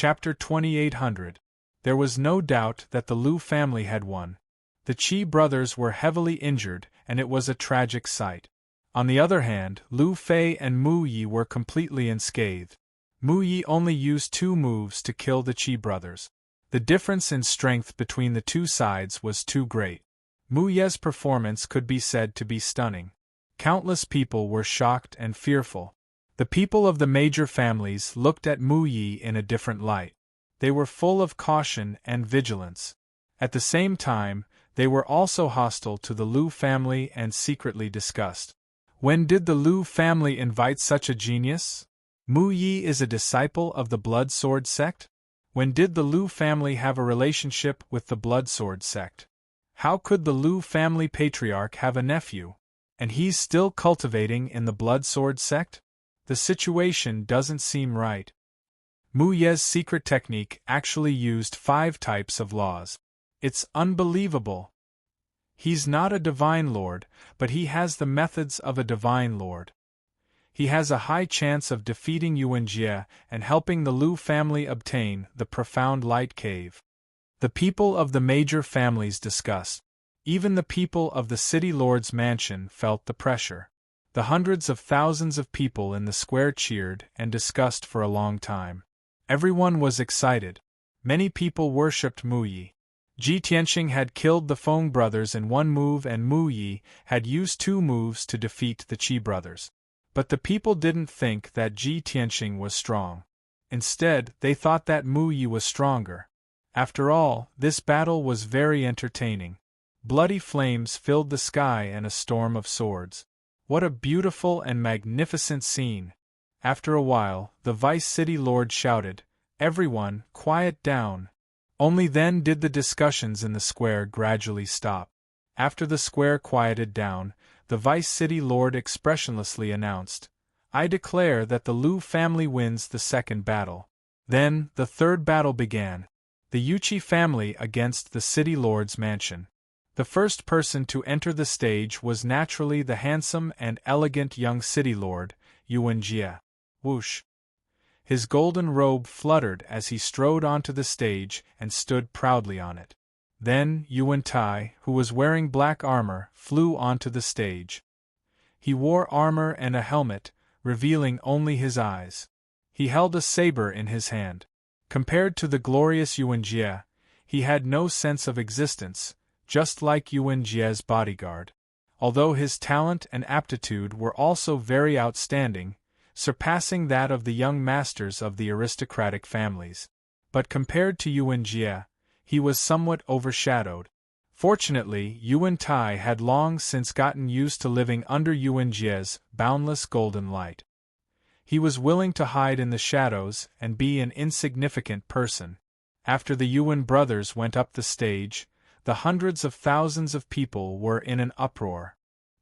Chapter 2800. There was no doubt that the Liu family had won. The Qi brothers were heavily injured, and it was a tragic sight. On the other hand, Liu Fei and Mu Yi were completely unscathed. Mu Yi only used 2 moves to kill the Qi brothers. The difference in strength between the two sides was too great. Mu Ye's performance could be said to be stunning. Countless people were shocked and fearful. The people of the major families looked at Mu Yi in a different light. They were full of caution and vigilance. At the same time, they were also hostile to the Liu family and secretly discussed. When did the Liu family invite such a genius? Mu Yi is a disciple of the Blood Sword sect? When did the Liu family have a relationship with the Blood Sword sect? How could the Liu family patriarch have a nephew? And he's still cultivating in the Blood Sword sect? The situation doesn't seem right. Mu Ye's secret technique actually used 5 types of laws. It's unbelievable. He's not a divine lord, but he has the methods of a divine lord. He has a high chance of defeating Yuanjie and helping the Liu family obtain the profound light cave. The people of the major families discussed. Even the people of the city lord's mansion felt the pressure. The hundreds of thousands of people in the square cheered and discussed for a long time. Everyone was excited. Many people worshipped Mu Yi. Ji Tianxing had killed the Feng brothers in 1 move and Mu Yi had used 2 moves to defeat the Qi brothers. But the people didn't think that Ji Tianxing was strong. Instead, they thought that Mu Yi was stronger. After all, this battle was very entertaining. Bloody flames filled the sky and a storm of swords. What a beautiful and magnificent scene! After a while, the vice city lord shouted, "Everyone, quiet down." Only then did the discussions in the square gradually stop. After the square quieted down, the vice city lord expressionlessly announced, "I declare that the Liu family wins the 2nd battle." Then, the 3rd battle began. The Yuqi family against the city lord's mansion. The first person to enter the stage was naturally the handsome and elegant young city lord, Yuanjie. Whoosh! His golden robe fluttered as he strode onto the stage and stood proudly on it. Then Yuan Tai, who was wearing black armor, flew onto the stage. He wore armor and a helmet, revealing only his eyes. He held a saber in his hand. Compared to the glorious Yuanjie, he had no sense of existence, just like Yuanjie's bodyguard. Although his talent and aptitude were also very outstanding, surpassing that of the young masters of the aristocratic families. But compared to Yuanjie, he was somewhat overshadowed. Fortunately, Yuan Tai had long since gotten used to living under Yuanjie's boundless golden light. He was willing to hide in the shadows and be an insignificant person. After the Yuan brothers went up the stage, the hundreds of thousands of people were in an uproar.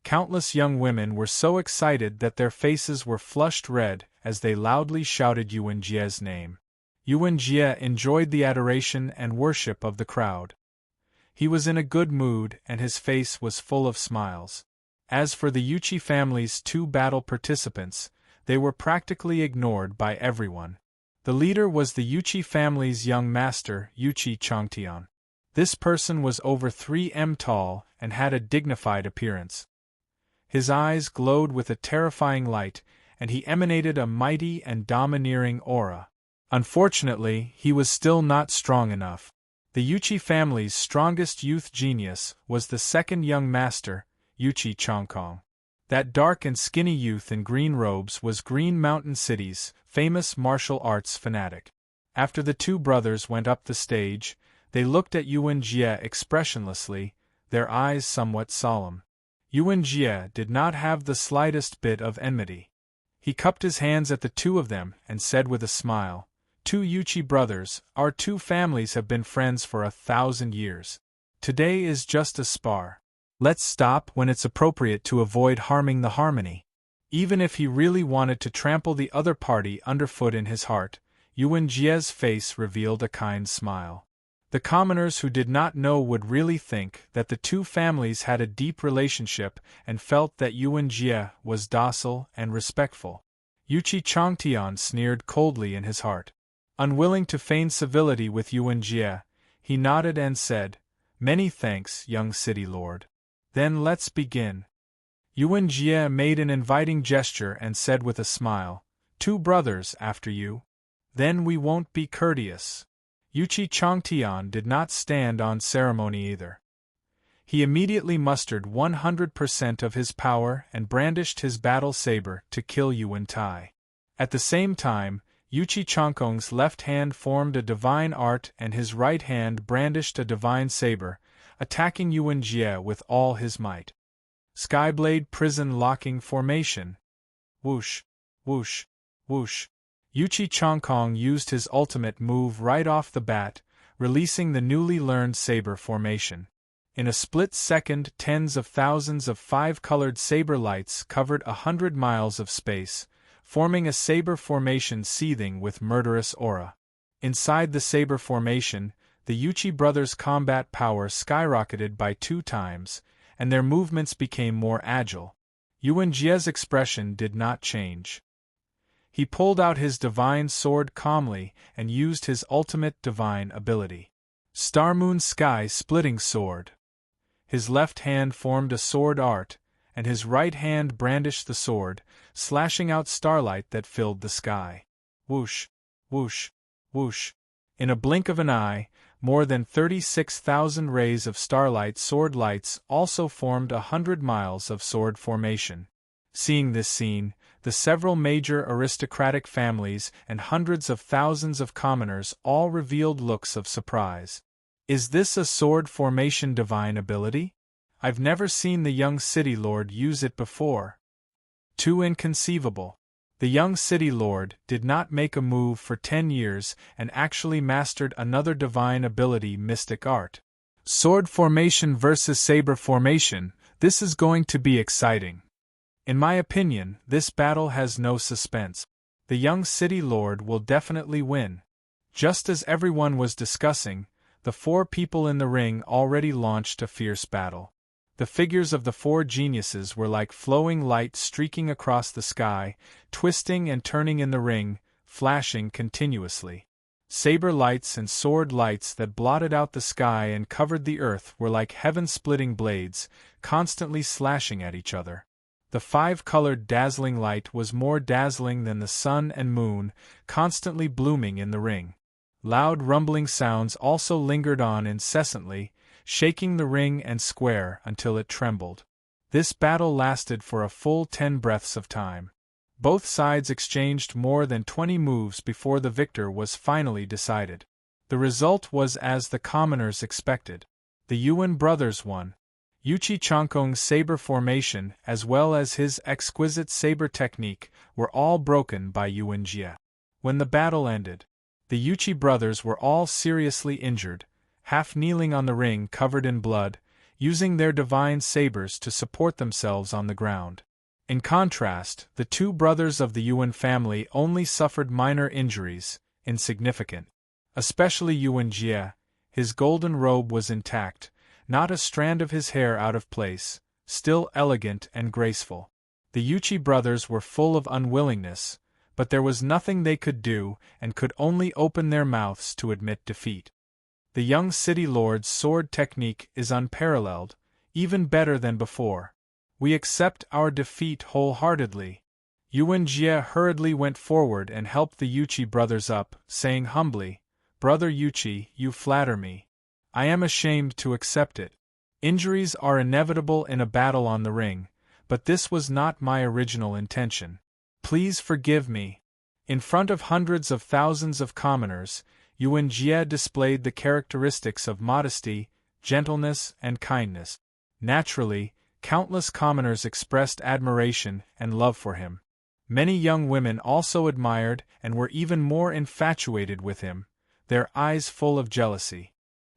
Countless young women were so excited that their faces were flushed red as they loudly shouted Yuanjie's name. Yuanjie enjoyed the adoration and worship of the crowd. He was in a good mood and his face was full of smiles. As for the Yuqi family's 2 battle participants, they were practically ignored by everyone. The leader was the Yuqi family's young master, Yuqi Changtian. This person was over 3 m tall and had a dignified appearance. His eyes glowed with a terrifying light, and he emanated a mighty and domineering aura. Unfortunately, he was still not strong enough. The Yuqi family's strongest youth genius was the 2nd young master, Yuqi Changkong. That dark and skinny youth in green robes was Green Mountain City's famous martial arts fanatic. After the 2 brothers went up the stage, they looked at Yuanjie expressionlessly, their eyes somewhat solemn. Yuanjie did not have the slightest bit of enmity. He cupped his hands at the 2 of them and said with a smile, "2 Yuqi brothers, our 2 families have been friends for 1,000 years. Today is just a spar. Let's stop when it's appropriate to avoid harming the harmony." Even if he really wanted to trample the other party underfoot in his heart, Yuanjie's face revealed a kind smile. The commoners who did not know would really think that the 2 families had a deep relationship and felt that Yuanjie was docile and respectful. Yuqi Changtian sneered coldly in his heart. Unwilling to feign civility with Yuan Jie, he nodded and said, "Many thanks, young city lord. Then let's begin." Yuan Jie made an inviting gesture and said with a smile, "Two brothers after you? Then we won't be courteous." Yuchi Changtian did not stand on ceremony either. He immediately mustered 100% of his power and brandished his battle saber to kill Yuan Tai. At the same time, Yuchi Changkong's left hand formed a divine art and his right hand brandished a divine saber, attacking Yuan Jie with all his might. Skyblade Prison Locking Formation. Whoosh, whoosh, whoosh. Yuchi Changkong used his ultimate move right off the bat, releasing the newly learned saber formation. In a split second, tens of thousands of five-colored saber lights covered 100 miles of space, forming a saber formation seething with murderous aura. Inside the saber formation, the Yuchi brothers' combat power skyrocketed by 2 times, and their movements became more agile. Yuan Jie's expression did not change. He pulled out his divine sword calmly and used his ultimate divine ability. Star Moon Sky Splitting Sword. His left hand formed a sword art, and his right hand brandished the sword, slashing out starlight that filled the sky. Whoosh, whoosh, whoosh. In a blink of an eye, more than 36,000 rays of starlight sword lights also formed 100 miles of sword formation. Seeing this scene, the several major aristocratic families and hundreds of thousands of commoners all revealed looks of surprise. Is this a sword formation divine ability? I've never seen the young city lord use it before. Too inconceivable. The young city lord did not make a move for 10 years and actually mastered another divine ability, mystic art. Sword formation versus saber formation, this is going to be exciting. In my opinion, this battle has no suspense. The young city lord will definitely win. Just as everyone was discussing, the 4 people in the ring already launched a fierce battle. The figures of the 4 geniuses were like flowing light streaking across the sky, twisting and turning in the ring, flashing continuously. Saber lights and sword lights that blotted out the sky and covered the earth were like heaven-splitting blades, constantly slashing at each other. The 5-colored dazzling light was more dazzling than the sun and moon, constantly blooming in the ring. Loud rumbling sounds also lingered on incessantly, shaking the ring and square until it trembled. This battle lasted for a full 10 breaths of time. Both sides exchanged more than 20 moves before the victor was finally decided. The result was as the commoners expected. The Yuan brothers won. Yuchi Changkong's saber formation as well as his exquisite saber technique were all broken by Yuan Jie. When the battle ended, the Yuchi brothers were all seriously injured, half kneeling on the ring covered in blood, using their divine sabers to support themselves on the ground. In contrast, the 2 brothers of the Yuan family only suffered minor injuries, insignificant. Especially Yuan Jie, his golden robe was intact, not a strand of his hair out of place, still elegant and graceful. The Yuchi brothers were full of unwillingness, but there was nothing they could do and could only open their mouths to admit defeat. The young city lord's sword technique is unparalleled, even better than before. We accept our defeat wholeheartedly. Yuan Jie hurriedly went forward and helped the Yuchi brothers up, saying humbly, "Brother Yuchi, you flatter me. I am ashamed to accept it. Injuries are inevitable in a battle on the ring, but this was not my original intention. Please forgive me." In front of hundreds of thousands of commoners, Yuan Jie displayed the characteristics of modesty, gentleness, and kindness. Naturally, countless commoners expressed admiration and love for him. Many young women also admired and were even more infatuated with him, their eyes full of jealousy.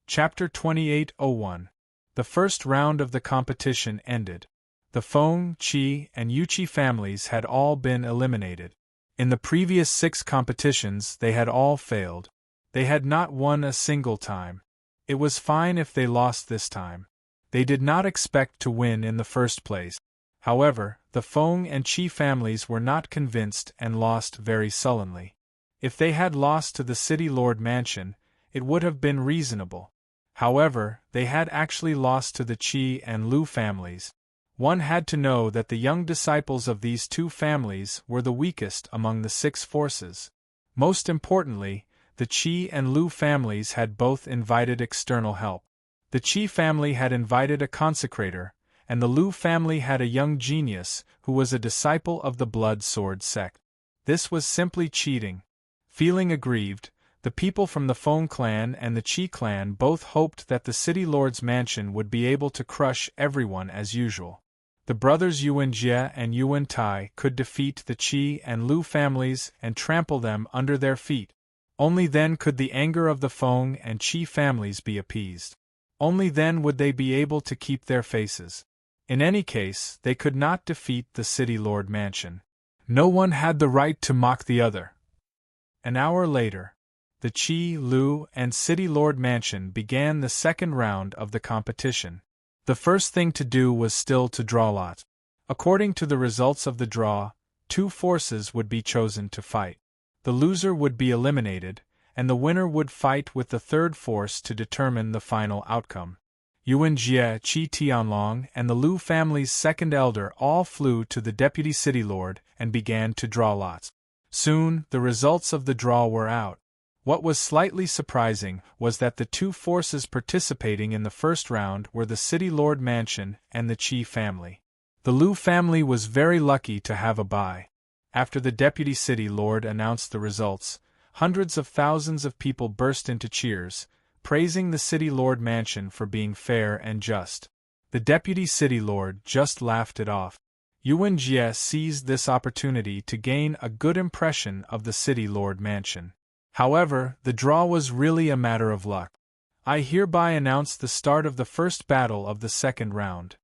Chapter 28:01. The first round of the competition ended. The Feng, Qi, and Yuchi families had all been eliminated. In the previous 6 competitions they had all failed. They had not won a single time. It was fine if they lost this time. They did not expect to win in the first place. However, the Feng and Qi families were not convinced and lost very sullenly. If they had lost to the City Lord Mansion, it would have been reasonable. However, they had actually lost to the Qi and Lu families. One had to know that the young disciples of these two families were the weakest among the six forces. Most importantly, the Qi and Lu families had both invited external help. The Qi family had invited a consecrator, and the Lu family had a young genius who was a disciple of the Blood Sword sect. This was simply cheating. Feeling aggrieved, the people from the Feng clan and the Qi clan both hoped that the City Lord's mansion would be able to crush everyone as usual. The brothers Yuan Jie and Yuan Tai could defeat the Qi and Lu families and trample them under their feet. Only then could the anger of the Feng and Qi families be appeased. Only then would they be able to keep their faces. In any case, they could not defeat the City Lord Mansion. No one had the right to mock the other. An hour later, the Qi, Lu, and City Lord Mansion began the second round of the competition. The first thing to do was still to draw lots. According to the results of the draw, two forces would be chosen to fight. The loser would be eliminated, and the winner would fight with the third force to determine the final outcome. Yuan Jie, Qi Tianlong, and the Lu family's second elder all flew to the deputy city lord and began to draw lots. Soon, the results of the draw were out. What was slightly surprising was that the two forces participating in the first round were the City Lord Mansion and the Qi family. The Lu family was very lucky to have a bye. After the deputy city lord announced the results, hundreds of thousands of people burst into cheers, praising the City Lord Mansion for being fair and just. The deputy city lord just laughed it off. Yuan Jie seized this opportunity to gain a good impression of the City Lord Mansion. However, the draw was really a matter of luck. I hereby announce the start of the first battle of the second round.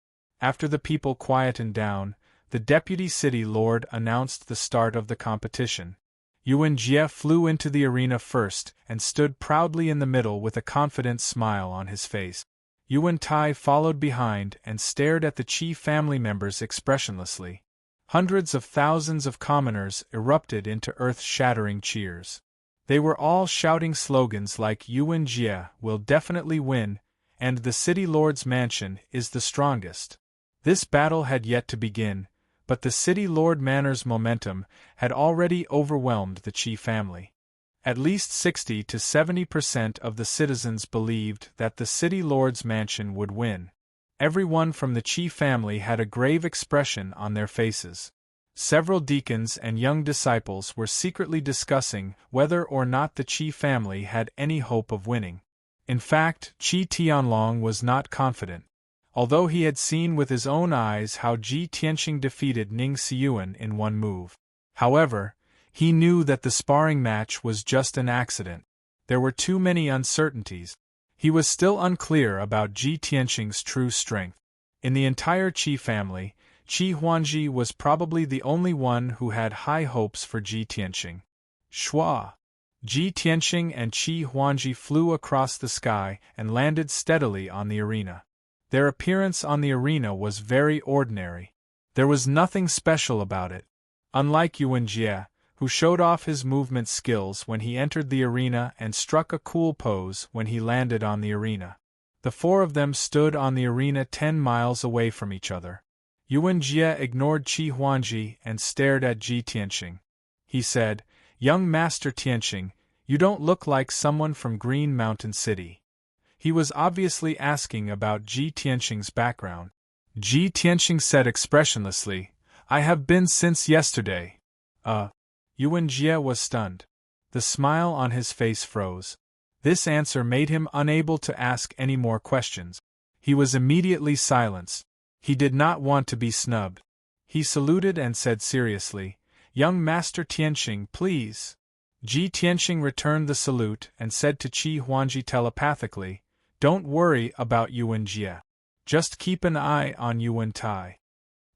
After the people quietened down, the deputy city lord announced the start of the competition. Yuan Jie flew into the arena first and stood proudly in the middle with a confident smile on his face. Yuan Tai followed behind and stared at the Qi family members expressionlessly. Hundreds of thousands of commoners erupted into earth-shattering cheers. They were all shouting slogans like Yuan Jie will definitely win, and the City Lord's Mansion is the strongest. This battle had yet to begin, but the City Lord Manor's momentum had already overwhelmed the Qi family. At least 60 to 70% of the citizens believed that the City Lord's Mansion would win. Everyone from the Qi family had a grave expression on their faces. Several deacons and young disciples were secretly discussing whether or not the Qi family had any hope of winning. In fact, Qi Tianlong was not confident. Although he had seen with his own eyes how Ji Tianxing defeated Ning Xiyuan in one move. However, he knew that the sparring match was just an accident. There were too many uncertainties. He was still unclear about Ji Tianxing's true strength. In the entire Qi family, Qi Huangji was probably the only one who had high hopes for Ji Tianxing. Shua! Ji Tianxing and Qi Huangji flew across the sky and landed steadily on the arena. Their appearance on the arena was very ordinary. There was nothing special about it. Unlike Yuan Jie, who showed off his movement skills when he entered the arena and struck a cool pose when he landed on the arena. The four of them stood on the arena 10 miles away from each other. Yuan Jie ignored Qi Huangji and stared at Ji Tianxing. He said, "Young Master Tianxing, you don't look like someone from Green Mountain City." He was obviously asking about Ji Tianxing's background. Ji Tianxing said expressionlessly, "I have been since yesterday." Yuan Jie was stunned. The smile on his face froze. This answer made him unable to ask any more questions. He was immediately silenced. He did not want to be snubbed. He saluted and said seriously, "Young Master Tianxing, please." Ji Tianxing returned the salute and said to Qi Huangji telepathically, "Don't worry about Yuan Jie. Just keep an eye on Yuan Tai."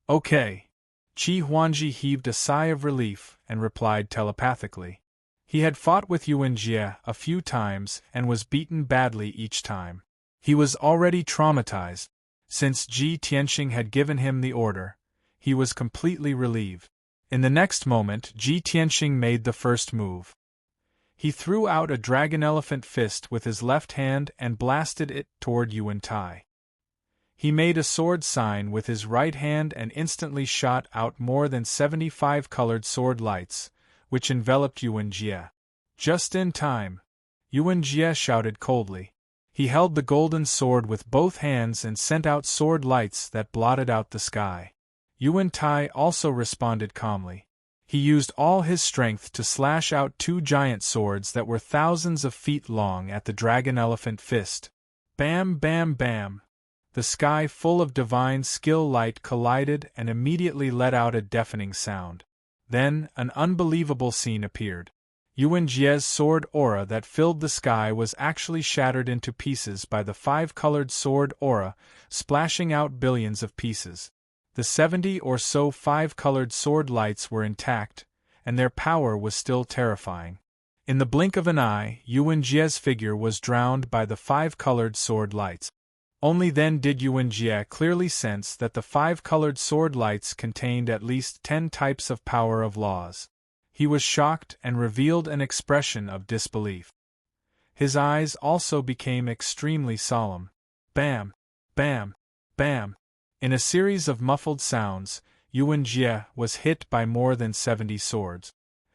"Okay." Qi Huangji heaved a sigh of relief and replied telepathically. He had fought with Yuan Jie a few times and was beaten badly each time. He was already traumatized. Since Ji Tianxing had given him the order, he was completely relieved. In the next moment, Ji Tianxing made the first move. He threw out a dragon-elephant fist with his left hand and blasted it toward Yuan Tai. He made a sword sign with his right hand and instantly shot out more than 75 colored sword lights, which enveloped Yuan Jie. Just in time, Yuan Jie shouted coldly. He held the golden sword with both hands and sent out sword lights that blotted out the sky. Yuan Tai also responded calmly. He used all his strength to slash out two giant swords that were thousands of feet long at the dragon-elephant fist. Bam, bam, bam. The sky full of divine skill light collided and immediately let out a deafening sound. Then, an unbelievable scene appeared. Yuan Jie's sword aura that filled the sky was actually shattered into pieces by the five-colored sword aura, splashing out billions of pieces. The 70 or so five-colored sword lights were intact, and their power was still terrifying. In the blink of an eye, Yuan Jie's figure was drowned by the five-colored sword lights. Only then did Yuan Jie clearly sense that the five-colored sword lights contained at least 10 types of power of laws. He was shocked and revealed an expression of disbelief. His eyes also became extremely solemn. Bam! Bam! Bam! In a series of muffled sounds, Yuan Jie was hit by more than 70 swords.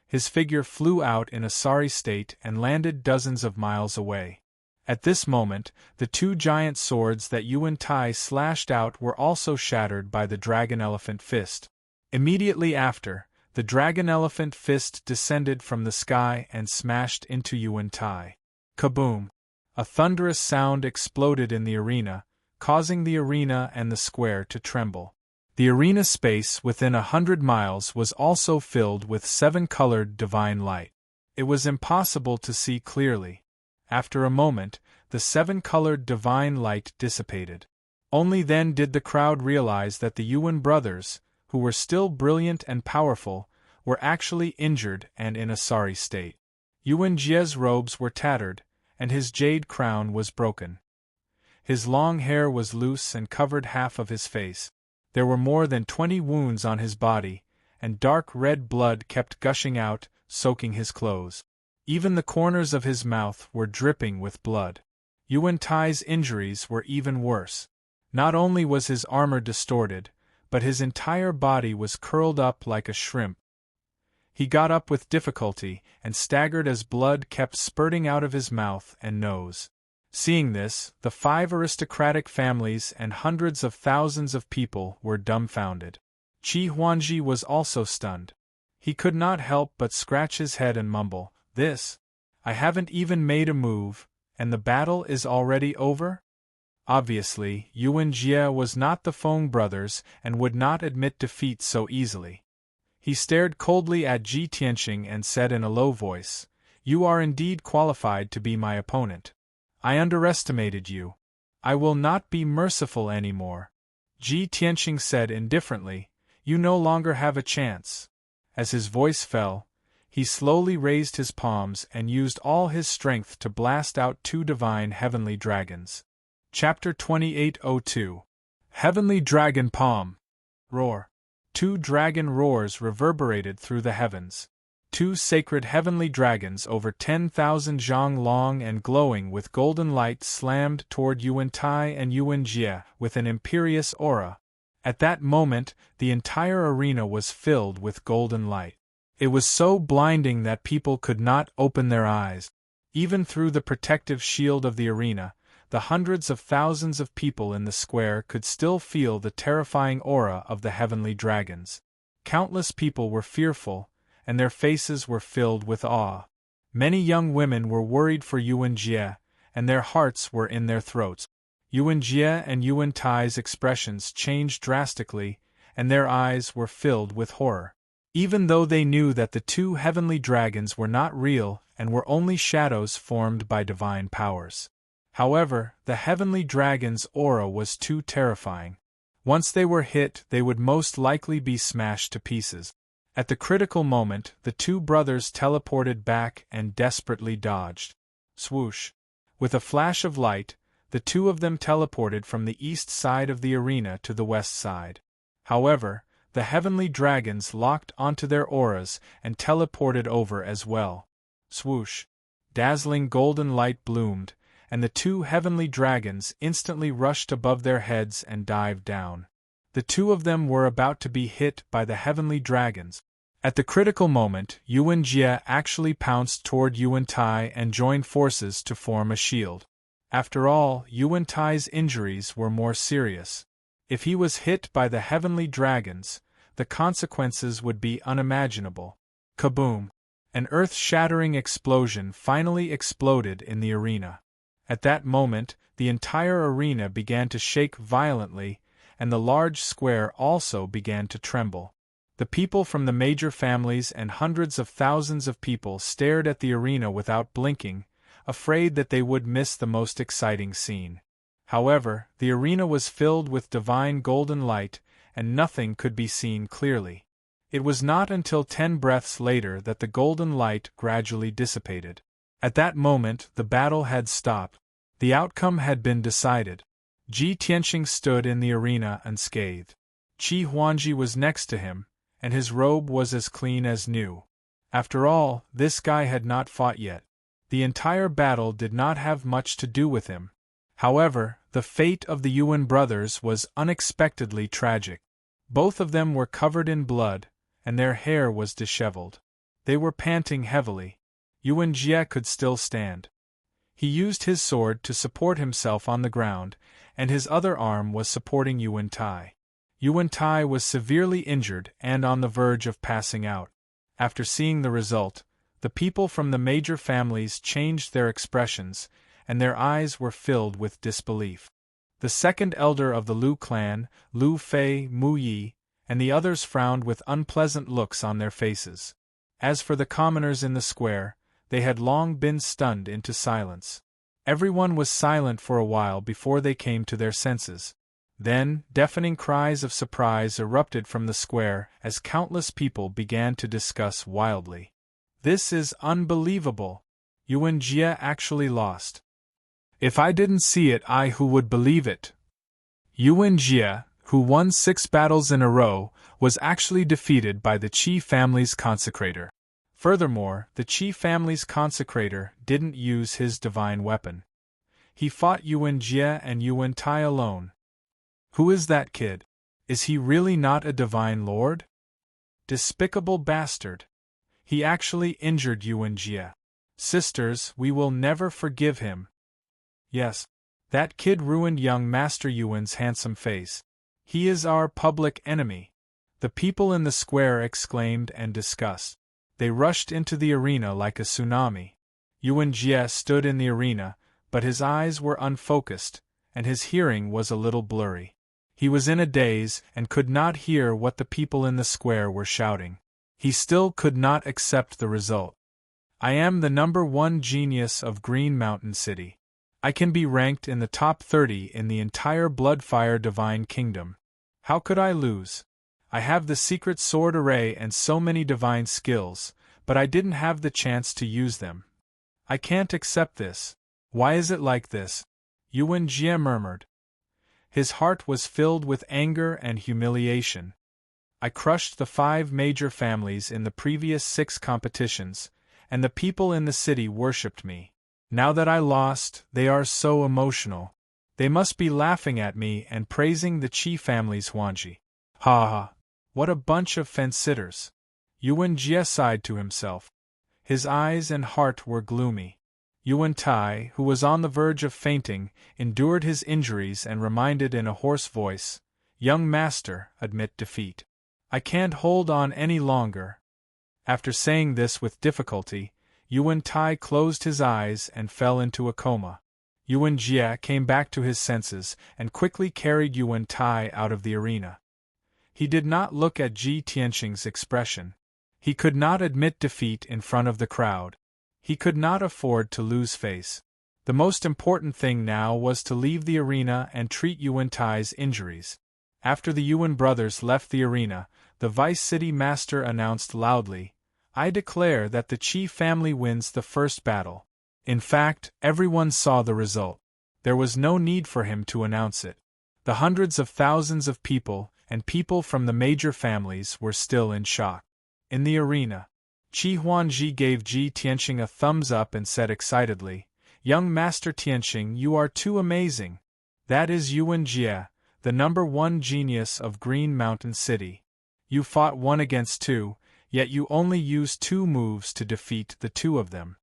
His figure flew out in a sorry state and landed dozens of miles away. At this moment, the two giant swords that Yuan Tai slashed out were also shattered by the dragon-elephant fist. Immediately after, the dragon-elephant fist descended from the sky and smashed into Yuan Tai. Kaboom! A thunderous sound exploded in the arena, causing the arena and the square to tremble. The arena space within 100 miles was also filled with 7-colored divine light. It was impossible to see clearly. After a moment, the 7-colored divine light dissipated. Only then did the crowd realize that the Yuan brothers, who were still brilliant and powerful, were actually injured and in a sorry state. Yuan Jie's robes were tattered, and his jade crown was broken. His long hair was loose and covered half of his face. There were more than 20 wounds on his body, and dark red blood kept gushing out, soaking his clothes. Even the corners of his mouth were dripping with blood. Yuan Tai's injuries were even worse. Not only was his armor distorted, but his entire body was curled up like a shrimp. He got up with difficulty and staggered as blood kept spurting out of his mouth and nose. Seeing this, the 5 aristocratic families and hundreds of thousands of people were dumbfounded. Qi Huangji was also stunned. He could not help but scratch his head and mumble, "This? I haven't even made a move, and the battle is already over?" Obviously, Yuan Jie was not the Feng brothers and would not admit defeat so easily. He stared coldly at Ji Tianxing and said in a low voice, "You are indeed qualified to be my opponent. I underestimated you. I will not be merciful anymore." Ji Tianxing said indifferently, "You no longer have a chance." As his voice fell, he slowly raised his palms and used all his strength to blast out 2 divine heavenly dragons. Chapter 2802. Heavenly Dragon Palm. Roar. 2 dragon roars reverberated through the heavens. 2 sacred heavenly dragons over 10,000 zhang long and glowing with golden light slammed toward Yuan Tai and Yuan Jie with an imperious aura. At that moment, the entire arena was filled with golden light. It was so blinding that people could not open their eyes. Even through the protective shield of the arena, the hundreds of thousands of people in the square could still feel the terrifying aura of the heavenly dragons. Countless people were fearful, and their faces were filled with awe. Many young women were worried for Yuan Jie, and their hearts were in their throats. Yuan Jie and Yuan Tai's expressions changed drastically, and their eyes were filled with horror. Even though they knew that the 2 heavenly dragons were not real and were only shadows formed by divine powers. However, the heavenly dragon's aura was too terrifying. Once they were hit, they would most likely be smashed to pieces. At the critical moment, the 2 brothers teleported back and desperately dodged. Swoosh! With a flash of light, the 2 of them teleported from the east side of the arena to the west side. However, the heavenly dragons locked onto their auras and teleported over as well. Swoosh! dazzling golden light bloomed, and the two heavenly dragons instantly rushed above their heads and dived down. The two of them were about to be hit by the heavenly dragons. At the critical moment, Yuan Jie actually pounced toward Yuan Tai and joined forces to form a shield. After all, Yuan Tai's injuries were more serious. If he was hit by the heavenly dragons, the consequences would be unimaginable. Kaboom! An earth-shattering explosion finally exploded in the arena. At that moment, the entire arena began to shake violently, and the large square also began to tremble. The people from the major families and hundreds of thousands of people stared at the arena without blinking, afraid that they would miss the most exciting scene. However, the arena was filled with divine golden light, and nothing could be seen clearly. It was not until 10 breaths later that the golden light gradually dissipated. At that moment, the battle had stopped. The outcome had been decided. Ji Tianqing stood in the arena unscathed. Qi Huangji was next to him, and his robe was as clean as new. After all, this guy had not fought yet. The entire battle did not have much to do with him. However, the fate of the Yuan brothers was unexpectedly tragic. Both of them were covered in blood, and their hair was disheveled. They were panting heavily. Yuan Jie could still stand. He used his sword to support himself on the ground, and his other arm was supporting Yuan Tai. Yuan Tai was severely injured and on the verge of passing out. After seeing the result, the people from the major families changed their expressions, and their eyes were filled with disbelief. The second elder of the Lu clan, Lu Fei, Mu Yi, and the others frowned with unpleasant looks on their faces. As for the commoners in the square, they had long been stunned into silence. Everyone was silent for a while before they came to their senses. Then, deafening cries of surprise erupted from the square as countless people began to discuss wildly. "This is unbelievable! Yuan Jie actually lost. If I didn't see it, who would believe it?" Yuan Jie, who won 6 battles in a row, was actually defeated by the Qi family's consecrator. Furthermore, the Qi family's consecrator didn't use his divine weapon. He fought Yuan Jie and Yuan Tai alone. Who is that kid? Is he really not a divine lord? Despicable bastard! He actually injured Yuan Jie. Sisters, we will never forgive him. Yes, that kid ruined young Master Yuan's handsome face. He is our public enemy. The people in the square exclaimed and discussed. They rushed into the arena like a tsunami. Yuan Jie stood in the arena, but his eyes were unfocused, and his hearing was a little blurry. He was in a daze and could not hear what the people in the square were shouting. He still could not accept the result. I am the #1 genius of Green Mountain City. I can be ranked in the top 30 in the entire Bloodfire Divine Kingdom. How could I lose? I have the secret sword array and so many divine skills, but I didn't have the chance to use them. I can't accept this. Why is it like this? Yuan Jie murmured. His heart was filled with anger and humiliation. I crushed the 5 major families in the previous 6 competitions, and the people in the city worshipped me. Now that I lost, they are so emotional. They must be laughing at me and praising the Qi family's Huangji. Ha ha! What a bunch of fence-sitters! Yuan Jie sighed to himself. His eyes and heart were gloomy. Yuan Tai, who was on the verge of fainting, endured his injuries and reminded in a hoarse voice, "Young master, admit defeat. I can't hold on any longer." After saying this with difficulty, Yuan Tai closed his eyes and fell into a coma. Yuan Jie came back to his senses and quickly carried Yuan Tai out of the arena. He did not look at Ji Tianqing's expression. He could not admit defeat in front of the crowd. He could not afford to lose face. The most important thing now was to leave the arena and treat Yuan Tai's injuries. After the Yuan brothers left the arena, the vice city master announced loudly, "I declare that the Qi family wins the first battle." In fact, everyone saw the result. There was no need for him to announce it. The hundreds of thousands of people, and people from the major families, were still in shock. In the arena, Qi Huangji gave Ji Tianqing a thumbs up and said excitedly, "Young Master Tianqing, you are too amazing. That is Yuan Jie, the #1 genius of Green Mountain City. You fought 1 against 2, yet you only used 2 moves to defeat the 2 of them.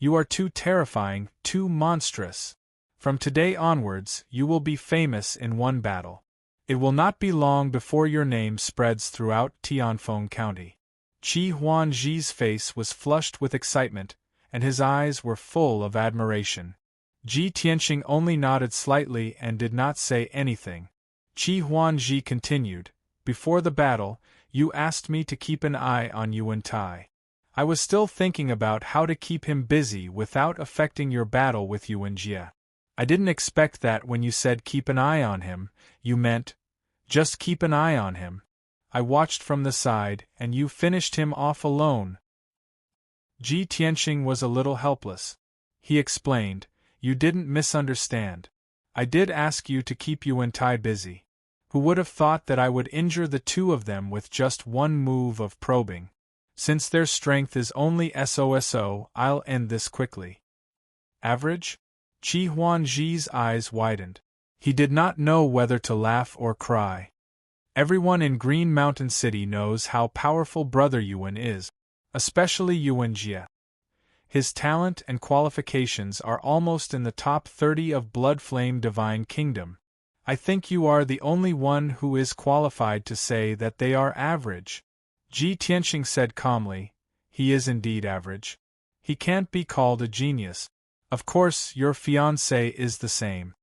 You are too terrifying, too monstrous. From today onwards, you will be famous in one battle. It will not be long before your name spreads throughout Tianfeng County." Qi Huangji's face was flushed with excitement, and his eyes were full of admiration. Ji Tianqing only nodded slightly and did not say anything. Qi Huangji continued, "Before the battle, you asked me to keep an eye on Yuan Tai. I was still thinking about how to keep him busy without affecting your battle with Yuan Jie. I didn't expect that when you said keep an eye on him, you meant just keep an eye on him. I watched from the side, and you finished him off alone." Ji Tianqing was a little helpless. He explained, "You didn't misunderstand. I did ask you to keep Yuan Tai busy. Who would have thought that I would injure the 2 of them with just 1 move of probing? Since their strength is only SOSO, I'll end this quickly." Average? Qi Huangji's eyes widened. He did not know whether to laugh or cry. Everyone in Green Mountain City knows how powerful Brother Yuan is, especially Yuan Jie. His talent and qualifications are almost in the top 30 of Blood Flame Divine Kingdom. I think you are the only one who is qualified to say that they are average. Ji Tianqing said calmly, "He is indeed average. He can't be called a genius. Of course, your fiancé is the same."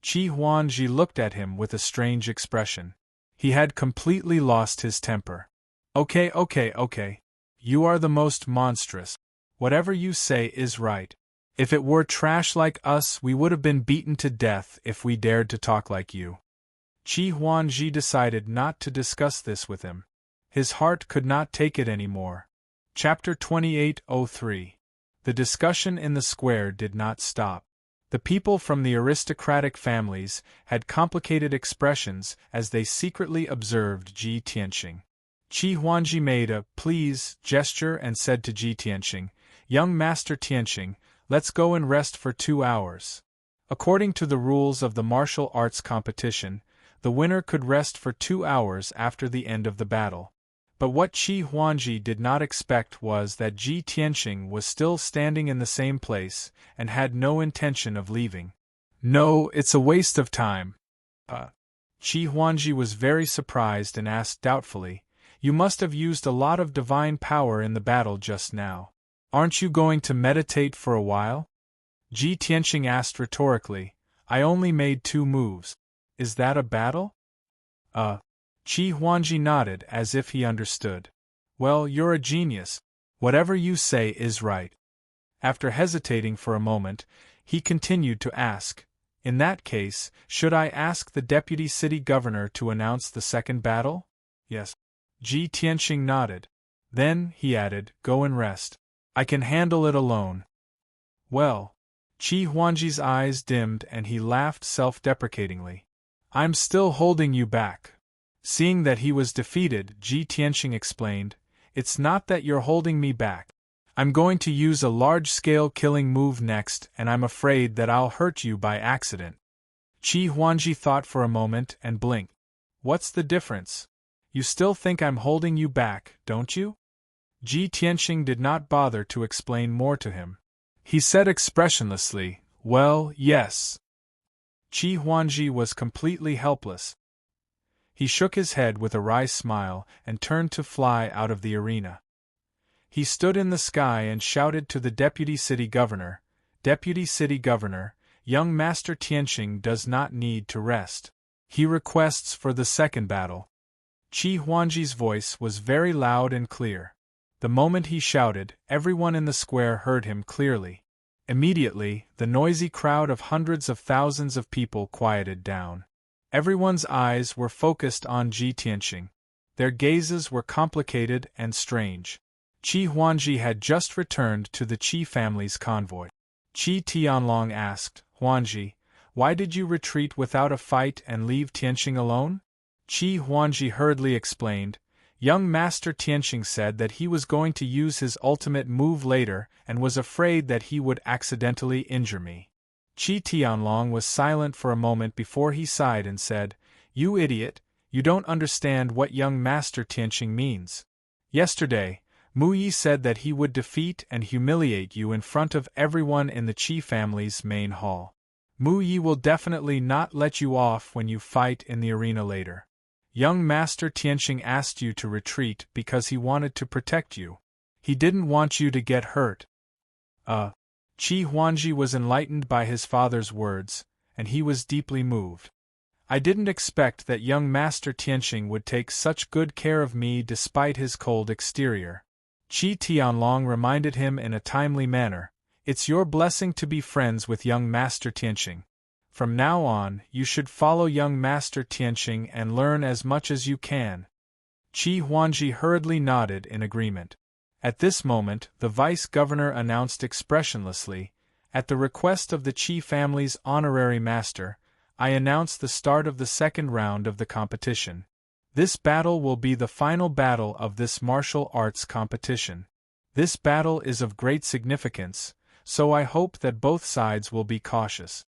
Qi Huangji looked at him with a strange expression. He had completely lost his temper. Okay. You are the most monstrous. Whatever you say is right. If it were trash like us, we would have been beaten to death if we dared to talk like you." Qi Huangji decided not to discuss this with him. His heart could not take it anymore. Chapter 2803. The discussion in the square did not stop. The people from the aristocratic families had complicated expressions as they secretly observed Ji Tianqing. Qi Huangji made a "please" gesture and said to Ji Tianqing, "Young Master Tianqing, let's go and rest for 2 hours. According to the rules of the martial arts competition, the winner could rest for 2 hours after the end of the battle." But what Qi Huangji did not expect was that Ji Tianqing was still standing in the same place and had no intention of leaving. "No, it's a waste of time." Qi Huangji was very surprised and asked doubtfully, "You must have used a lot of divine power in the battle just now. Aren't you going to meditate for a while?" Ji Tianqing asked rhetorically, "I only made 2 moves. Is that a battle?" Qi Huangji nodded as if he understood. "Well, you're a genius. Whatever you say is right." After hesitating for a moment, he continued to ask, "In that case, should I ask the deputy city governor to announce the second battle?" "Yes." Ji Tianqing nodded. "Then," he added, "go and rest. I can handle it alone." "Well." Qi Huangji's eyes dimmed and he laughed self-deprecatingly. "I'm still holding you back." Seeing that he was defeated, Ji Tianqing explained, "It's not that you're holding me back. I'm going to use a large-scale killing move next, and I'm afraid that I'll hurt you by accident." Qi Huangji thought for a moment and blinked. "What's the difference? You still think I'm holding you back, don't you?" Ji Tianqing did not bother to explain more to him. He said expressionlessly, "Well, yes." Qi Huangji was completely helpless. He shook his head with a wry smile and turned to fly out of the arena. He stood in the sky and shouted to the deputy city governor, "Deputy city governor, young Master Tianqing does not need to rest. He requests for the second battle." Qi Huangji's voice was very loud and clear. The moment he shouted, everyone in the square heard him clearly. Immediately, the noisy crowd of hundreds of thousands of people quieted down. Everyone's eyes were focused on Ji Tianqing. Their gazes were complicated and strange. Qi Huangji had just returned to the Qi family's convoy. Qi Tianlong asked, "Huangji, why did you retreat without a fight and leave Tianqing alone?" Qi Huangji hurriedly explained, Young Master Tianqing said that he was going to use his ultimate move later and was afraid that he would accidentally injure me. Qi Tianlong was silent for a moment before he sighed and said, "You idiot, you don't understand what young Master Tianqing means. Yesterday, Mu Yi said that he would defeat and humiliate you in front of everyone in the Qi family's main hall. Mu Yi will definitely not let you off when you fight in the arena later. Young Master Tianqing asked you to retreat because he wanted to protect you. He didn't want you to get hurt." Qi Huangji was enlightened by his father's words, and he was deeply moved. "I didn't expect that young Master Tianqing would take such good care of me despite his cold exterior." Qi Tianlong reminded him in a timely manner, "It's your blessing to be friends with young Master Tianqing. From now on, you should follow young Master Tianqing and learn as much as you can." Qi Huangji hurriedly nodded in agreement. At this moment, the vice-governor announced expressionlessly, "At the request of the Qi family's honorary master, I announce the start of the second round of the competition. This battle will be the final battle of this martial arts competition. This battle is of great significance, so I hope that both sides will be cautious."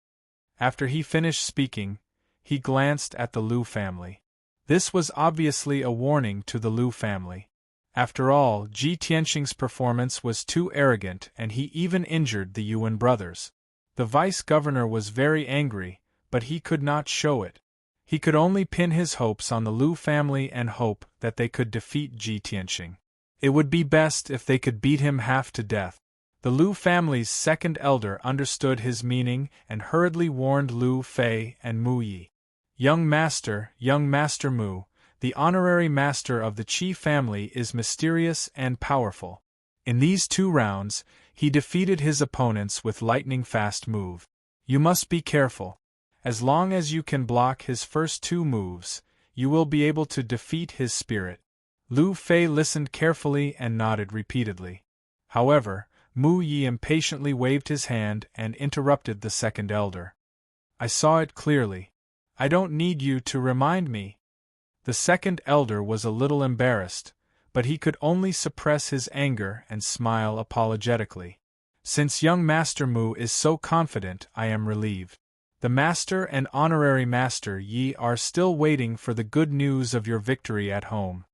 After he finished speaking, he glanced at the Liu family. This was obviously a warning to the Liu family. After all, Ji Tianqing's performance was too arrogant and he even injured the Yuan brothers. The vice-governor was very angry, but he could not show it. He could only pin his hopes on the Liu family and hope that they could defeat Ji Tianqing. It would be best if they could beat him half to death. The Liu family's second elder understood his meaning and hurriedly warned Liu Fei and Mu Yi. Young Master Mu, the honorary master of the Qi family is mysterious and powerful. In these 2 rounds, he defeated his opponents with lightning-fast move. You must be careful. As long as you can block his first 2 moves, you will be able to defeat his spirit." Liu Fei listened carefully and nodded repeatedly. However, Mu Yi impatiently waved his hand and interrupted the second elder. "I saw it clearly. I don't need you to remind me." The second elder was a little embarrassed, but he could only suppress his anger and smile apologetically. "Since young Master Mu is so confident, I am relieved. The Master and Honorary Master Yi are still waiting for the good news of your victory at home.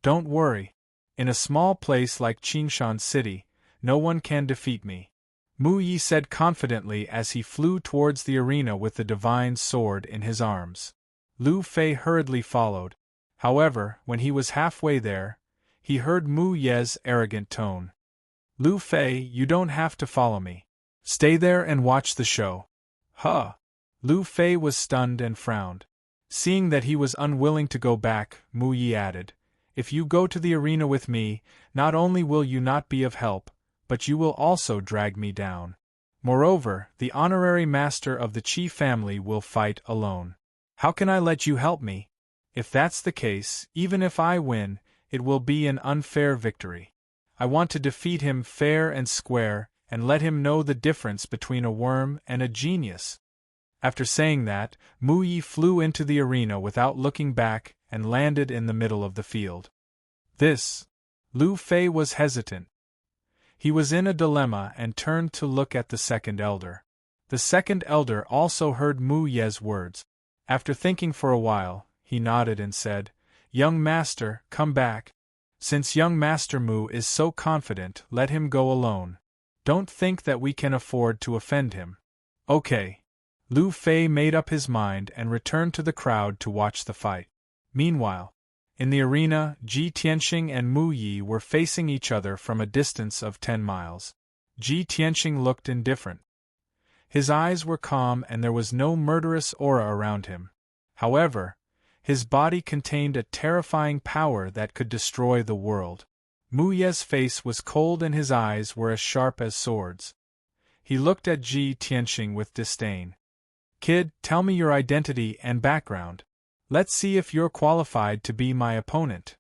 Don't worry. In a small place like Qingshan City, no one can defeat me," Mu Yi said confidently as he flew towards the arena with the divine sword in his arms. Liu Fei hurriedly followed. However, when he was halfway there, he heard Mu Ye's arrogant tone. "Liu Fei, you don't have to follow me. Stay there and watch the show." "Huh!" Liu Fei was stunned and frowned. Seeing that he was unwilling to go back, Mu Yi added, "If you go to the arena with me, not only will you not be of help, but you will also drag me down. Moreover, the honorary master of the Qi family will fight alone. How can I let you help me? If that's the case, even if I win, it will be an unfair victory. I want to defeat him fair and square, and let him know the difference between a worm and a genius." After saying that, Mu Yi flew into the arena without looking back and landed in the middle of the field. Liu Fei was hesitant. He was in a dilemma and turned to look at the second elder. The second elder also heard Mu Ye's words. After thinking for a while, he nodded and said, "Young Master, come back. Since young Master Mu is so confident, let him go alone. Don't think that we can afford to offend him." "Okay." Liu Fei made up his mind and returned to the crowd to watch the fight. Meanwhile, in the arena, Ji Tianqing and Mu Yi were facing each other from a distance of 10 miles. Ji Tianqing looked indifferent. His eyes were calm and there was no murderous aura around him. However, his body contained a terrifying power that could destroy the world. Mu Ye's face was cold and his eyes were as sharp as swords. He looked at Ji Tianqing with disdain. "Kid, tell me your identity and background. Let's see if you're qualified to be my opponent."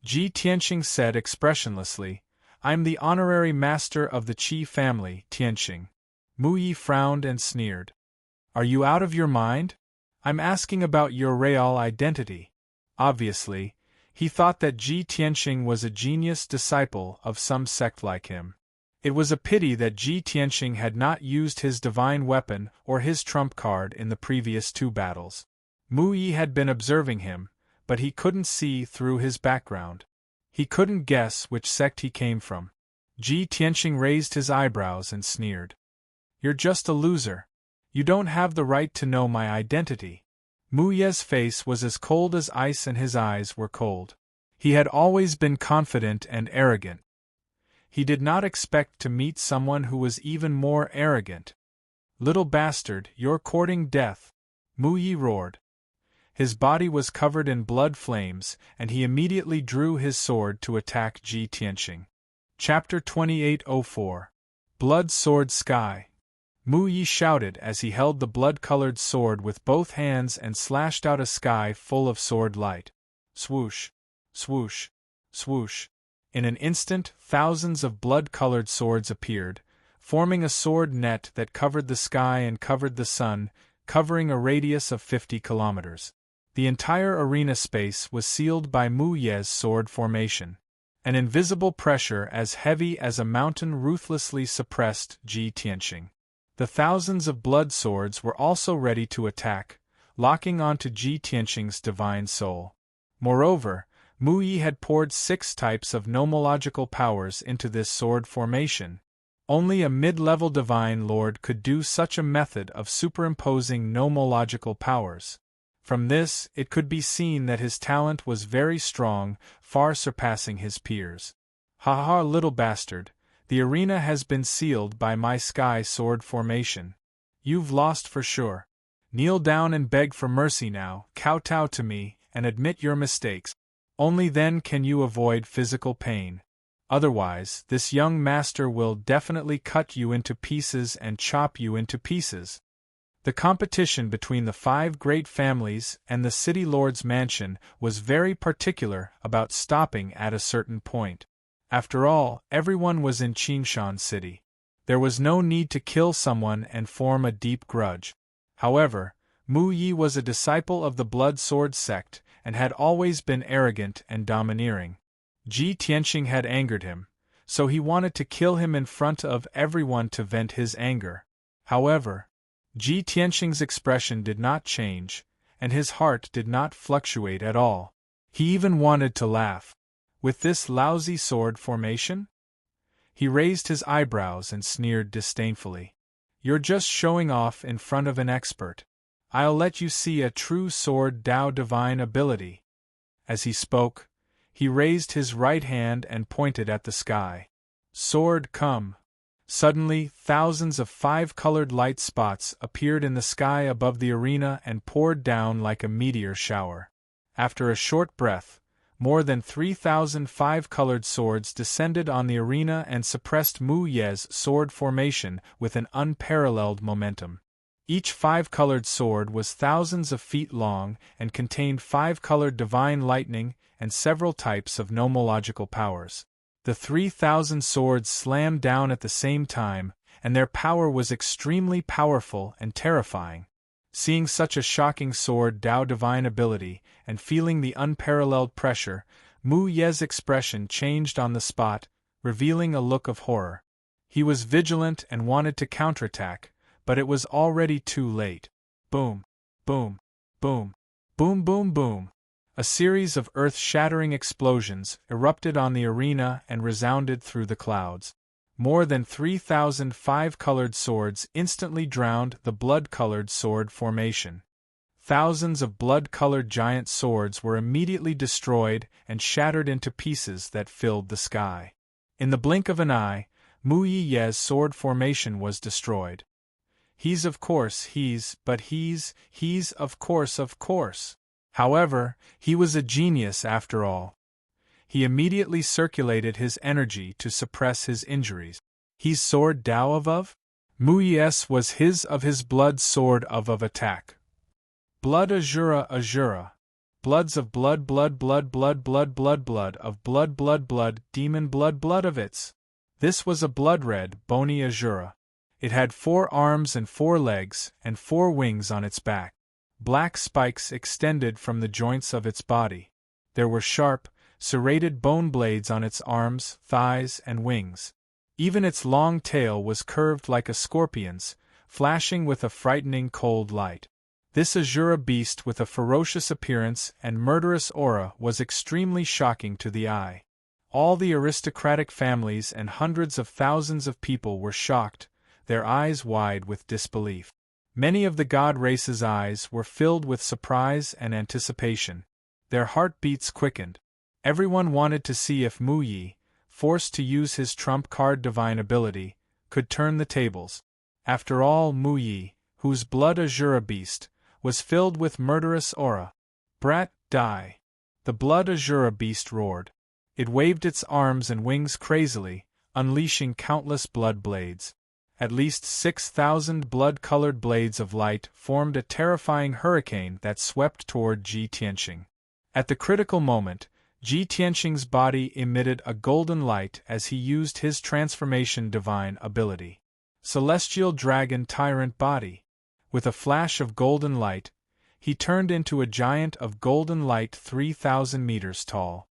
Ji Tianqing said expressionlessly, "I'm the honorary master of the Qi family, Tianqing." Mu Yi frowned and sneered. "Are you out of your mind? I'm asking about your real identity. Obviously, He thought that Ji Tianxing was a genius disciple of some sect like him. It was a pity that Ji Tianxing had not used his divine weapon or his trump card in the previous 2 battles. Mu Yi had been observing him, but he couldn't see through his background. He couldn't guess which sect he came from. Ji Tianxing raised his eyebrows and sneered. "You're just a loser. You don't have the right to know my identity." Mu Ye's face was as cold as ice and his eyes were cold. He had always been confident and arrogant. He did not expect to meet someone who was even more arrogant. "Little bastard, you're courting death," Mu Yi roared. His body was covered in blood flames, and he immediately drew his sword to attack Ji Tianxing. Chapter 2804. Blood Sword Sky. Mu Yi shouted as he held the blood-colored sword with both hands and slashed out a sky full of sword light. Swoosh, swoosh, swoosh. In an instant, thousands of blood-colored swords appeared, forming a sword net that covered the sky and covered the sun, covering a radius of 50 kilometers. The entire arena space was sealed by Mu Ye's sword formation. An invisible pressure as heavy as a mountain ruthlessly suppressed Ji Tianxing. The thousands of blood swords were also ready to attack, locking onto Ji Tianxing's divine soul. Moreover, Mu Yi had poured 6 types of nomological powers into this sword formation. Only a mid-level divine lord could do such a method of superimposing nomological powers. From this, it could be seen that his talent was very strong, far surpassing his peers. "Ha ha, little bastard, the arena has been sealed by my sky sword formation. You've lost for sure. Kneel down and beg for mercy now, kowtow to me, and admit your mistakes. Only then can you avoid physical pain. Otherwise, this young master will definitely cut you into pieces and chop you into pieces." The competition between the 5 great families and the city lord's mansion was very particular about stopping at a certain point. After all, everyone was in Qinshan City. There was no need to kill someone and form a deep grudge. However, Mu Yi was a disciple of the Blood Sword sect and had always been arrogant and domineering. Ji Tianxing had angered him, so he wanted to kill him in front of everyone to vent his anger. However, Ji Tianxing's expression did not change, and his heart did not fluctuate at all. He even wanted to laugh. With this lousy sword formation? He raised his eyebrows and sneered disdainfully. "You're just showing off in front of an expert. I'll let you see a true sword Dao divine ability." As he spoke, he raised his right hand and pointed at the sky. "Sword, come." Suddenly, thousands of 5-colored light spots appeared in the sky above the arena and poured down like a meteor shower. After a short breath, more than 3,000 5-colored swords descended on the arena and suppressed Mu Ye's sword formation with an unparalleled momentum. Each 5-colored sword was thousands of feet long and contained 5-colored divine lightning and several types of nomological powers. The 3,000 swords slammed down at the same time, and their power was extremely powerful and terrifying. Seeing such a shocking sword Dao divine ability, and feeling the unparalleled pressure, Mu Ye's expression changed on the spot, revealing a look of horror. He was vigilant and wanted to counterattack, but it was already too late. Boom, boom, boom, boom, boom, boom. A series of earth-shattering explosions erupted on the arena and resounded through the clouds. More than 3,000 5-colored swords instantly drowned the blood-colored sword formation. Thousands of blood-colored giant swords were immediately destroyed and shattered into pieces that filled the sky. In the blink of an eye, Mu Ye's sword formation was destroyed. He's of course. However, he was a genius after all. He immediately circulated his energy to suppress his injuries. He's sword Dao of? Mu Yes was his blood sword of attack. Blood Azura Azura. Bloods of blood blood blood blood blood blood blood of blood blood blood demon blood blood of its. This was a blood-red, bony Azura. It had 4 arms and 4 legs and 4 wings on its back. Black spikes extended from the joints of its body. There were sharp, serrated bone blades on its arms, thighs, and wings. Even its long tail was curved like a scorpion's, flashing with a frightening cold light. This Azura beast with a ferocious appearance and murderous aura was extremely shocking to the eye. All the aristocratic families and hundreds of thousands of people were shocked, their eyes wide with disbelief. Many of the god race's eyes were filled with surprise and anticipation. Their heartbeats quickened. Everyone wanted to see if Mu Yi, forced to use his trump card divine ability, could turn the tables. After all, Mu Yi, whose blood Azura beast, was filled with murderous aura. Brat, die! The blood Azura beast roared. It waved its arms and wings crazily, unleashing countless blood blades. At least 6,000 blood-colored blades of light formed a terrifying hurricane that swept toward Ji Tianqing. At the critical moment, Ji Tianqing's body emitted a golden light as he used his transformation divine ability. Celestial Dragon Tyrant Body. With a flash of golden light, he turned into a giant of golden light 3,000 meters tall.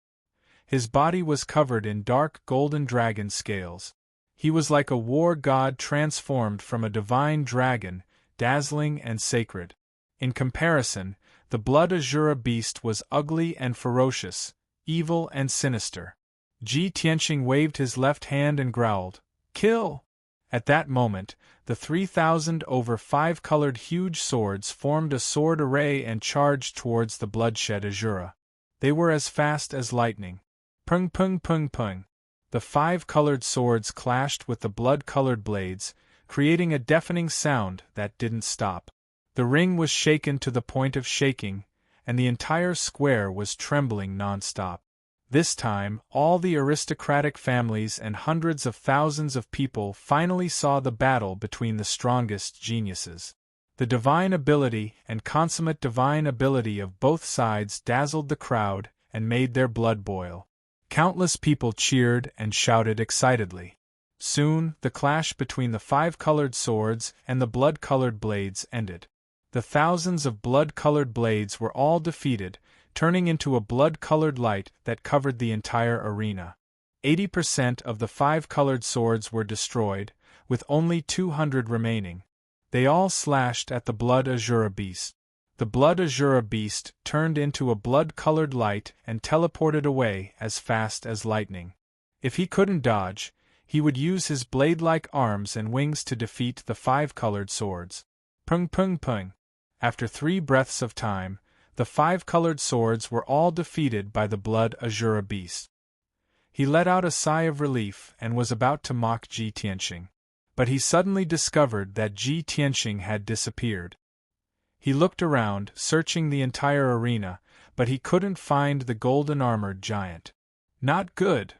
His body was covered in dark golden dragon scales. He was like a war god transformed from a divine dragon, dazzling and sacred. In comparison, the blood Azura beast was ugly and ferocious, evil and sinister. Ji Tianqing waved his left hand and growled, "Kill!" At that moment, the 3,000 over 5-colored huge swords formed a sword array and charged towards the bloodshed Azura. They were as fast as lightning. Pung pung pung pung. The 5-colored swords clashed with the blood-colored blades, creating a deafening sound that didn't stop. The ring was shaken to the point of shaking, and the entire square was trembling non-stop. This time, all the aristocratic families and hundreds of thousands of people finally saw the battle between the strongest geniuses. The divine ability and consummate divine ability of both sides dazzled the crowd and made their blood boil. Countless people cheered and shouted excitedly. Soon, the clash between the 5-colored swords and the blood-colored blades ended. The thousands of blood-colored blades were all defeated, turning into a blood-colored light that covered the entire arena. 80% of the 5-colored swords were destroyed, with only 200 remaining. They all slashed at the blood Azura beast. The blood Azura beast turned into a blood-colored light and teleported away as fast as lightning. If he couldn't dodge, he would use his blade-like arms and wings to defeat the 5-colored swords. Pung pung pung. After 3 breaths of time, the 5-colored swords were all defeated by the blood Azura beast. He let out a sigh of relief and was about to mock Ji Tianqing. But he suddenly discovered that Ji Tianqing had disappeared. He looked around, searching the entire arena, but he couldn't find the golden-armored giant. Not good.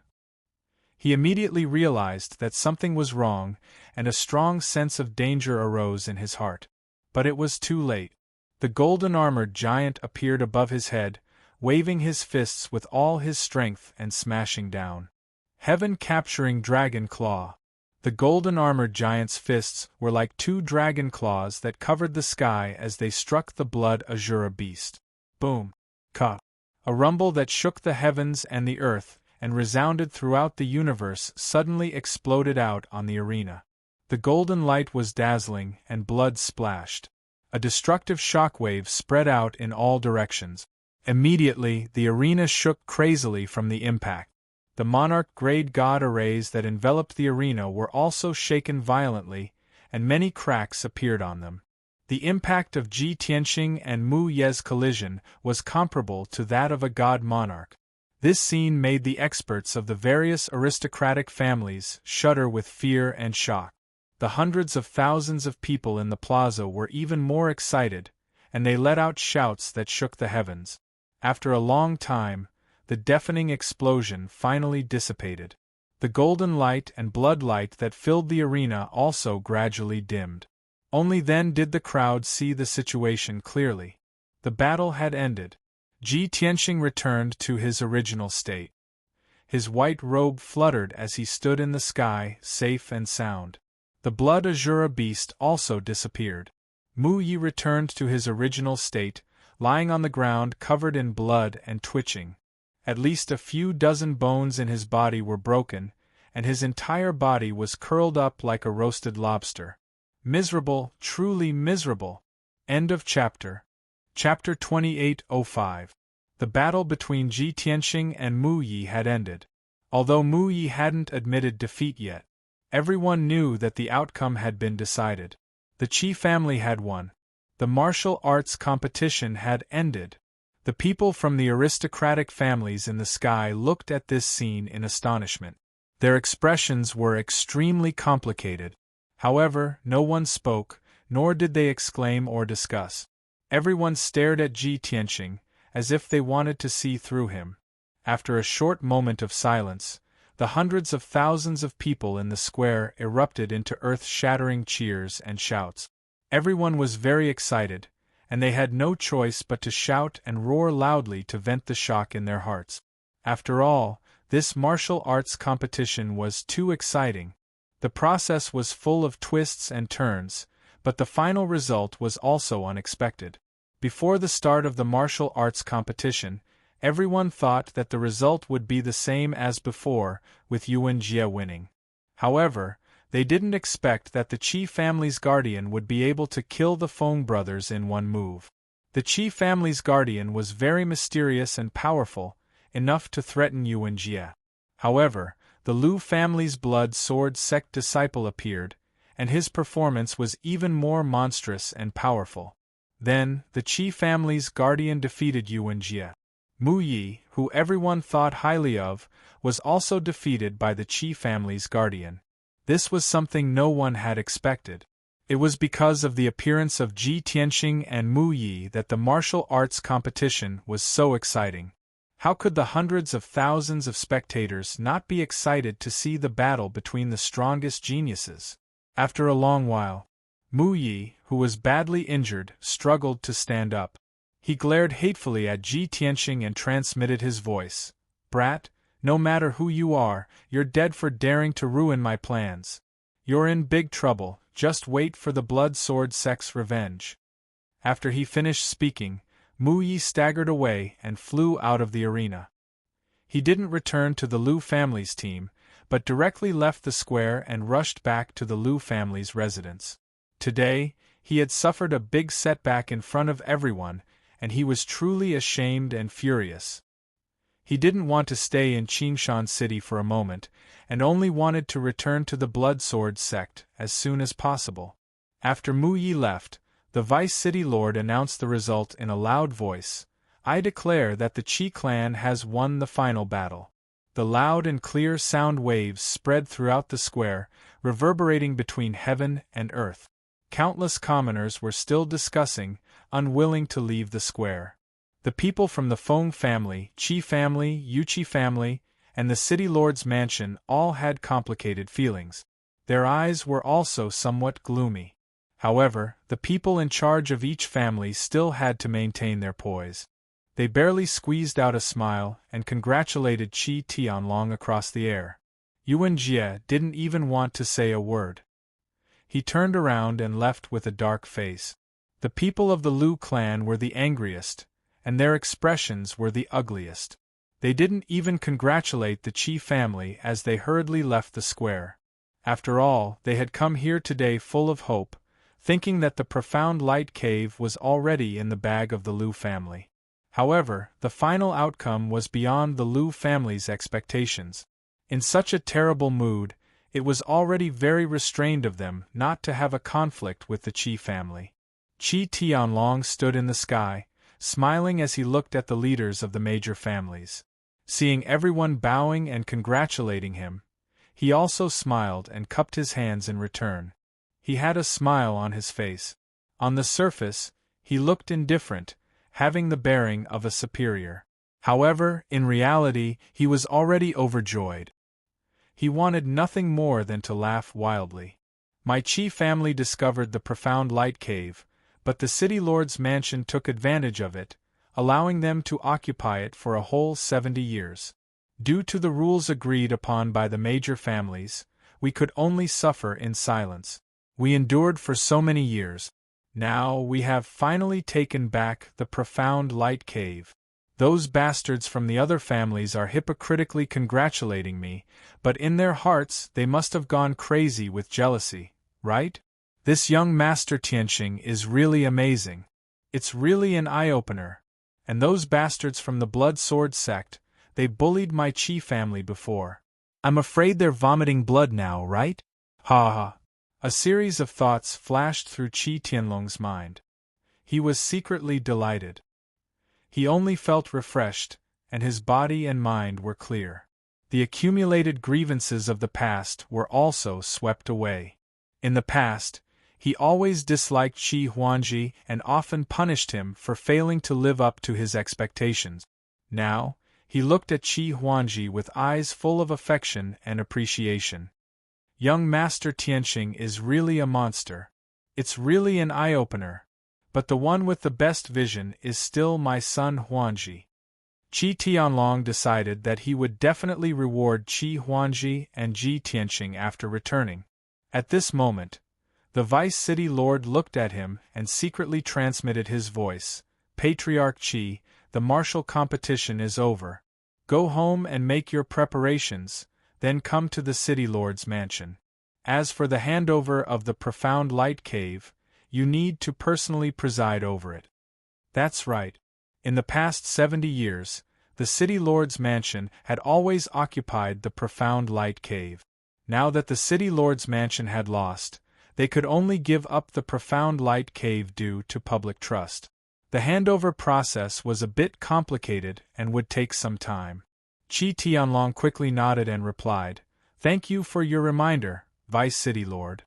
He immediately realized that something was wrong, and a strong sense of danger arose in his heart. But it was too late. The golden-armored giant appeared above his head, waving his fists with all his strength and smashing down. Heaven-capturing dragon claw. The golden-armored giant's fists were like 2 dragon claws that covered the sky as they struck the blood Azura beast. Boom! Ka! A rumble that shook the heavens and the earth and resounded throughout the universe suddenly exploded out on the arena. The golden light was dazzling and blood splashed. A destructive shockwave spread out in all directions. Immediately, the arena shook crazily from the impact. The monarch-grade god arrays that enveloped the arena were also shaken violently, and many cracks appeared on them. The impact of Ji Tianqing and Mu Ye's collision was comparable to that of a god monarch. This scene made the experts of the various aristocratic families shudder with fear and shock. The hundreds of thousands of people in the plaza were even more excited, and they let out shouts that shook the heavens. After a long time, the deafening explosion finally dissipated. The golden light and blood light that filled the arena also gradually dimmed. Only then did the crowd see the situation clearly. The battle had ended. Ji Tianqing returned to his original state. His white robe fluttered as he stood in the sky, safe and sound. The blood Azura beast also disappeared. Mu Yi returned to his original state, lying on the ground covered in blood and twitching. At least a few dozen bones in his body were broken, and his entire body was curled up like a roasted lobster. Miserable, truly miserable. End of chapter. Chapter 28:05. The battle between Ji Tianxing and Mu Yi had ended. Although Mu Yi hadn't admitted defeat yet, everyone knew that the outcome had been decided. The Qi family had won. The martial arts competition had ended. The people from the aristocratic families in the sky looked at this scene in astonishment. Their expressions were extremely complicated. However, no one spoke, nor did they exclaim or discuss. Everyone stared at Ji Tianxing, as if they wanted to see through him. After a short moment of silence, the hundreds of thousands of people in the square erupted into earth-shattering cheers and shouts. Everyone was very excited, and they had no choice but to shout and roar loudly to vent the shock in their hearts. After all, this martial arts competition was too exciting. The process was full of twists and turns, but the final result was also unexpected. Before the start of the martial arts competition, everyone thought that the result would be the same as before, with Yuan Jie winning. However, they didn't expect that the Qi family's guardian would be able to kill the Feng brothers in one move. The Qi family's guardian was very mysterious and powerful, enough to threaten Yuan Jie. However, the Lu family's blood sword sect disciple appeared, and his performance was even more monstrous and powerful. Then, the Qi family's guardian defeated Yuan Jie. Mu Yi, who everyone thought highly of, was also defeated by the Qi family's guardian. This was something no one had expected. It was because of the appearance of Ji Tianxing and Mu Yi that the martial arts competition was so exciting. How could the hundreds of thousands of spectators not be excited to see the battle between the strongest geniuses? After a long while, Mu Yi, who was badly injured, struggled to stand up. He glared hatefully at Ji Tianxing and transmitted his voice. "Brat, no matter who you are, you're dead for daring to ruin my plans. You're in big trouble, just wait for the blood sword sect's revenge." After he finished speaking, Mu Yi staggered away and flew out of the arena. He didn't return to the Lu family's team, but directly left the square and rushed back to the Lu family's residence. Today, he had suffered a big setback in front of everyone, and he was truly ashamed and furious. He didn't want to stay in Qingshan City for a moment, and only wanted to return to the Blood Sword sect as soon as possible. After Mu Yi left, the Vice City Lord announced the result in a loud voice. "I declare that the Qi clan has won the final battle." The loud and clear sound waves spread throughout the square, reverberating between heaven and earth. Countless commoners were still discussing, unwilling to leave the square. The people from the Feng family, Qi family, Yuqi family, and the city lord's mansion all had complicated feelings. Their eyes were also somewhat gloomy. However, the people in charge of each family still had to maintain their poise. They barely squeezed out a smile and congratulated Qi Tianlong across the air. Yuan Jie didn't even want to say a word. He turned around and left with a dark face. The people of the Lu clan were the angriest, and their expressions were the ugliest. They didn't even congratulate the Qi family as they hurriedly left the square. After all, they had come here today full of hope, thinking that the profound light cave was already in the bag of the Lu family. However, the final outcome was beyond the Lu family's expectations. In such a terrible mood, it was already very restrained of them not to have a conflict with the Qi family. Qi Tianlong stood in the sky, smiling as he looked at the leaders of the major families. Seeing everyone bowing and congratulating him, he also smiled and cupped his hands in return. He had a smile on his face. On the surface, he looked indifferent, having the bearing of a superior. However, in reality, he was already overjoyed. He wanted nothing more than to laugh wildly. My Qi family discovered the profound light cave, but the city lord's mansion took advantage of it, allowing them to occupy it for a whole 70 years. Due to the rules agreed upon by the major families, we could only suffer in silence. We endured for so many years. Now we have finally taken back the profound light cave. Those bastards from the other families are hypocritically congratulating me, but in their hearts they must have gone crazy with jealousy, right? This young Master Tianqing is really amazing. It's really an eye-opener. And those bastards from the Blood Sword sect, they bullied my Qi family before. I'm afraid they're vomiting blood now, right? Ha ha. A series of thoughts flashed through Qi Tianlong's mind. He was secretly delighted. He only felt refreshed, and his body and mind were clear. The accumulated grievances of the past were also swept away. In the past, he always disliked Qi Huangji and often punished him for failing to live up to his expectations. Now, he looked at Qi Huangji with eyes full of affection and appreciation. Young Master Tianqing is really a monster. It's really an eye-opener. But the one with the best vision is still my son Huangji. Qi Tianlong decided that he would definitely reward Qi Huangji and Ji Tianqing after returning. At this moment, the Vice City Lord looked at him and secretly transmitted his voice. Patriarch Qi, the martial competition is over. Go home and make your preparations, then come to the City Lord's mansion. As for the handover of the Profound Light Cave, you need to personally preside over it. That's right. In the past 70 years, the City Lord's mansion had always occupied the Profound Light Cave. Now that the City Lord's mansion had lost, they could only give up the Profound Light Cave due to public trust. The handover process was a bit complicated and would take some time. Qi Tianlong quickly nodded and replied, "Thank you for your reminder, Vice City Lord.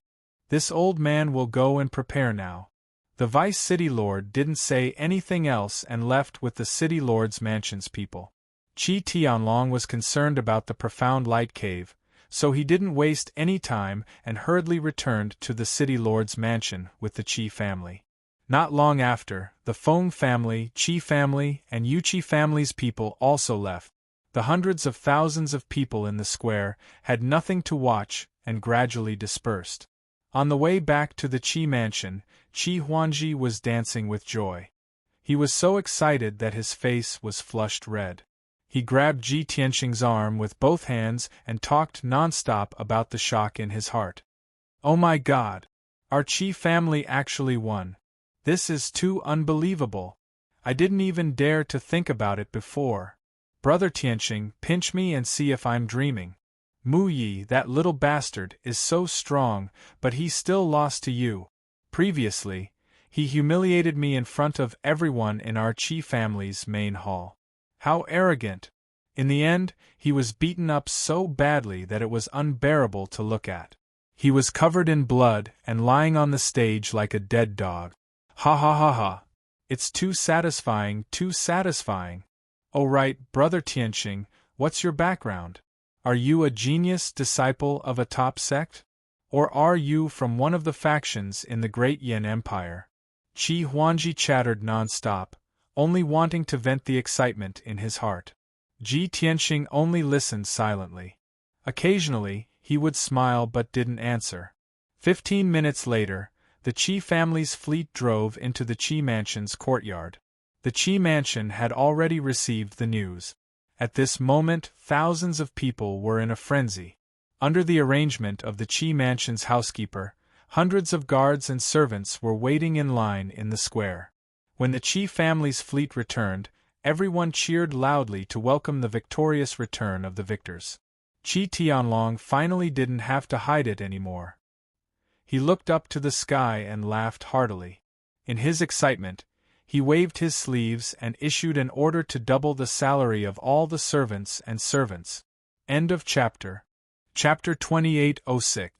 This old man will go and prepare now." The Vice City Lord didn't say anything else and left with the City Lord's mansion's people. Qi Tianlong was concerned about the Profound Light Cave, so he didn't waste any time and hurriedly returned to the City Lord's mansion with the Qi family. Not long after, the Feng family, Qi family, and Yuqi family's people also left. The hundreds of thousands of people in the square had nothing to watch and gradually dispersed. On the way back to the Qi mansion, Qi Huangji was dancing with joy. He was so excited that his face was flushed red. He grabbed Ji Tianqing's arm with both hands and talked non-stop about the shock in his heart. "Oh my God! Our Qi family actually won. This is too unbelievable. I didn't even dare to think about it before. Brother Tianqing, pinch me and see if I'm dreaming. Mu Yi, that little bastard, is so strong, but he still lost to you. Previously, he humiliated me in front of everyone in our Qi family's main hall. How arrogant! In the end, he was beaten up so badly that it was unbearable to look at. He was covered in blood and lying on the stage like a dead dog. Ha ha ha ha! It's too satisfying, too satisfying. Oh right, Brother Tianqing, what's your background? Are you a genius disciple of a top sect? Or are you from one of the factions in the Great Yin Empire?" Qi Huangji chattered non-stop, only wanting to vent the excitement in his heart. Ji Tianqing only listened silently. Occasionally, he would smile but didn't answer. 15 minutes later, the Qi family's fleet drove into the Qi mansion's courtyard. The Qi mansion had already received the news. At this moment, thousands of people were in a frenzy. Under the arrangement of the Qi mansion's housekeeper, hundreds of guards and servants were waiting in line in the square. When the Qi family's fleet returned, everyone cheered loudly to welcome the victorious return of the victors. Qi Tianlong finally didn't have to hide it anymore. He looked up to the sky and laughed heartily. In his excitement, he waved his sleeves and issued an order to double the salary of all the servants and servants. End of chapter. Chapter 2806.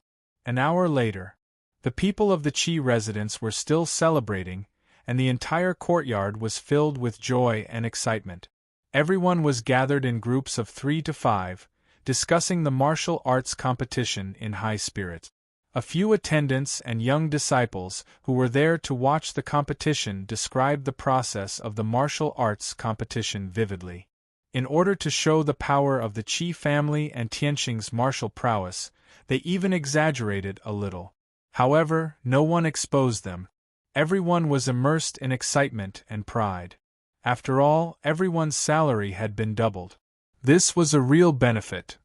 An hour later, the people of the Qi residence were still celebrating, and the entire courtyard was filled with joy and excitement. Everyone was gathered in groups of 3 to 5, discussing the martial arts competition in high spirits. A few attendants and young disciples who were there to watch the competition described the process of the martial arts competition vividly. In order to show the power of the Qi family and Tianqing's martial prowess, they even exaggerated a little. However, no one exposed them. Everyone was immersed in excitement and pride. After all, everyone's salary had been doubled. This was a real benefit.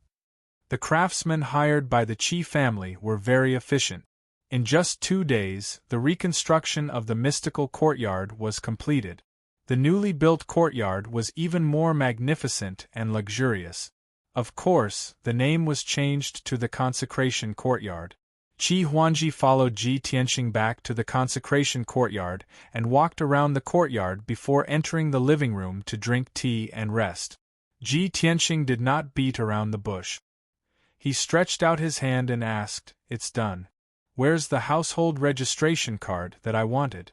The craftsmen hired by the Qi family were very efficient. In just 2 days, the reconstruction of the mystical courtyard was completed. The newly built courtyard was even more magnificent and luxurious. Of course, the name was changed to the Consecration Courtyard. Qi Huangji followed Ji Tianxing back to the Consecration Courtyard and walked around the courtyard before entering the living room to drink tea and rest. Ji Tianxing did not beat around the bush. He stretched out his hand and asked, "It's done. Where's the household registration card that I wanted?"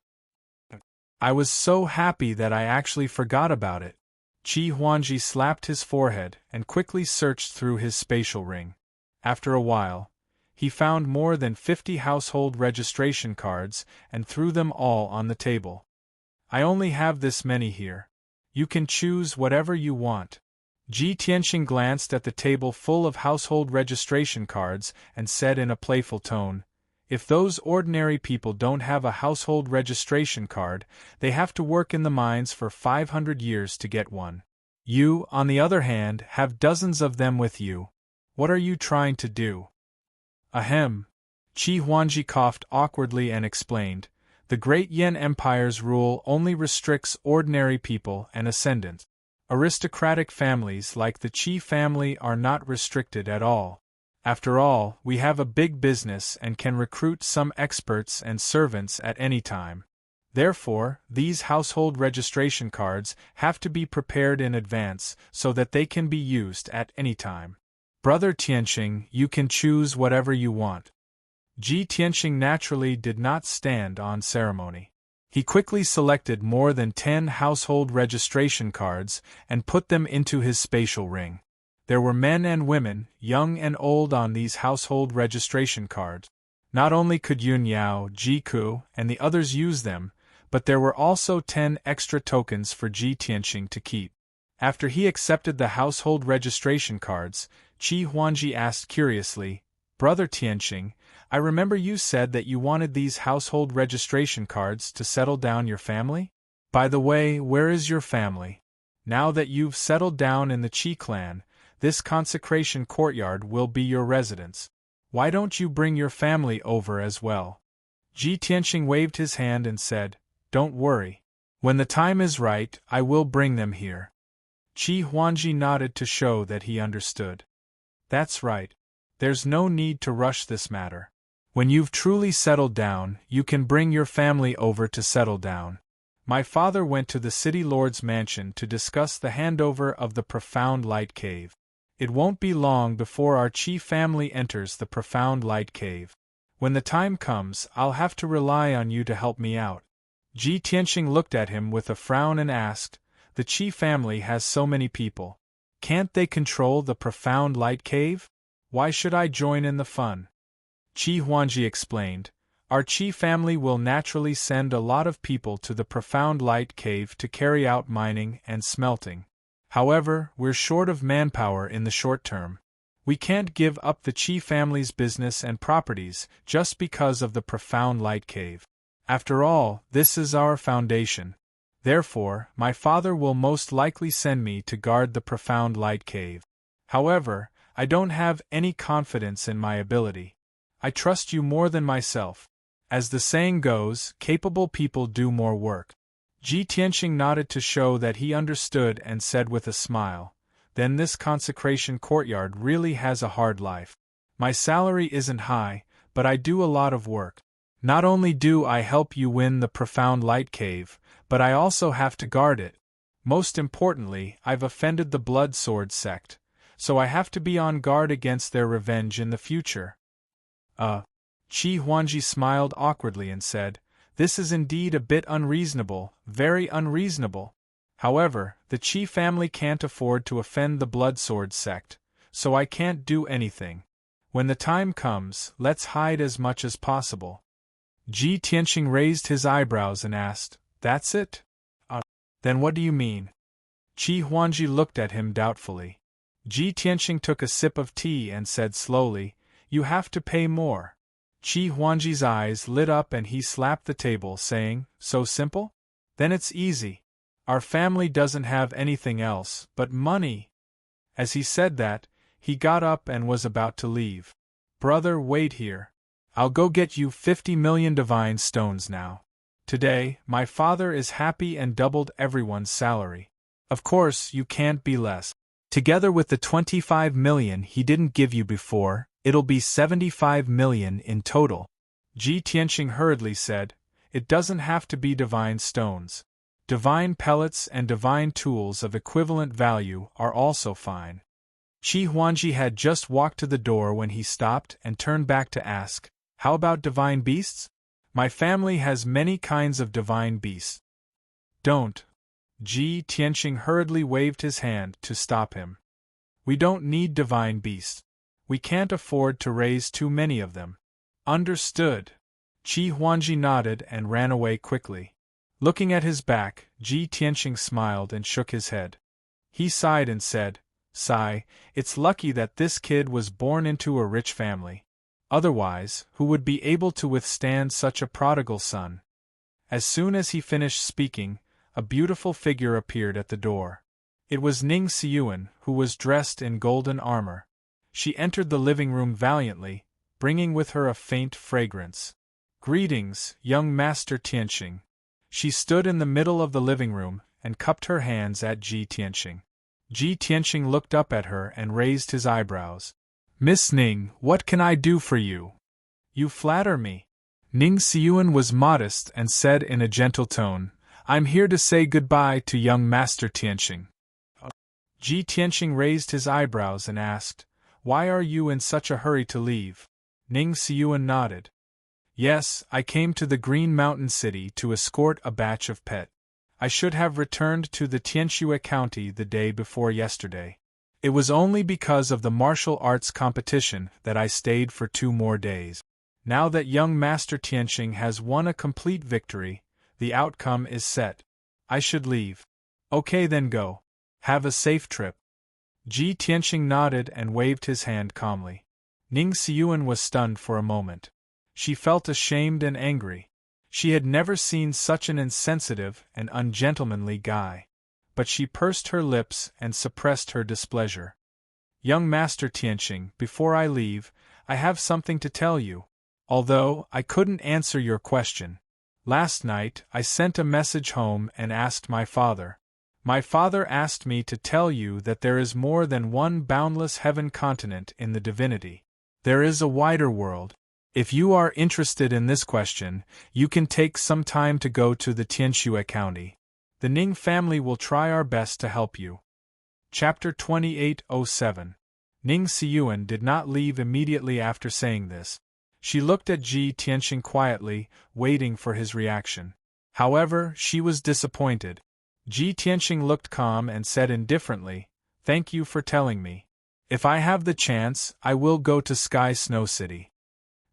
I was so happy that I actually forgot about it. Qi Huangji slapped his forehead and quickly searched through his spatial ring. After a while, he found more than 50 household registration cards and threw them all on the table. "I only have this many here. You can choose whatever you want." Ji Tianxing glanced at the table full of household registration cards and said in a playful tone, "If those ordinary people don't have a household registration card, they have to work in the mines for 500 years to get one. You, on the other hand, have dozens of them with you. What are you trying to do?" "Ahem." Qi Huangji coughed awkwardly and explained, "The Great Yan Empire's rule only restricts ordinary people and ascendants. Aristocratic families like the Qi family are not restricted at all. After all, we have a big business and can recruit some experts and servants at any time. Therefore, these household registration cards have to be prepared in advance so that they can be used at any time. Brother Tianxing, you can choose whatever you want." Ji Tianxing naturally did not stand on ceremony. He quickly selected more than 10 household registration cards and put them into his spatial ring. There were men and women, young and old, on these household registration cards. Not only could Yun Yao, Ji Ku, and the others use them, but there were also 10 extra tokens for Ji Tianxing to keep. After he accepted the household registration cards, Qi Huangji asked curiously, "Brother Tianxing, I remember you said that you wanted these household registration cards to settle down your family? By the way, where is your family? Now that you've settled down in the Qi clan, this consecration courtyard will be your residence. Why don't you bring your family over as well?" Ji Tianxing waved his hand and said, "Don't worry. When the time is right, I will bring them here." Qi Huangji nodded to show that he understood. "That's right. There's no need to rush this matter. When you've truly settled down, you can bring your family over to settle down. My father went to the city lord's mansion to discuss the handover of the Profound Light Cave. It won't be long before our Qi family enters the Profound Light Cave. When the time comes, I'll have to rely on you to help me out." Ji Tianxing looked at him with a frown and asked, "The Qi family has so many people. Can't they control the Profound Light Cave? Why should I join in the fun?" Qi Huangji explained, "Our Qi family will naturally send a lot of people to the Profound Light Cave to carry out mining and smelting. However, we're short of manpower in the short term. We can't give up the Qi family's business and properties just because of the Profound Light Cave. After all, this is our foundation. Therefore, my father will most likely send me to guard the Profound Light Cave. However, I don't have any confidence in my ability. I trust you more than myself. As the saying goes, capable people do more work." Ji Tianxing nodded to show that he understood and said with a smile, "Then this consecration courtyard really has a hard life. My salary isn't high, but I do a lot of work. Not only do I help you win the Profound Light Cave, but I also have to guard it. Most importantly, I've offended the Blood Sword sect, so I have to be on guard against their revenge in the future." Qi Huangji smiled awkwardly and said, "This is indeed a bit unreasonable, very unreasonable. However, the Qi family can't afford to offend the Blood Sword sect, so I can't do anything. When the time comes, let's hide as much as possible." Ji Tianxing raised his eyebrows and asked, "That's it? Then what do you mean?" Qi Huangji looked at him doubtfully. Ji Tianxing took a sip of tea and said slowly, "You have to pay more." Qi Huangji's eyes lit up and he slapped the table, saying, "So simple? Then it's easy. Our family doesn't have anything else but money. As he said that, he got up and was about to leave. Brother, wait here. I'll go get you 50 million divine stones now. Today, my father is happy and doubled everyone's salary. Of course, you can't be less. Together with the 25 million he didn't give you before, it'll be 75 million in total. Ji Tianqing hurriedly said, it doesn't have to be divine stones. Divine pellets and divine tools of equivalent value are also fine. Qi Huangji had just walked to the door when he stopped and turned back to ask, how about divine beasts? My family has many kinds of divine beasts. Don't. Ji Tianqing hurriedly waved his hand to stop him. We don't need divine beasts. We can't afford to raise too many of them. Understood. Qi Huangji nodded and ran away quickly. Looking at his back, Ji Tianqing smiled and shook his head. He sighed and said, Sigh, it's lucky that this kid was born into a rich family. Otherwise, who would be able to withstand such a prodigal son? As soon as he finished speaking, a beautiful figure appeared at the door. It was Ning Xiyuan, who was dressed in golden armor. She entered the living room valiantly, bringing with her a faint fragrance. Greetings, young Master Tianqing. She stood in the middle of the living room and cupped her hands at Ji Tianqing. Ji Tianqing looked up at her and raised his eyebrows. Miss Ning, what can I do for you? You flatter me. Ning Xiyuan was modest and said in a gentle tone, I'm here to say goodbye to young Master Tianqing. Ji Tianqing raised his eyebrows and asked, Why are you in such a hurry to leave? Ning Xiyuan nodded. Yes, I came to the Green Mountain City to escort a batch of pet. I should have returned to the Tianxue County the day before yesterday. It was only because of the martial arts competition that I stayed for 2 more days. Now that young Master Tianqing has won a complete victory, the outcome is set. I should leave. Okay, then go. Have a safe trip. Ji Tianqing nodded and waved his hand calmly. Ning Xiyuan was stunned for a moment. She felt ashamed and angry. She had never seen such an insensitive and ungentlemanly guy. But she pursed her lips and suppressed her displeasure. Young Master Tianqing, before I leave, I have something to tell you. Although I couldn't answer your question. Last night, I sent a message home and asked my father. My father asked me to tell you that there is more than one boundless heaven continent in the divinity. There is a wider world. If you are interested in this question, you can take some time to go to the Tianxue County. The Ning family will try our best to help you. Chapter 2807. Ning Xiyuan did not leave immediately after saying this. She looked at Ji Tianqing quietly, waiting for his reaction. However, she was disappointed. Ji Tianqing looked calm and said indifferently, Thank you for telling me. If I have the chance, I will go to Sky Snow City.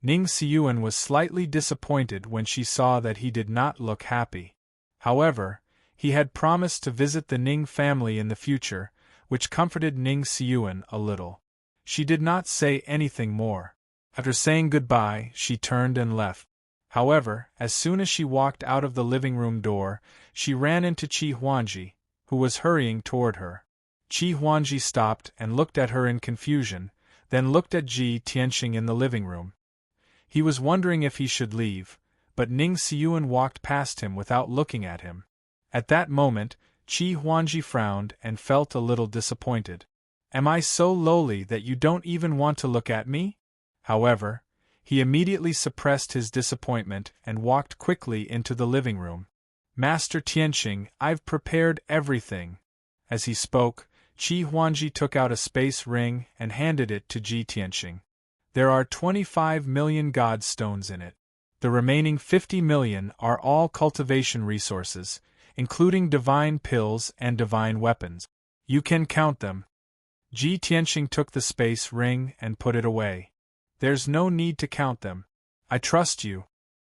Ning Xiyuan was slightly disappointed when she saw that he did not look happy. However, he had promised to visit the Ning family in the future, which comforted Ning Xiyuan a little. She did not say anything more. After saying goodbye, she turned and left. However, as soon as she walked out of the living room door, she ran into Qi Huangji, who was hurrying toward her. Qi Huangji stopped and looked at her in confusion, then looked at Ji Tianqing in the living room. He was wondering if he should leave, but Ning Xiyuan walked past him without looking at him. At that moment, Qi Huangji frowned and felt a little disappointed. Am I so lowly that you don't even want to look at me? However, he immediately suppressed his disappointment and walked quickly into the living room. Master Tianqing, I've prepared everything. As he spoke, Qi Huangji took out a space ring and handed it to Ji Tianqing. There are 25 million god stones in it. The remaining 50 million are all cultivation resources, including divine pills and divine weapons. You can count them. Ji Tianqing took the space ring and put it away. There's no need to count them. I trust you.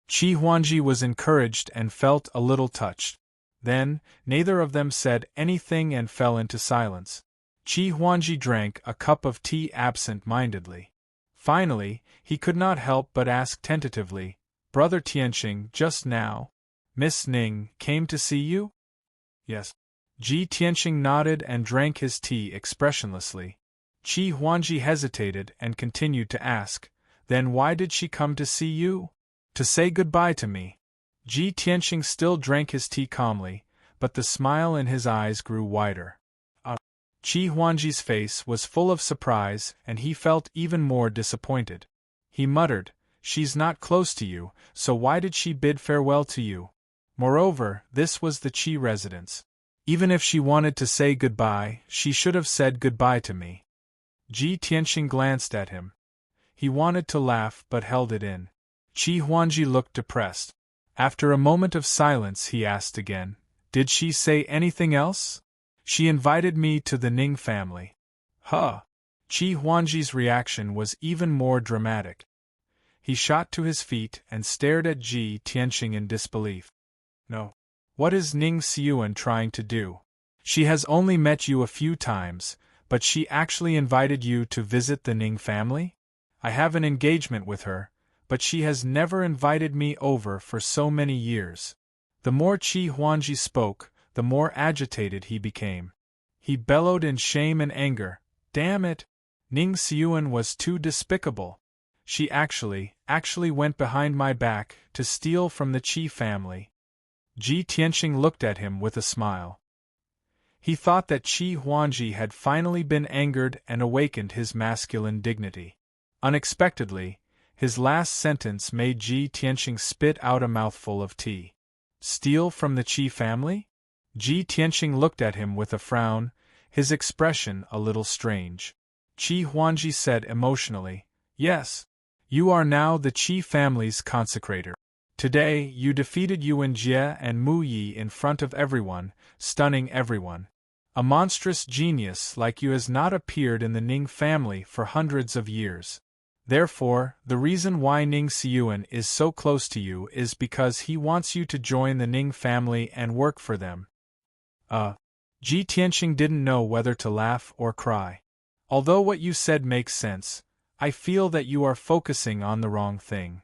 Qi Huangji was encouraged and felt a little touched. Then, neither of them said anything and fell into silence. Qi Huangji drank a cup of tea absent-mindedly. Finally, he could not help but ask tentatively, Brother Tianqing, just now, Miss Ning came to see you? Yes. Ji Tianxing nodded and drank his tea expressionlessly. Qi Huangji hesitated and continued to ask, "Then why did she come to see you? To say goodbye to me?" Ji Tianxing still drank his tea calmly, but the smile in his eyes grew wider. Qi Huangji's face was full of surprise and he felt even more disappointed. He muttered, "She's not close to you, so why did she bid farewell to you? Moreover, this was the Qi residence. Even if she wanted to say goodbye, she should have said goodbye to me." Ji Tianxing glanced at him. He wanted to laugh but held it in. Qi Huangji looked depressed. After a moment of silence he asked again, "Did she say anything else?" "She invited me to the Ning family." Huh! Qi Huangji's reaction was even more dramatic. He shot to his feet and stared at Ji Tianxing in disbelief. "No. What is Ning Xiuan trying to do? She has only met you a few times, but she actually invited you to visit the Ning family? I have an engagement with her, but she has never invited me over for so many years." The more Qi Huangji spoke, the more agitated he became. He bellowed in shame and anger, "Damn it! Ning Xiuan was too despicable. She actually went behind my back to steal from the Qi family." Ji Tianxing looked at him with a smile. He thought that Qi Huangji had finally been angered and awakened his masculine dignity. Unexpectedly, his last sentence made Ji Tianxing spit out a mouthful of tea. "Steal from the Qi family?" Ji Tianxing looked at him with a frown, his expression a little strange. Qi Huangji said emotionally, "Yes. You are now the Qi family's consecrator. Today, you defeated Yuan Jie and Mu Yi in front of everyone, stunning everyone. A monstrous genius like you has not appeared in the Ning family for hundreds of years. Therefore, the reason why Ning Xiuan is so close to you is because he wants you to join the Ning family and work for them." Ji Tianxing didn't know whether to laugh or cry. "Although what you said makes sense, I feel that you are focusing on the wrong thing."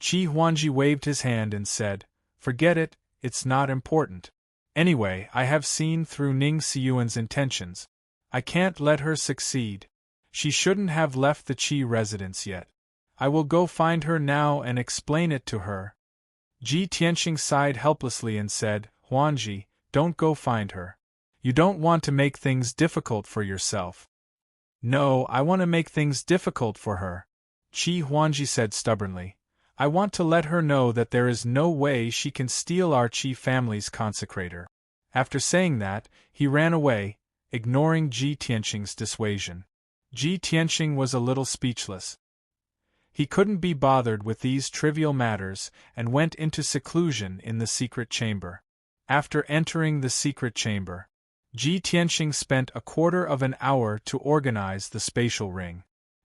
Qi Huangji waved his hand and said, "Forget it, it's not important. Anyway, I have seen through Ning Xiuan's intentions. I can't let her succeed. She shouldn't have left the Qi residence yet. I will go find her now and explain it to her." Ji Tianxing sighed helplessly and said, "Huangji, don't go find her. You don't want to make things difficult for yourself." "No, I want to make things difficult for her," Qi Huangji said stubbornly. "I want to let her know that there is no way she can steal our Qi family's consecrator." After saying that, he ran away, ignoring Ji Tianxing's dissuasion. Ji Tianxing was a little speechless. He couldn't be bothered with these trivial matters and went into seclusion in the secret chamber. After entering the secret chamber, Ji Tianxing spent a quarter of an hour to organize the spatial ring.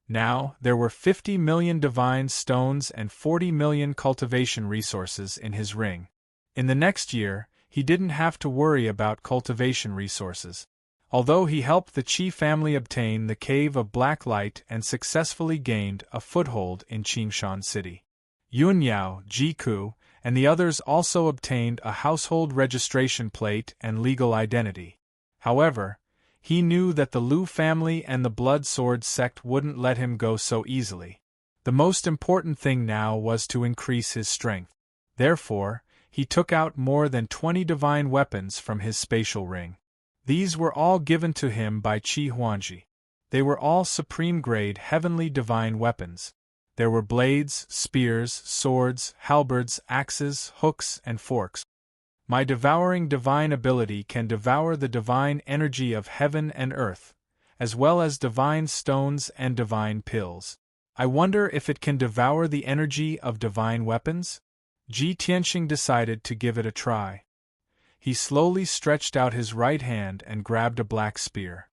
Now, there were 50 million divine stones and 40 million cultivation resources in his ring. In the next year, he didn't have to worry about cultivation resources. Although he helped the Qi family obtain the Cave of Black Light and successfully gained a foothold in Qingshan City. Yunyao, Jiku, and the others also obtained a household registration plate and legal identity. However, he knew that the Lu family and the Blood Sword sect wouldn't let him go so easily. The most important thing now was to increase his strength. Therefore, he took out more than 20 divine weapons from his spatial ring. These were all given to him by Qi Huangji. They were all supreme-grade heavenly divine weapons. There were blades, spears, swords, halberds, axes, hooks, and forks. My devouring divine ability can devour the divine energy of heaven and earth, as well as divine stones and divine pills. I wonder if it can devour the energy of divine weapons? Ji Tianxing decided to give it a try. He slowly stretched out his right hand and grabbed a black spear.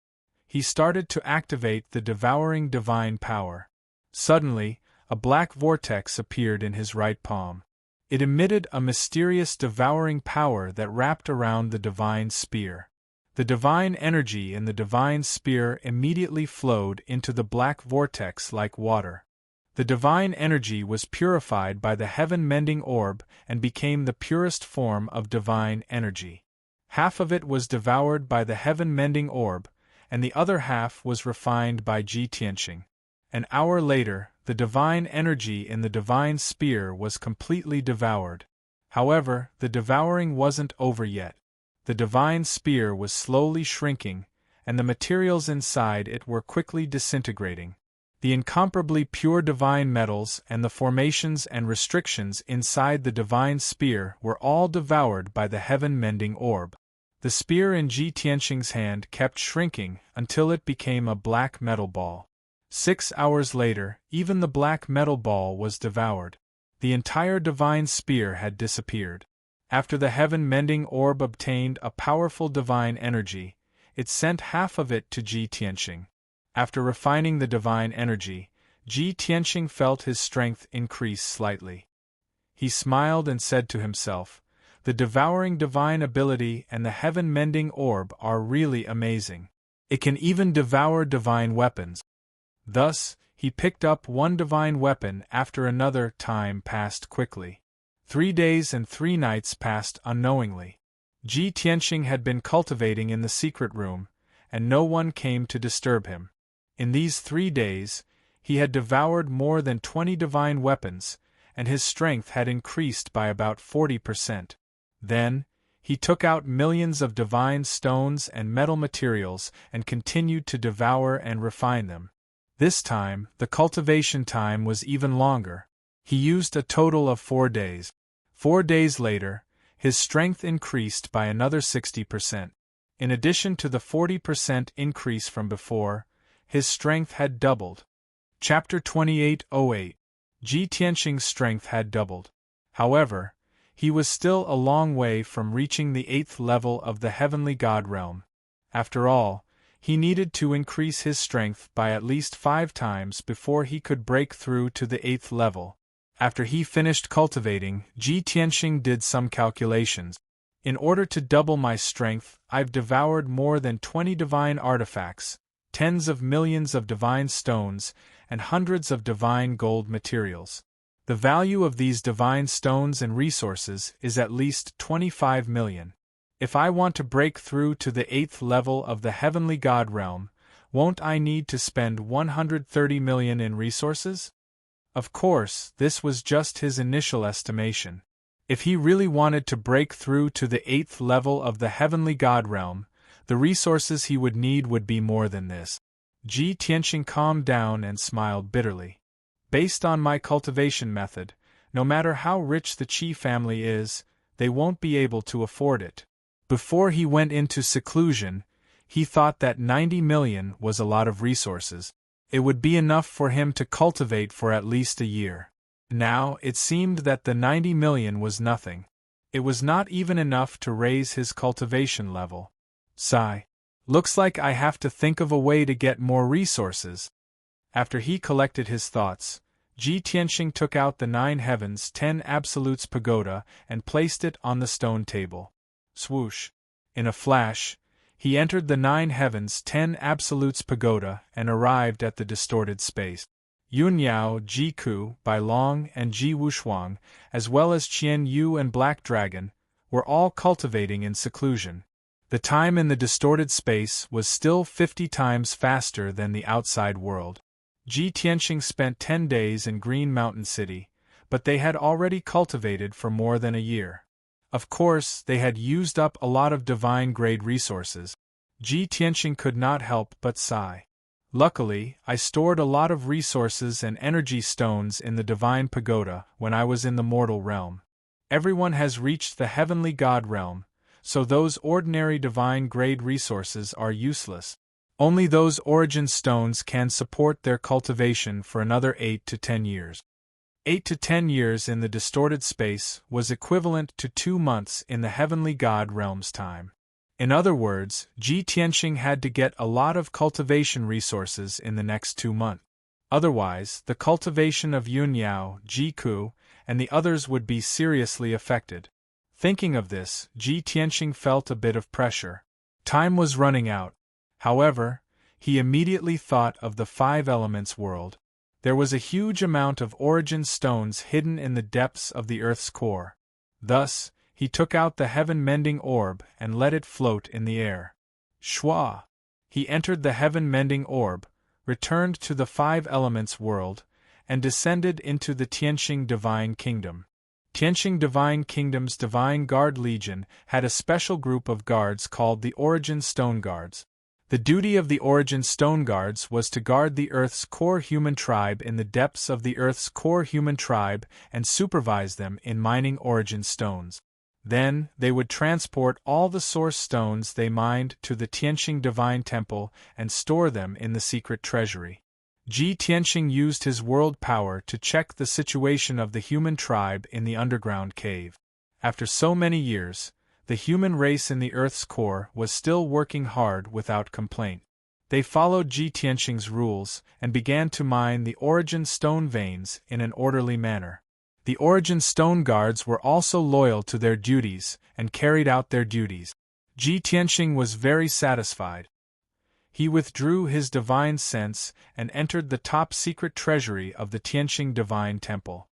He started to activate the devouring divine power. Suddenly, a black vortex appeared in his right palm. It emitted a mysterious devouring power that wrapped around the divine spear. The divine energy in the divine spear immediately flowed into the black vortex like water. The divine energy was purified by the heaven-mending orb and became the purest form of divine energy. Half of it was devoured by the heaven-mending orb, and the other half was refined by Ji Tianqing. An hour later, the divine energy in the divine spear was completely devoured. However, the devouring wasn't over yet. The divine spear was slowly shrinking, and the materials inside it were quickly disintegrating. The incomparably pure divine metals and the formations and restrictions inside the divine spear were all devoured by the heaven-mending orb. The spear in Ji Tianqing's hand kept shrinking until it became a black metal ball. 6 hours later, even the black metal ball was devoured. The entire divine spear had disappeared. After the heaven-mending orb obtained a powerful divine energy, it sent half of it to Ji Tianqing. After refining the divine energy, Ji Tianqing felt his strength increase slightly. He smiled and said to himself, "The devouring divine ability and the heaven-mending orb are really amazing. It can even devour divine weapons." Thus, he picked up one divine weapon after another. Time passed quickly. 3 days and 3 nights passed unknowingly. Ji Tianqing had been cultivating in the secret room, and no one came to disturb him. In these 3 days, he had devoured more than 20 divine weapons, and his strength had increased by about 40%. Then, he took out millions of divine stones and metal materials and continued to devour and refine them. This time, the cultivation time was even longer. He used a total of 4 days. 4 days later, his strength increased by another 60%. In addition to the 40% increase from before, his strength had doubled. Chapter 28:08. Ji Tianqing's strength had doubled. However, he was still a long way from reaching the 8th level of the heavenly god realm. After all, he needed to increase his strength by at least 5 times before he could break through to the 8th level. After he finished cultivating, Ji Tianqing did some calculations. In order to double my strength, I've devoured more than 20 divine artifacts, tens of millions of divine stones, and hundreds of divine gold materials. The value of these divine stones and resources is at least 25 million. If I want to break through to the 8th level of the heavenly god realm, won't I need to spend 130 million in resources? Of course, this was just his initial estimation. If he really wanted to break through to the 8th level of the heavenly god realm, the resources he would need would be more than this. Ji Tianqing calmed down and smiled bitterly. Based on my cultivation method, no matter how rich the Qi family is, they won't be able to afford it. Before he went into seclusion, he thought that 90 million was a lot of resources. It would be enough for him to cultivate for at least a year. Now, it seemed that the 90 million was nothing. It was not even enough to raise his cultivation level. Sigh. Looks like I have to think of a way to get more resources. After he collected his thoughts, Ji Tianqing took out the 9 Heavens 10 Absolutes pagoda and placed it on the stone table. Swoosh! In a flash, he entered the 9 Heavens 10 Absolutes pagoda and arrived at the distorted space. Yunyao, Jiku, Bailong, and Ji Wushuang, as well as Qian Yu and Black Dragon, were all cultivating in seclusion. The time in the distorted space was still 50 times faster than the outside world. Ji Tianqing spent 10 days in Green Mountain City, but they had already cultivated for more than a year. Of course, they had used up a lot of divine-grade resources. Ji Tianqing could not help but sigh. Luckily, I stored a lot of resources and energy stones in the divine pagoda when I was in the mortal realm. Everyone has reached the heavenly god realm, so those ordinary divine-grade resources are useless. Only those origin stones can support their cultivation for another 8 to 10 years. 8 to 10 years in the distorted space was equivalent to 2 months in the heavenly god realm's time. In other words, Ji Tianqing had to get a lot of cultivation resources in the next 2 months. Otherwise, the cultivation of Yunyao, Jiku, and the others would be seriously affected. Thinking of this, Ji Tianqing felt a bit of pressure. Time was running out. However, he immediately thought of the 5 elements world. There was a huge amount of origin stones hidden in the depths of the Earth's core. Thus, He took out the heaven-mending orb and let it float in the air. Shwa! He entered the heaven-mending orb, returned to the Five Elements world, and descended into the Tianqing Divine Kingdom. Tianqing Divine Kingdom's Divine Guard Legion had a special group of guards called the Origin Stone Guards. The duty of the Origin Stone Guards was to guard the Earth's core human tribe in the depths of the Earth's core human tribe and supervise them in mining origin stones. Then, they would transport all the source stones they mined to the Tianqing Divine Temple and store them in the secret treasury. Tianqing used his world power to check the situation of the human tribe in the underground cave. After so many years, the human race in the Earth's core was still working hard without complaint. They followed Tianqing's rules and began to mine the origin stone veins in an orderly manner. The Origin Stone Guards were also loyal to their duties and carried out their duties. Tianqing was very satisfied. He withdrew his divine sense and entered the top-secret treasury of the Tianqing Divine Temple.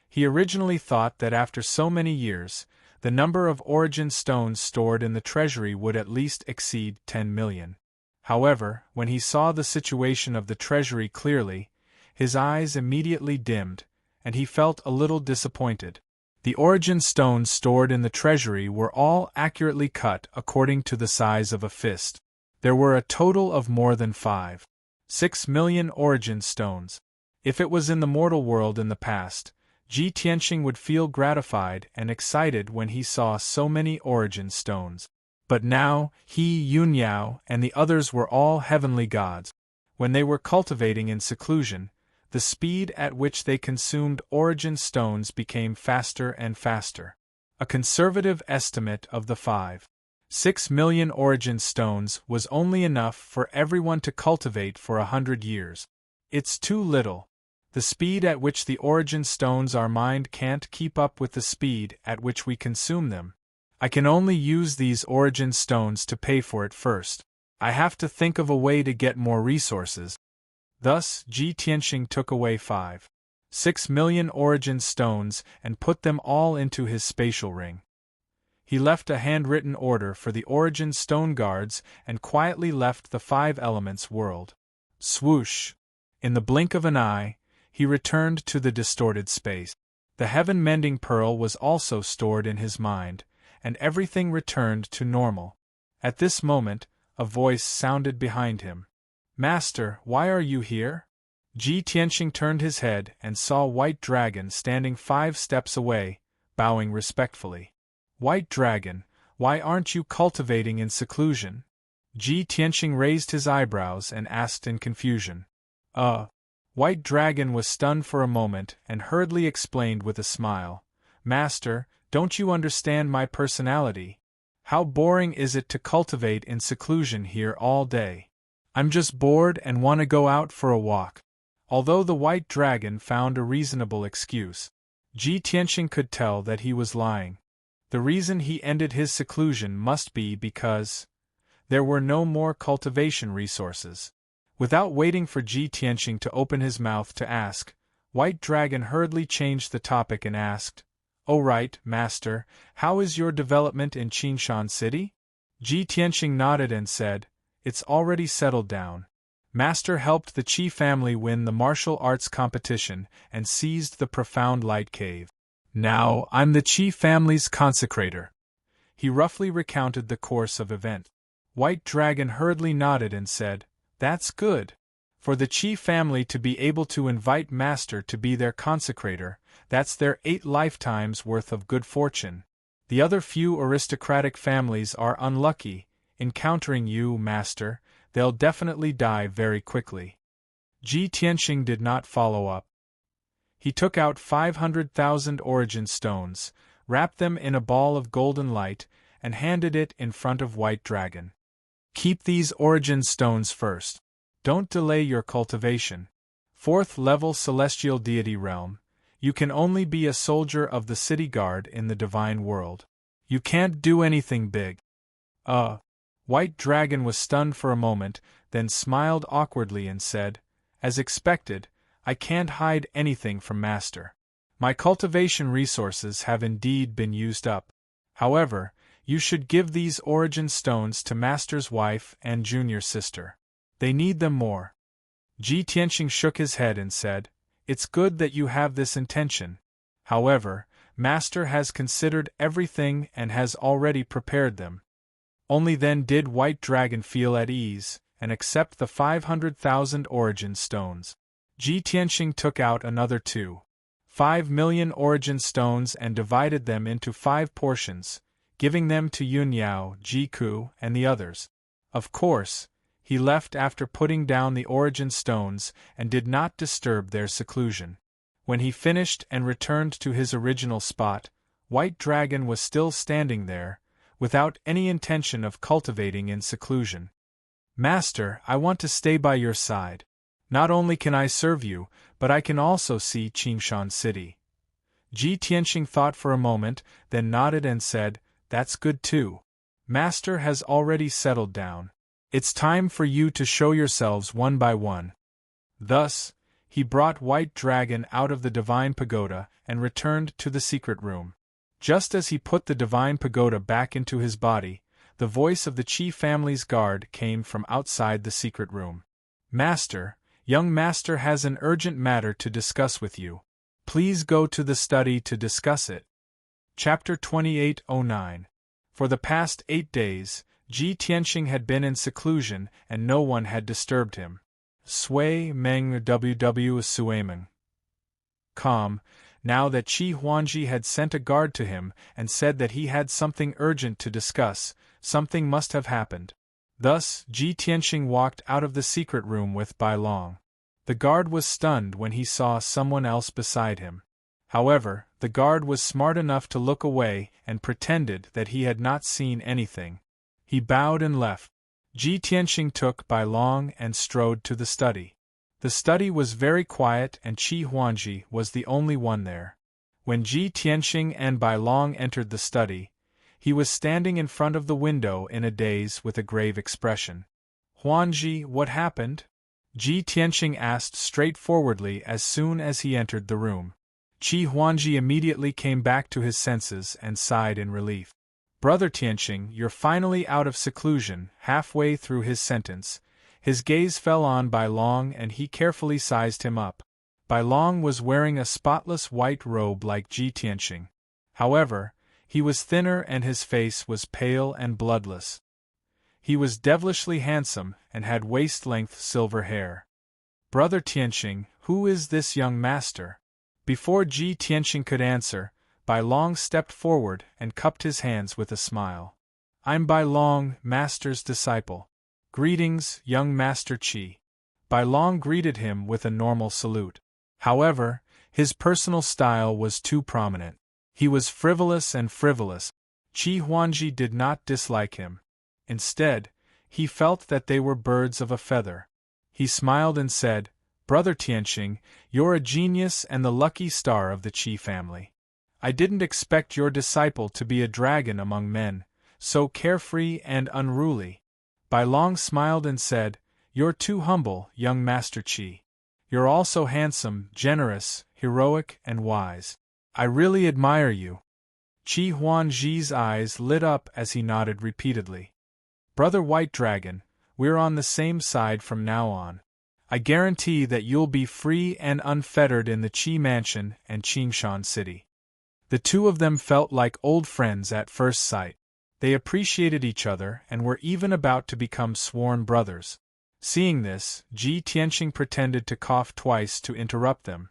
He originally thought that after so many years, the number of origin stones stored in the treasury would at least exceed 10 million. However, when he saw the situation of the treasury clearly, his eyes immediately dimmed, and he felt a little disappointed. The origin stones stored in the treasury were all accurately cut according to the size of a fist. There were a total of more than 5.6 million origin stones. If it was in the mortal world in the past, Tianqing would feel gratified and excited when he saw so many origin stones. But now, he, Yunyao, and the others were all heavenly gods. When they were cultivating in seclusion, the speed at which they consumed origin stones became faster and faster. A conservative estimate of the 5.6 million origin stones was only enough for everyone to cultivate for 100 years. It's too little. The speed at which the origin stones are mined can't keep up with the speed at which we consume them. I can only use these origin stones to pay for it first. I have to think of a way to get more resources. Thus, Tianqing took away 5.6 million origin stones and put them all into his spatial ring. He left a handwritten order for the Origin Stone Guards and quietly left the Five Elements world. Swoosh! In the blink of an eye, he returned to the distorted space. The heaven-mending pearl was also stored in his mind, and everything returned to normal. At this moment, a voice sounded behind him. "Master, why are you here?" Tianqing turned his head and saw White Dragon standing 5 steps away, bowing respectfully. "White Dragon, why aren't you cultivating in seclusion?" Tianqing raised his eyebrows and asked in confusion. White Dragon was stunned for a moment and hurriedly explained with a smile. "Master, don't you understand my personality? How boring is it to cultivate in seclusion here all day? I'm just bored and want to go out for a walk." Although the White Dragon found a reasonable excuse, Tianqing could tell that he was lying. The reason he ended his seclusion must be because there were no more cultivation resources. Without waiting for Tianqing to open his mouth to ask, White Dragon hurriedly changed the topic and asked, "Oh right, Master, how is your development in Qinshan City?" Tianqing nodded and said, "It's already settled down. Master helped the Qi family win the martial arts competition and seized the Profound Light Cave. Now I'm the Qi family's consecrator." He roughly recounted the course of events. White Dragon hurriedly nodded and said, "That's good. For the Qi family to be able to invite Master to be their consecrator, that's their 8 lifetimes worth of good fortune. The other few aristocratic families are unlucky. Encountering you, Master, they'll definitely die very quickly." Tianqing did not follow up. He took out 500,000 origin stones, wrapped them in a ball of golden light, and handed it in front of White Dragon. "Keep these origin stones first. Don't delay your cultivation. 4th level celestial deity realm. You can only be a soldier of the city guard in the divine world. You can't do anything big." White Dragon was stunned for a moment, then smiled awkwardly and said, "As expected, I can't hide anything from Master. My cultivation resources have indeed been used up. However, you should give these origin stones to Master's wife and junior sister. They need them more. Ji Tianqing shook his head and said, It's good that you have this intention. However, Master has considered everything and has already prepared them. Only then did White Dragon feel at ease and accept the 500,000 origin stones. Ji Tianqing took out another 5 million origin stones and divided them into 5 portions, giving them to Yunyao, Jiku, and the others. Of course, he left after putting down the origin stones and did not disturb their seclusion. When he finished and returned to his original spot, White Dragon was still standing there, without any intention of cultivating in seclusion. Master, I want to stay by your side. Not only can I serve you, but I can also see Qingshan City. Ji Tianqing thought for a moment, then nodded and said, That's good too. Master has already settled down. It's time for you to show yourselves one by one. Thus, he brought White Dragon out of the Divine Pagoda and returned to the secret room. Just as he put the Divine Pagoda back into his body, the voice of the Qi family's guard came from outside the secret room. Master, young Master has an urgent matter to discuss with you. Please go to the study to discuss it. Chapter 2809. For the past 8 days, Ji Tianqing had been in seclusion and no one had disturbed him. Sui Meng WW Suimeng. Calm, now that Qi Huangji had sent a guard to him and said that he had something urgent to discuss, something must have happened. Thus, Ji Tianqing walked out of the secret room with Bai Long. The guard was stunned when he saw someone else beside him. However, the guard was smart enough to look away and pretended that he had not seen anything. He bowed and left. Ji Tianqing took Bai Long and strode to the study. The study was very quiet and Qi Huangji was the only one there. When Ji Tianqing and Bai Long entered the study, he was standing in front of the window in a daze with a grave expression. Huangji, what happened? Ji Tianqing asked straightforwardly as soon as he entered the room. Qi Huangji immediately came back to his senses and sighed in relief. Brother Tianqing, you're finally out of seclusion. Halfway through his sentence, his gaze fell on Bai Long and he carefully sized him up. Bai Long was wearing a spotless white robe like Ji Tianqing. However, he was thinner and his face was pale and bloodless. He was devilishly handsome and had waist-length silver hair. Brother Tianqing, who is this young master? Before Ji Tianqing could answer, Bai Long stepped forward and cupped his hands with a smile. I'm Bai Long, Master's disciple. Greetings, young Master Qi. Bai Long greeted him with a normal salute. However, his personal style was too prominent. He was frivolous and frivolous. Qi Huangji did not dislike him. Instead, he felt that they were birds of a feather. He smiled and said, Brother Tianqing, you're a genius and the lucky star of the Qi family. I didn't expect your disciple to be a dragon among men, so carefree and unruly. Bai Long smiled and said, You're too humble, young Master Qi. You're also handsome, generous, heroic, and wise. I really admire you. Qi Huangji's eyes lit up as he nodded repeatedly. Brother White Dragon, we're on the same side from now on. I guarantee that you'll be free and unfettered in the Qi Mansion and Qingshan City. The two of them felt like old friends at first sight. They appreciated each other and were even about to become sworn brothers. Seeing this, Ji Tianqing pretended to cough twice to interrupt them.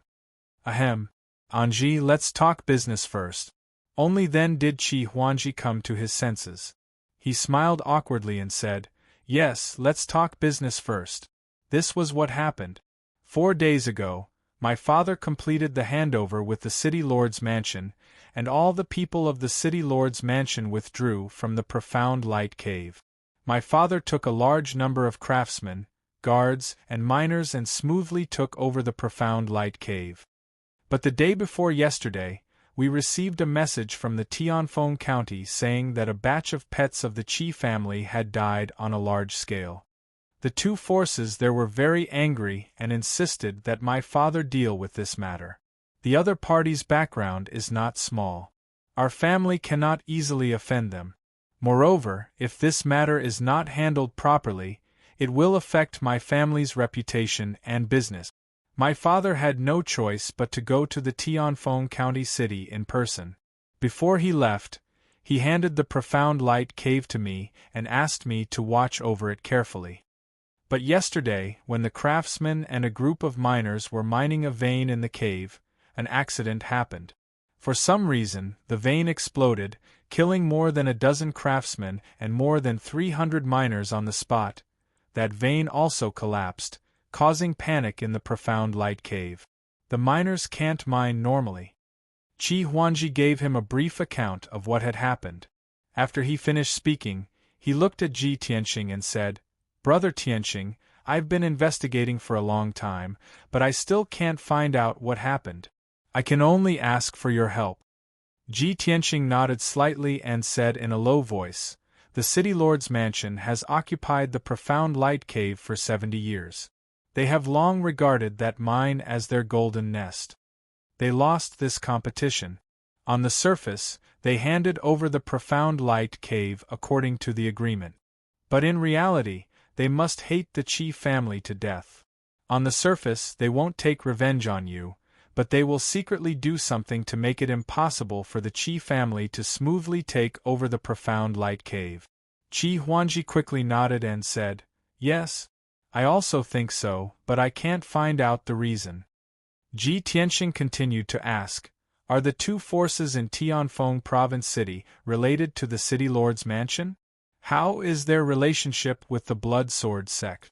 Ahem. Anji, let's talk business first. Only then did Qi Huangji come to his senses. He smiled awkwardly and said, Yes, let's talk business first. This was what happened. 4 days ago, my father completed the handover with the City Lord's mansion, and all the people of the City Lord's mansion withdrew from the profound light cave. My father took a large number of craftsmen, guards, and miners and smoothly took over the profound light cave. But the day before yesterday, we received a message from the Tianfeng County saying that a batch of pets of the Qi family had died on a large scale. The two forces there were very angry and insisted that my father deal with this matter. The other party's background is not small. Our family cannot easily offend them. Moreover, if this matter is not handled properly, it will affect my family's reputation and business. My father had no choice but to go to the Tianfeng County City in person. Before he left, he handed the profound light cave to me and asked me to watch over it carefully. But yesterday, when the craftsmen and a group of miners were mining a vein in the cave, an accident happened. For some reason, the vein exploded, killing more than a dozen craftsmen and more than 300 miners on the spot. That vein also collapsed, causing panic in the profound light cave. The miners can't mine normally. Qi Huangji gave him a brief account of what had happened. After he finished speaking, he looked at Ji Tianxing and said, "Brother Tianxing, I've been investigating for a long time, but I still can't find out what happened. I can only ask for your help." Ji Tianxing nodded slightly and said in a low voice, "The City Lord's mansion has occupied the profound light cave for 70 years. They have long regarded that mine as their golden nest. They lost this competition. On the surface, they handed over the profound light cave according to the agreement. But in reality, they must hate the Qi family to death. On the surface, they won't take revenge on you, but they will secretly do something to make it impossible for the Qi family to smoothly take over the profound light cave." Qi Huangji quickly nodded and said, "Yes, I also think so, but I can't find out the reason." Ji Tianxing continued to ask, "Are the two forces in Tianfeng Province City related to the City Lord's mansion? How is their relationship with the Blood Sword sect?"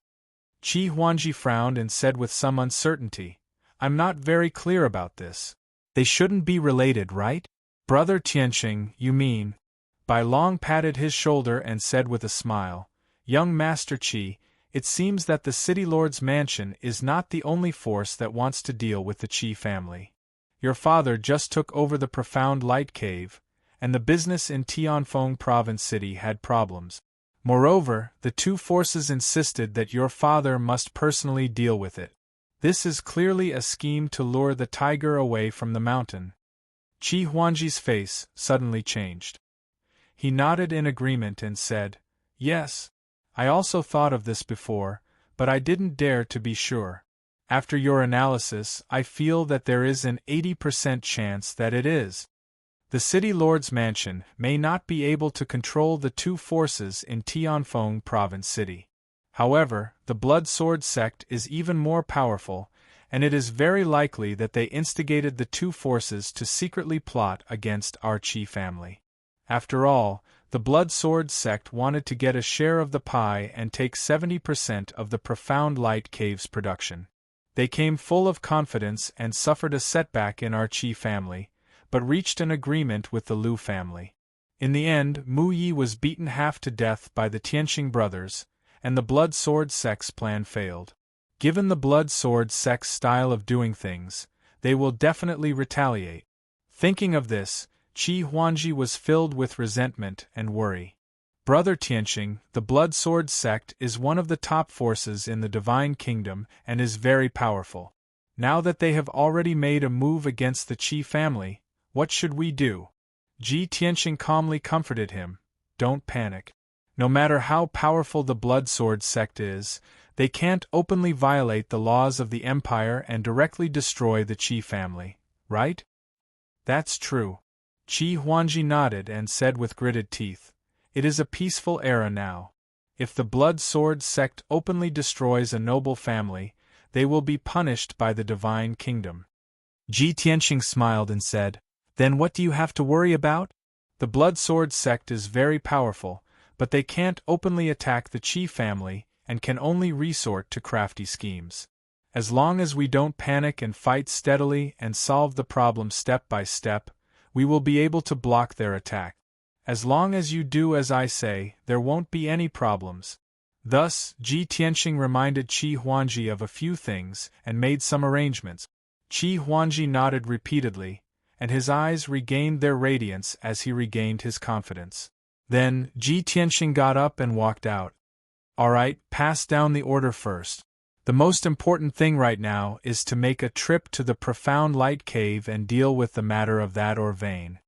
Qi Huangji frowned and said with some uncertainty, "I'm not very clear about this. They shouldn't be related, right?" "Brother Tianxing, you mean?" Bai Long patted his shoulder and said with a smile, "Young Master Qi, it seems that the City Lord's mansion is not the only force that wants to deal with the Qi family. Your father just took over the profound light cave, and the business in Tianfeng Province City had problems. Moreover, the two forces insisted that your father must personally deal with it. This is clearly a scheme to lure the tiger away from the mountain." Qi Huangji's face suddenly changed. He nodded in agreement and said, "Yes, I also thought of this before, but I didn't dare to be sure. After your analysis, I feel that there is an 80% chance that it is. The City Lord's mansion may not be able to control the two forces in Tianfeng Province City. However, the Blood Sword sect is even more powerful, and it is very likely that they instigated the two forces to secretly plot against our Qi family. After all, the Blood Sword sect wanted to get a share of the pie and take 70% of the Profound Light Cave's production. They came full of confidence and suffered a setback in our Qi family, but reached an agreement with the Liu family. In the end, Mu Yi was beaten half to death by the Tianxing brothers, and the Blood Sword sect's plan failed. Given the Blood Sword sect's style of doing things, they will definitely retaliate." Thinking of this, Qi Huangji was filled with resentment and worry. "Brother Tianxing, the Blood Sword sect is one of the top forces in the Divine Kingdom and is very powerful. Now that they have already made a move against the Qi family, what should we do?" Ji Tianxing calmly comforted him, "Don't panic. No matter how powerful the Blood Sword sect is, they can't openly violate the laws of the Empire and directly destroy the Qi family, right?" "That's true." Qi Huangji nodded and said with gritted teeth, "It is a peaceful era now. If the Blood Sword sect openly destroys a noble family, they will be punished by the Divine Kingdom." Ji Tianxing smiled and said, "Then what do you have to worry about? The Blood Sword sect is very powerful, but they can't openly attack the Qi family and can only resort to crafty schemes. As long as we don't panic and fight steadily and solve the problem step by step, we will be able to block their attack. As long as you do as I say, there won't be any problems." Thus, Ji Tianxing reminded Qi Huangji of a few things and made some arrangements. Qi Huangji nodded repeatedly, and his eyes regained their radiance as he regained his confidence. Then, Ji Tianxing got up and walked out. "All right, pass down the order first. The most important thing right now is to make a trip to the Profound Light Cave and deal with the matter of that ore vein."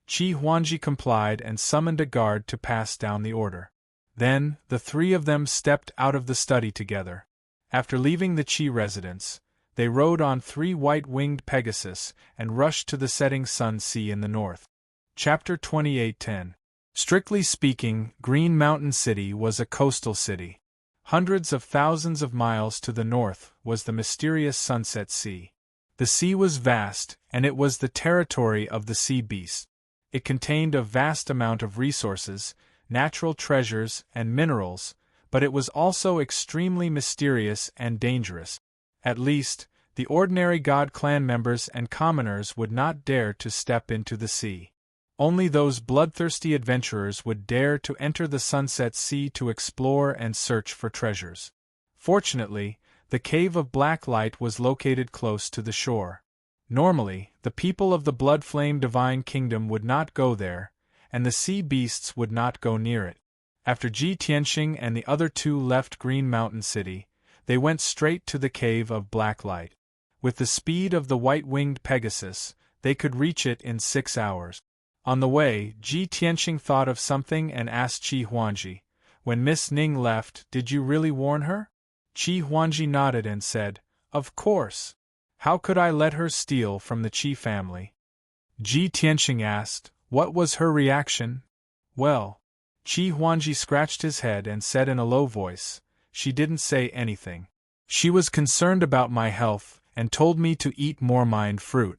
Qi Huangji complied and summoned a guard to pass down the order. Then, the three of them stepped out of the study together. After leaving the Qi residence, they rode on 3 white-winged Pegasus and rushed to the setting sun sea in the north. Chapter 28:10. Strictly speaking, Green Mountain City was a coastal city. Hundreds of thousands of miles to the north was the mysterious Sunset Sea. The sea was vast, and it was the territory of the sea beasts. It contained a vast amount of resources, natural treasures, and minerals, but it was also extremely mysterious and dangerous. At least, the ordinary God clan members and commoners would not dare to step into the sea. Only those bloodthirsty adventurers would dare to enter the Sunset Sea to explore and search for treasures. Fortunately, the Cave of Black Light was located close to the shore. Normally, the people of the Blood Flame Divine Kingdom would not go there, and the sea beasts would not go near it. After Ji Tianxing and the other 2 left Green Mountain City, they went straight to the Cave of Black Light. With the speed of the white-winged Pegasus, they could reach it in 6 hours. On the way, Ji Tianxing thought of something and asked Qi Huangji, "When Miss Ning left, did you really warn her?" Qi Huangji nodded and said, "Of course. How could I let her steal from the Qi family?" Ji Tianxing asked, "What was her reaction?" "Well," Qi Huangji scratched his head and said in a low voice, "She didn't say anything. She was concerned about my health and told me to eat more mind fruit."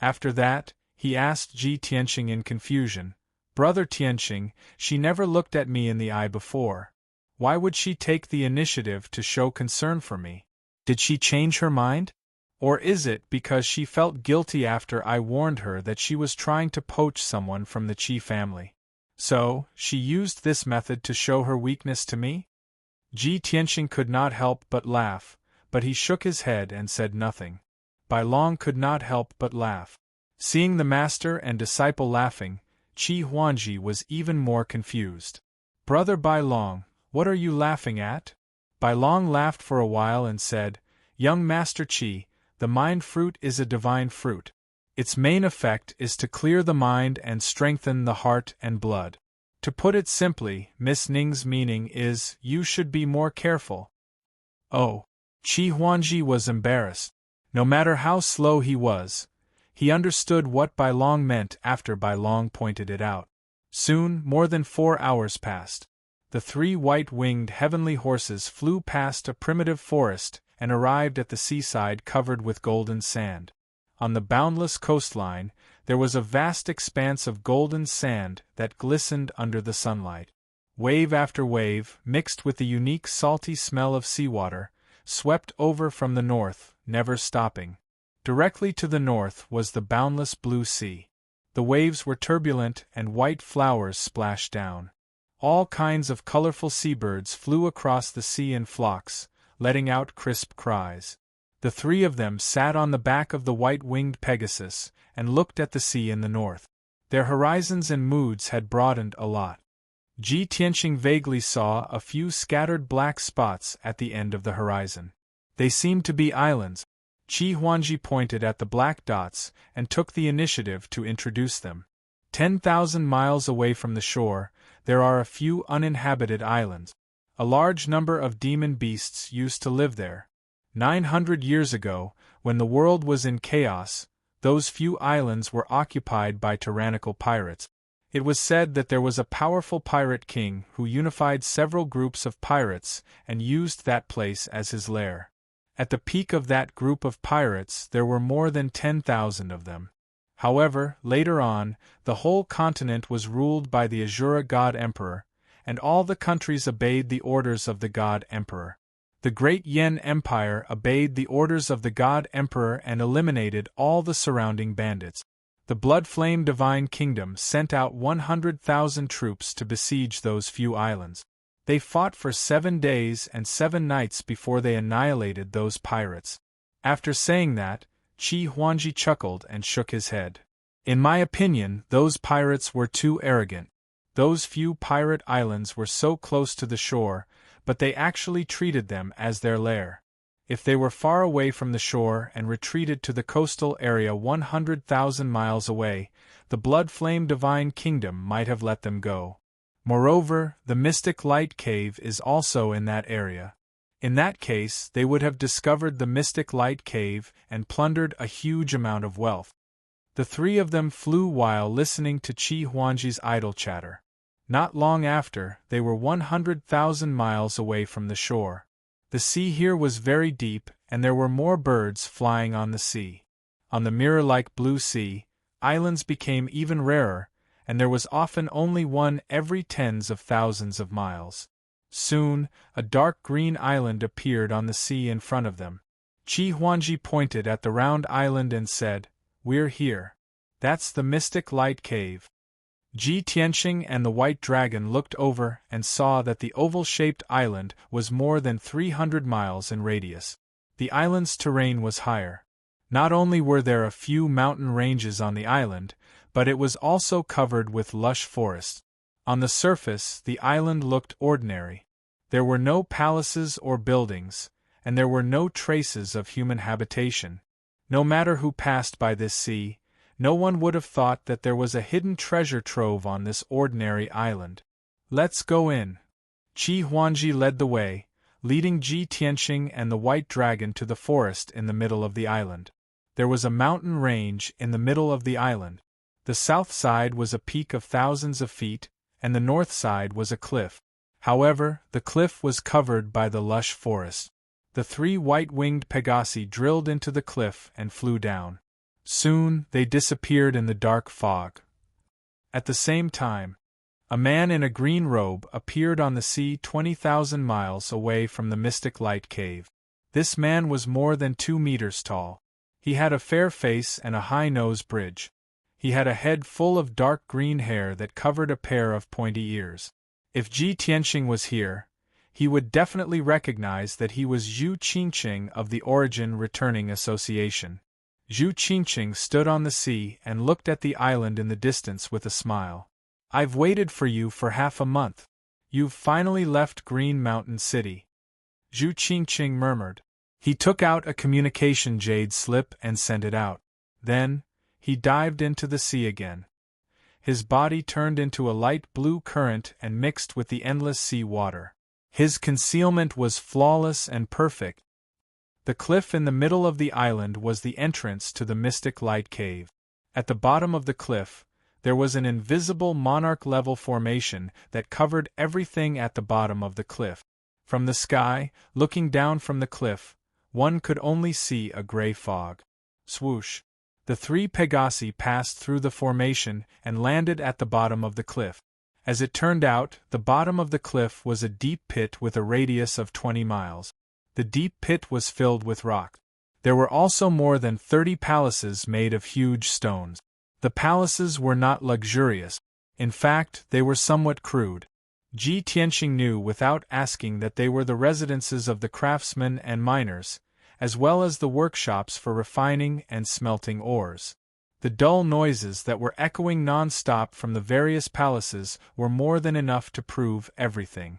After that, he asked Ji Tianxing in confusion, "Brother Tianxing, she never looked at me in the eye before. Why would she take the initiative to show concern for me? Did she change her mind? Or is it because she felt guilty after I warned her that she was trying to poach someone from the Qi family? So, she used this method to show her weakness to me?" Ji Tianxing could not help but laugh, but he shook his head and said nothing. Bai Long could not help but laugh. Seeing the master and disciple laughing, Qi Huangji was even more confused. "Brother Bai Long, what are you laughing at?" Bai Long laughed for a while and said, "Young Master Qi, the mind fruit is a divine fruit. Its main effect is to clear the mind and strengthen the heart and blood. To put it simply, Miss Ning's meaning is, you should be more careful." Oh! Qi Huangji was embarrassed. No matter how slow he was, he understood what Bai Long meant after Bai Long pointed it out. Soon, more than 4 hours passed. The 3 white-winged heavenly horses flew past a primitive forest and arrived at the seaside covered with golden sand. On the boundless coastline, there was a vast expanse of golden sand that glistened under the sunlight. Wave after wave, mixed with the unique salty smell of seawater, swept over from the north, never stopping. Directly to the north was the boundless blue sea. The waves were turbulent and white flowers splashed down. All kinds of colorful seabirds flew across the sea in flocks, letting out crisp cries. The 3 of them sat on the back of the white-winged Pegasus and looked at the sea in the north. Their horizons and moods had broadened a lot. Ji Tianxing vaguely saw a few scattered black spots at the end of the horizon. They seemed to be islands. Qi Huangji pointed at the black dots and took the initiative to introduce them. 10,000 miles away from the shore, there are a few uninhabited islands. A large number of demon beasts used to live there. 900 years ago, when the world was in chaos, those few islands were occupied by tyrannical pirates. It was said that there was a powerful pirate king who unified several groups of pirates and used that place as his lair. At the peak of that group of pirates there were more than 10,000 of them. However, later on, the whole continent was ruled by the Azura God Emperor, and all the countries obeyed the orders of the God Emperor. The Great Yen Empire obeyed the orders of the God Emperor and eliminated all the surrounding bandits. The Blood Flame Divine Kingdom sent out 100,000 troops to besiege those few islands. They fought for 7 days and 7 nights before they annihilated those pirates. After saying that, Qi Huangji chuckled and shook his head. In my opinion, those pirates were too arrogant. Those few pirate islands were so close to the shore, but they actually treated them as their lair. If they were far away from the shore and retreated to the coastal area 100,000 miles away, the blood-flame divine kingdom might have let them go. Moreover, the mystic light cave is also in that area. In that case, they would have discovered the mystic light cave and plundered a huge amount of wealth. The three of them flew while listening to Chi Huangji's idle chatter. Not long after, they were 100,000 miles away from the shore. The sea here was very deep, and there were more birds flying on the sea. On the mirror-like blue sea, islands became even rarer, and there was often only one every tens of thousands of miles. Soon, a dark green island appeared on the sea in front of them. Chi Huangji pointed at the round island and said, "We're here. That's the mystic light cave." Ji Tianqing and the White Dragon looked over and saw that the oval-shaped island was more than 300 miles in radius. The island's terrain was higher. Not only were there a few mountain ranges on the island, but it was also covered with lush forests. On the surface, the island looked ordinary. There were no palaces or buildings, and there were no traces of human habitation. No matter who passed by this sea, no one would have thought that there was a hidden treasure trove on this ordinary island. "Let's go in." Chi Huangji led the way, leading Ji Tianqing and the White Dragon to the forest in the middle of the island. There was a mountain range in the middle of the island. The south side was a peak of thousands of feet, and the north side was a cliff. However, the cliff was covered by the lush forest. The three white-winged Pegasi drilled into the cliff and flew down. Soon, they disappeared in the dark fog. At the same time, a man in a green robe appeared on the sea 20,000 miles away from the mystic light cave. This man was more than 2 meters tall. He had a fair face and a high nose bridge. He had a head full of dark green hair that covered a pair of pointy ears. If Ji Tianqing was here, he would definitely recognize that he was Zhu Qingqing of the Origin Returning Association. Zhu Qingqing stood on the sea and looked at the island in the distance with a smile. "I've waited for you for half a month. You've finally left Green Mountain City," Zhu Qingqing murmured. He took out a communication jade slip and sent it out. Then, he dived into the sea again. His body turned into a light blue current and mixed with the endless sea water. His concealment was flawless and perfect. The cliff in the middle of the island was the entrance to the mystic light cave. At the bottom of the cliff, there was an invisible monarch-level formation that covered everything at the bottom of the cliff. From the sky, looking down from the cliff, one could only see a gray fog. Swoosh! The three Pegasi passed through the formation and landed at the bottom of the cliff. As it turned out, the bottom of the cliff was a deep pit with a radius of 20 miles. The deep pit was filled with rock. There were also more than 30 palaces made of huge stones. The palaces were not luxurious. In fact, they were somewhat crude. Ji Tianqing knew without asking that they were the residences of the craftsmen and miners, as well as the workshops for refining and smelting ores. The dull noises that were echoing non-stop from the various palaces were more than enough to prove everything.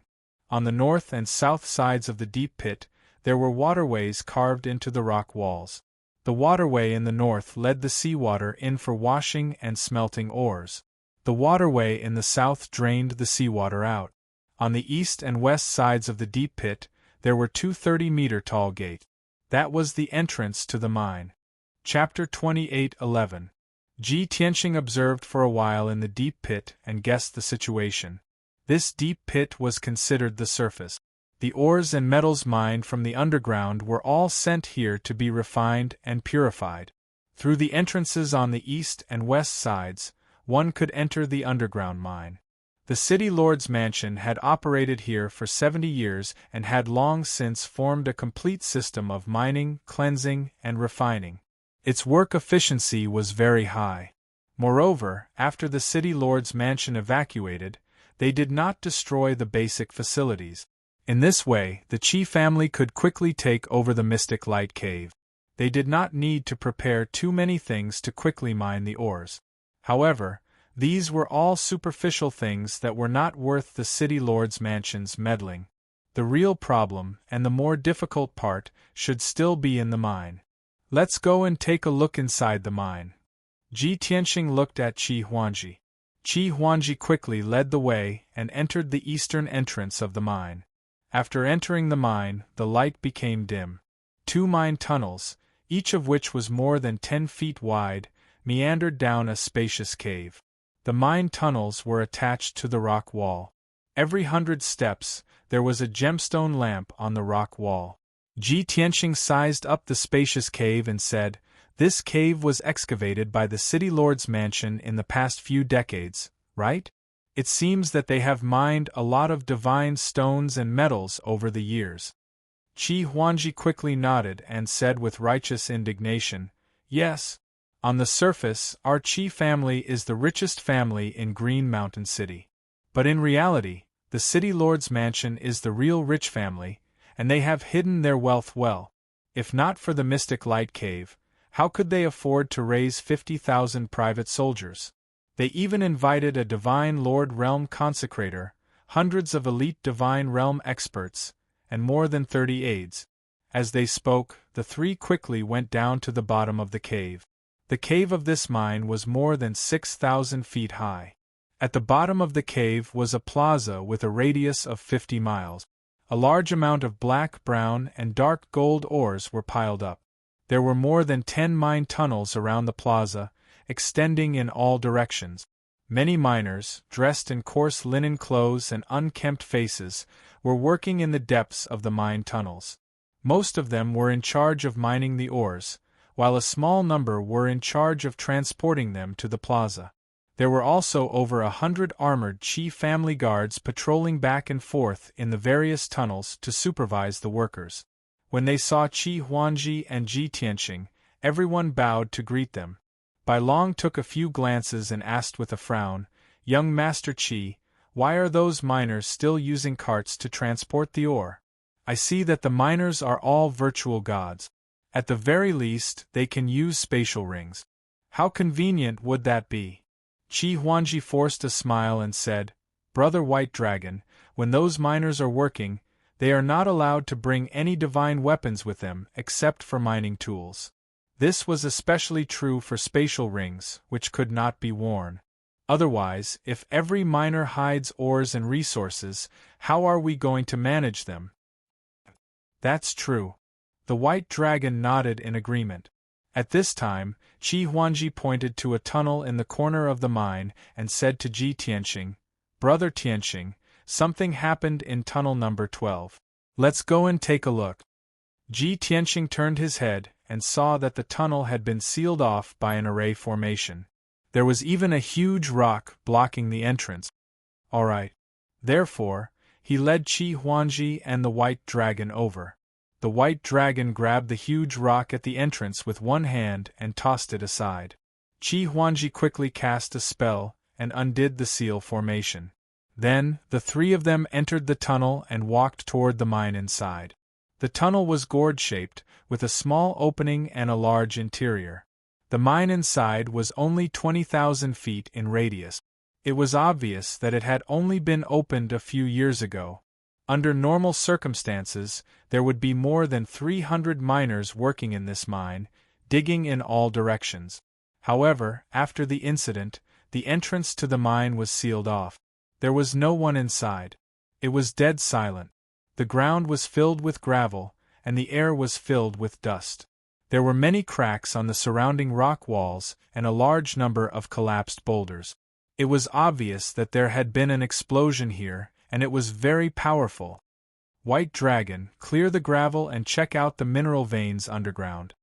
On the north and south sides of the deep pit, there were waterways carved into the rock walls. The waterway in the north led the seawater in for washing and smelting ores. The waterway in the south drained the seawater out. On the east and west sides of the deep pit, there were 2 30-meter-tall gates. That was the entrance to the mine. Chapter 28:11. Ji Tianqing observed for a while in the deep pit and guessed the situation. This deep pit was considered the surface. The ores and metals mined from the underground were all sent here to be refined and purified. Through the entrances on the east and west sides, one could enter the underground mine. The city lord's mansion had operated here for 70 years and had long since formed a complete system of mining, cleansing, and refining. Its work efficiency was very high. Moreover, after the city lord's mansion evacuated, they did not destroy the basic facilities. In this way, the Qi family could quickly take over the mystic light cave. They did not need to prepare too many things to quickly mine the ores. However, these were all superficial things that were not worth the city lord's mansion's meddling. The real problem, and the more difficult part, should still be in the mine. Let's go and take a look inside the mine. Ji Tianxing looked at Qi Huangji. Qi Huangji quickly led the way and entered the eastern entrance of the mine. After entering the mine, the light became dim. 2 mine tunnels, each of which was more than 10 feet wide, meandered down a spacious cave. The mine tunnels were attached to the rock wall. Every 100 steps, there was a gemstone lamp on the rock wall. Ji Tianxing sized up the spacious cave and said, "This cave was excavated by the city lord's mansion in the past few decades, right? It seems that they have mined a lot of divine stones and metals over the years." Qi Huangji quickly nodded and said with righteous indignation, "Yes. On the surface, our Qi family is the richest family in Green Mountain City. But in reality, the city lord's mansion is the real rich family, and they have hidden their wealth well. If not for the mystic light cave, how could they afford to raise 50,000 private soldiers? They even invited a divine lord realm consecrator, hundreds of elite divine realm experts, and more than 30 aides." As they spoke, the 3 quickly went down to the bottom of the cave. The cave of this mine was more than 6,000 feet high. At the bottom of the cave was a plaza with a radius of 50 miles. A large amount of black, brown, and dark gold ores were piled up. There were more than 10 mine tunnels around the plaza, extending in all directions. Many miners, dressed in coarse linen clothes and unkempt faces, were working in the depths of the mine tunnels. Most of them were in charge of mining the ores, while a small number were in charge of transporting them to the plaza. There were also over 100 armored Qi family guards patrolling back and forth in the various tunnels to supervise the workers. When they saw Qi Huangji and Ji Tianxing, everyone bowed to greet them. Bai Long took a few glances and asked with a frown, "Young Master Qi, why are those miners still using carts to transport the ore? I see that the miners are all virtual gods. At the very least, they can use spatial rings. How convenient would that be?" Qi Huangji forced a smile and said, "Brother White Dragon, when those miners are working, they are not allowed to bring any divine weapons with them except for mining tools. This was especially true for spatial rings, which could not be worn. Otherwise, if every miner hides ores and resources, how are we going to manage them?" "That's true." The White Dragon nodded in agreement. At this time, Qi Huangji pointed to a tunnel in the corner of the mine and said to Ji Tianxing, "Brother Tianxing, something happened in tunnel number 12. Let's go and take a look." Ji Tianxing turned his head and saw that the tunnel had been sealed off by an array formation. There was even a huge rock blocking the entrance. All right. Therefore, he led Qi Huangji and the White Dragon over. The White Dragon grabbed the huge rock at the entrance with one hand and tossed it aside. Qi Huangji quickly cast a spell and undid the seal formation. Then, the 3 of them entered the tunnel and walked toward the mine inside. The tunnel was gourd-shaped, with a small opening and a large interior. The mine inside was only 20,000 feet in radius. It was obvious that it had only been opened a few years ago. Under normal circumstances, there would be more than 300 miners working in this mine, digging in all directions. However, after the incident, the entrance to the mine was sealed off. There was no one inside. It was dead silent. The ground was filled with gravel, and the air was filled with dust. There were many cracks on the surrounding rock walls and a large number of collapsed boulders. It was obvious that there had been an explosion here, and it was very powerful. White Dragon, clear the gravel and check out the mineral veins underground.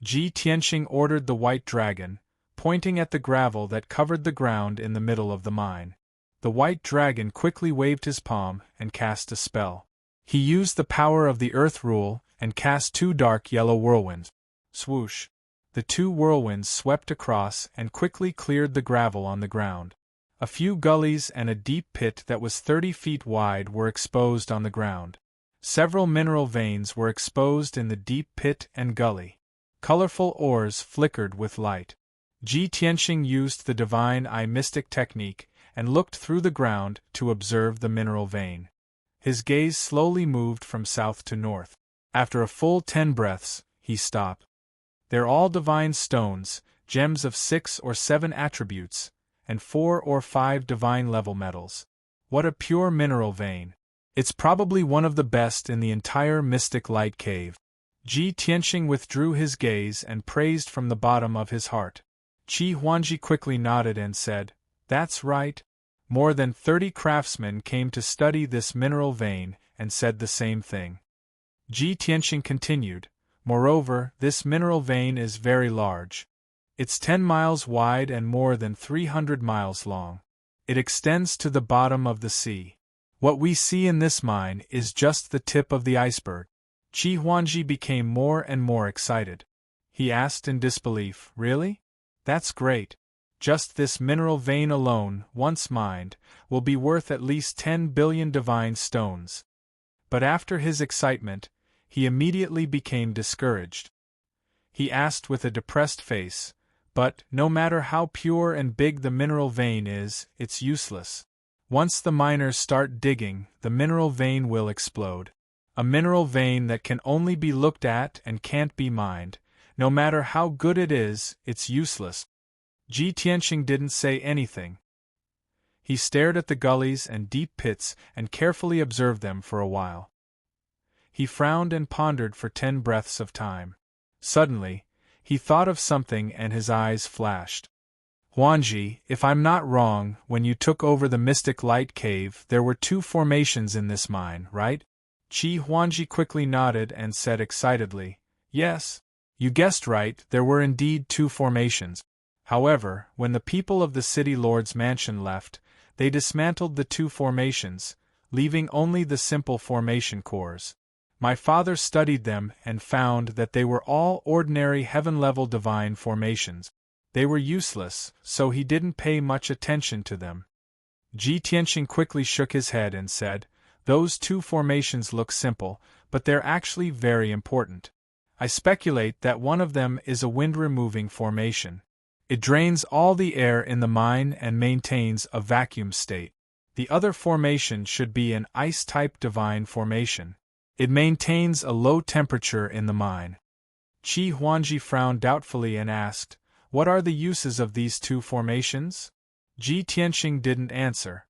Ji Tianxing ordered the White Dragon, pointing at the gravel that covered the ground in the middle of the mine. The White Dragon quickly waved his palm and cast a spell. He used the power of the Earth Rule and cast 2 dark yellow whirlwinds. Swoosh! The 2 whirlwinds swept across and quickly cleared the gravel on the ground. A few gullies and a deep pit that was 30 feet wide were exposed on the ground. Several mineral veins were exposed in the deep pit and gully. Colorful ores flickered with light. Ji Tianxing used the divine eye mystic technique and looked through the ground to observe the mineral vein. His gaze slowly moved from south to north. After a full 10 breaths, he stopped. They're all divine stones, gems of 6 or 7 attributes, and 4 or 5 divine level metals. What a pure mineral vein! It's probably one of the best in the entire mystic light cave. Ji Tianxing withdrew his gaze and praised from the bottom of his heart. Qi Huangji quickly nodded and said, "That's right." More than 30 craftsmen came to study this mineral vein and said the same thing. Ji Tianxing continued, "Moreover, this mineral vein is very large. It's 10 miles wide and more than 300 miles long. It extends to the bottom of the sea. What we see in this mine is just the tip of the iceberg." Qi Huangji became more and more excited. He asked in disbelief, "Really? That's great. Just this mineral vein alone, once mined, will be worth at least 10 billion divine stones." But after his excitement, he immediately became discouraged. He asked with a depressed face, "But, no matter how pure and big the mineral vein is, it's useless. Once the miners start digging, the mineral vein will explode. A mineral vein that can only be looked at and can't be mined, no matter how good it is, it's useless." Ji Tianxing didn't say anything. He stared at the gullies and deep pits and carefully observed them for a while. He frowned and pondered for 10 breaths of time. Suddenly, he thought of something and his eyes flashed. "Huangji, if I'm not wrong, when you took over the Mystic Light Cave, there were 2 formations in this mine, right?" Qi Huangji quickly nodded and said excitedly, "Yes. You guessed right, there were indeed 2 formations. However, when the people of the City Lord's mansion left, they dismantled the 2 formations, leaving only the simple formation cores. My father studied them and found that they were all ordinary heaven-level divine formations. They were useless, so he didn't pay much attention to them." Ji Tianxing quickly shook his head and said, "Those 2 formations look simple, but they're actually very important. I speculate that one of them is a wind-removing formation. It drains all the air in the mine and maintains a vacuum state. The other formation should be an ice-type divine formation. It maintains a low temperature in the mine." Qi Huangji frowned doubtfully and asked, "What are the uses of these 2 formations?" Ji Tianxing didn't answer.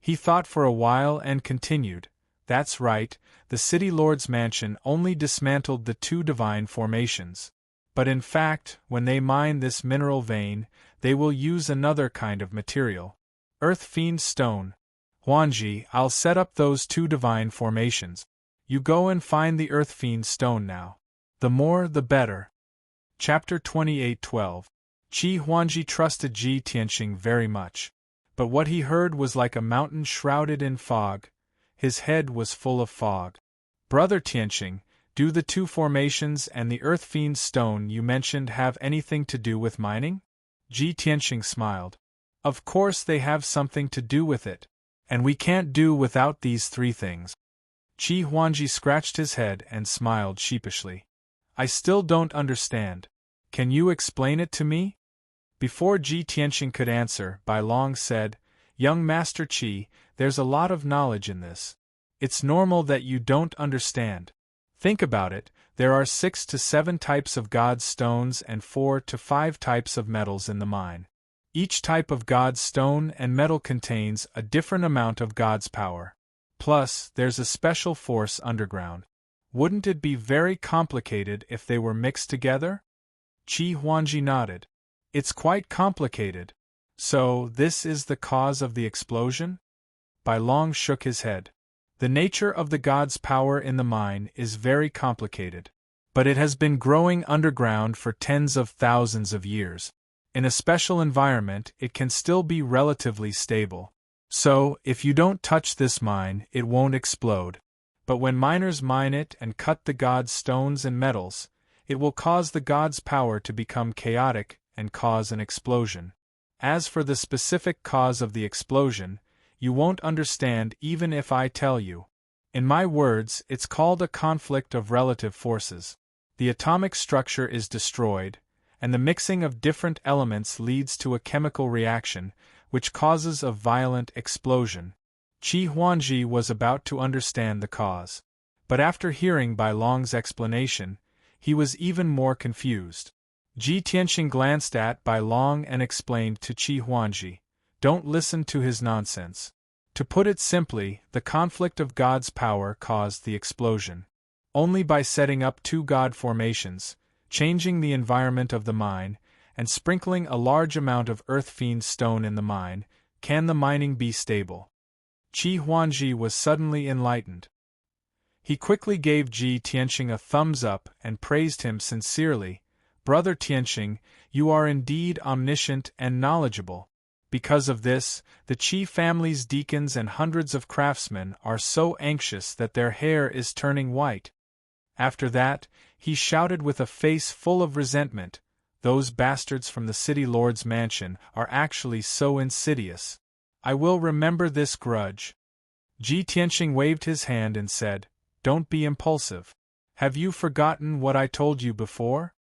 He thought for a while and continued, "That's right, the City Lord's mansion only dismantled the 2 divine formations. But in fact, when they mine this mineral vein, they will use another kind of material. Earth Fiend Stone. Huangji, I'll set up those 2 divine formations. You go and find the Earth Fiend Stone now. The more, the better." Chapter 28:12. Qi Huangji trusted Ji Tianxing very much. But what he heard was like a mountain shrouded in fog. His head was full of fog. "Brother Tianxing, do the 2 formations and the Earth Fiend Stone you mentioned have anything to do with mining?" Ji Tianxing smiled. "Of course they have something to do with it. And we can't do without these 3 things." Qi Huangji scratched his head and smiled sheepishly. "I still don't understand. Can you explain it to me?" Before Ji Tianxing could answer, Bai Long said, "Young Master Qi, there's a lot of knowledge in this. It's normal that you don't understand. Think about it, there are 6 to 7 types of God's stones and 4 to 5 types of metals in the mine. Each type of God's stone and metal contains a different amount of God's power. Plus, there's a special force underground. Wouldn't it be very complicated if they were mixed together?" Qi Huangji nodded. "It's quite complicated. So, this is the cause of the explosion?" Bai Long shook his head. "The nature of the God's power in the mine is very complicated. But it has been growing underground for tens of thousands of years. In a special environment, it can still be relatively stable. So, if you don't touch this mine, it won't explode. But when miners mine it and cut the God's stones and metals, it will cause the God's power to become chaotic and cause an explosion. As for the specific cause of the explosion, you won't understand even if I tell you. In my words, it's called a conflict of relative forces. The atomic structure is destroyed, and the mixing of different elements leads to a chemical reaction, which causes a violent explosion." Qi Huangji was about to understand the cause. But after hearing Bai Long's explanation, he was even more confused. Ji Tianxing glanced at Bai Long and explained to Qi Huangji, "Don't listen to his nonsense." To put it simply, the conflict of God's power caused the explosion. Only by setting up two God formations, changing the environment of the mine, and sprinkling a large amount of earth fiend stone in the mine, can the mining be stable. Qi Huangji was suddenly enlightened. He quickly gave Ji Tianxing a thumbs up and praised him sincerely. "Brother Tianxing, you are indeed omniscient and knowledgeable. Because of this, the Qi family's deacons and hundreds of craftsmen are so anxious that their hair is turning white." After that, he shouted with a face full of resentment, "Those bastards from the city lord's mansion are actually so insidious. I will remember this grudge." Ji Tianxing waved his hand and said, "Don't be impulsive. Have you forgotten what I told you before?"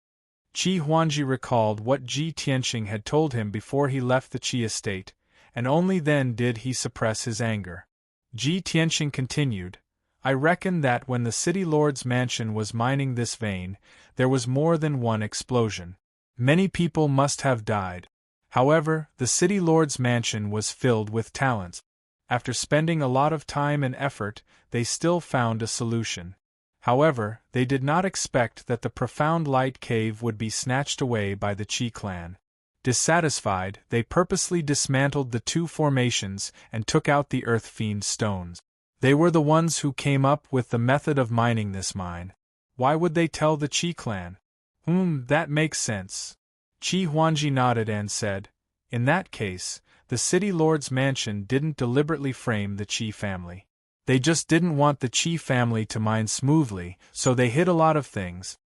Qi Huangji recalled what Ji Tianxing had told him before he left the Qi estate, and only then did he suppress his anger. Ji Tianxing continued, "I reckon that when the city lord's mansion was mining this vein, there was more than one explosion. Many people must have died. However, the city lord's mansion was filled with talents. After spending a lot of time and effort, they still found a solution. However, they did not expect that the profound light cave would be snatched away by the Qi clan. Dissatisfied, they purposely dismantled the two formations and took out the earth fiend stones. They were the ones who came up with the method of mining this mine. Why would they tell the Qi clan?" That makes sense." Qi Huangji nodded and said, "In that case, the city lord's mansion didn't deliberately frame the Qi family. They just didn't want the Qi family to mine smoothly, so they hid a lot of things."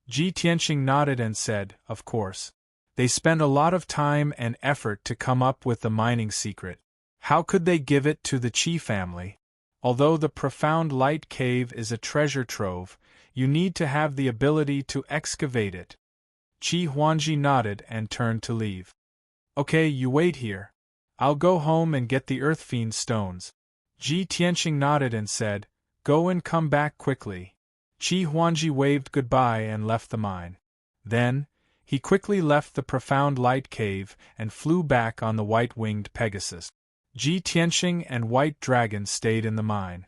Ji Tianxing nodded and said, "Of course. They spent a lot of time and effort to come up with the mining secret. How could they give it to the Qi family? Although the profound light cave is a treasure trove, you need to have the ability to excavate it." Qi Huangji nodded and turned to leave. "Okay, you wait here. I'll go home and get the earth fiend stones." Ji Tianxing nodded and said, "Go and come back quickly." Qi Huangji waved goodbye and left the mine. Then, he quickly left the profound light cave and flew back on the white-winged Pegasus. Ji Tianxing and White Dragon stayed in the mine.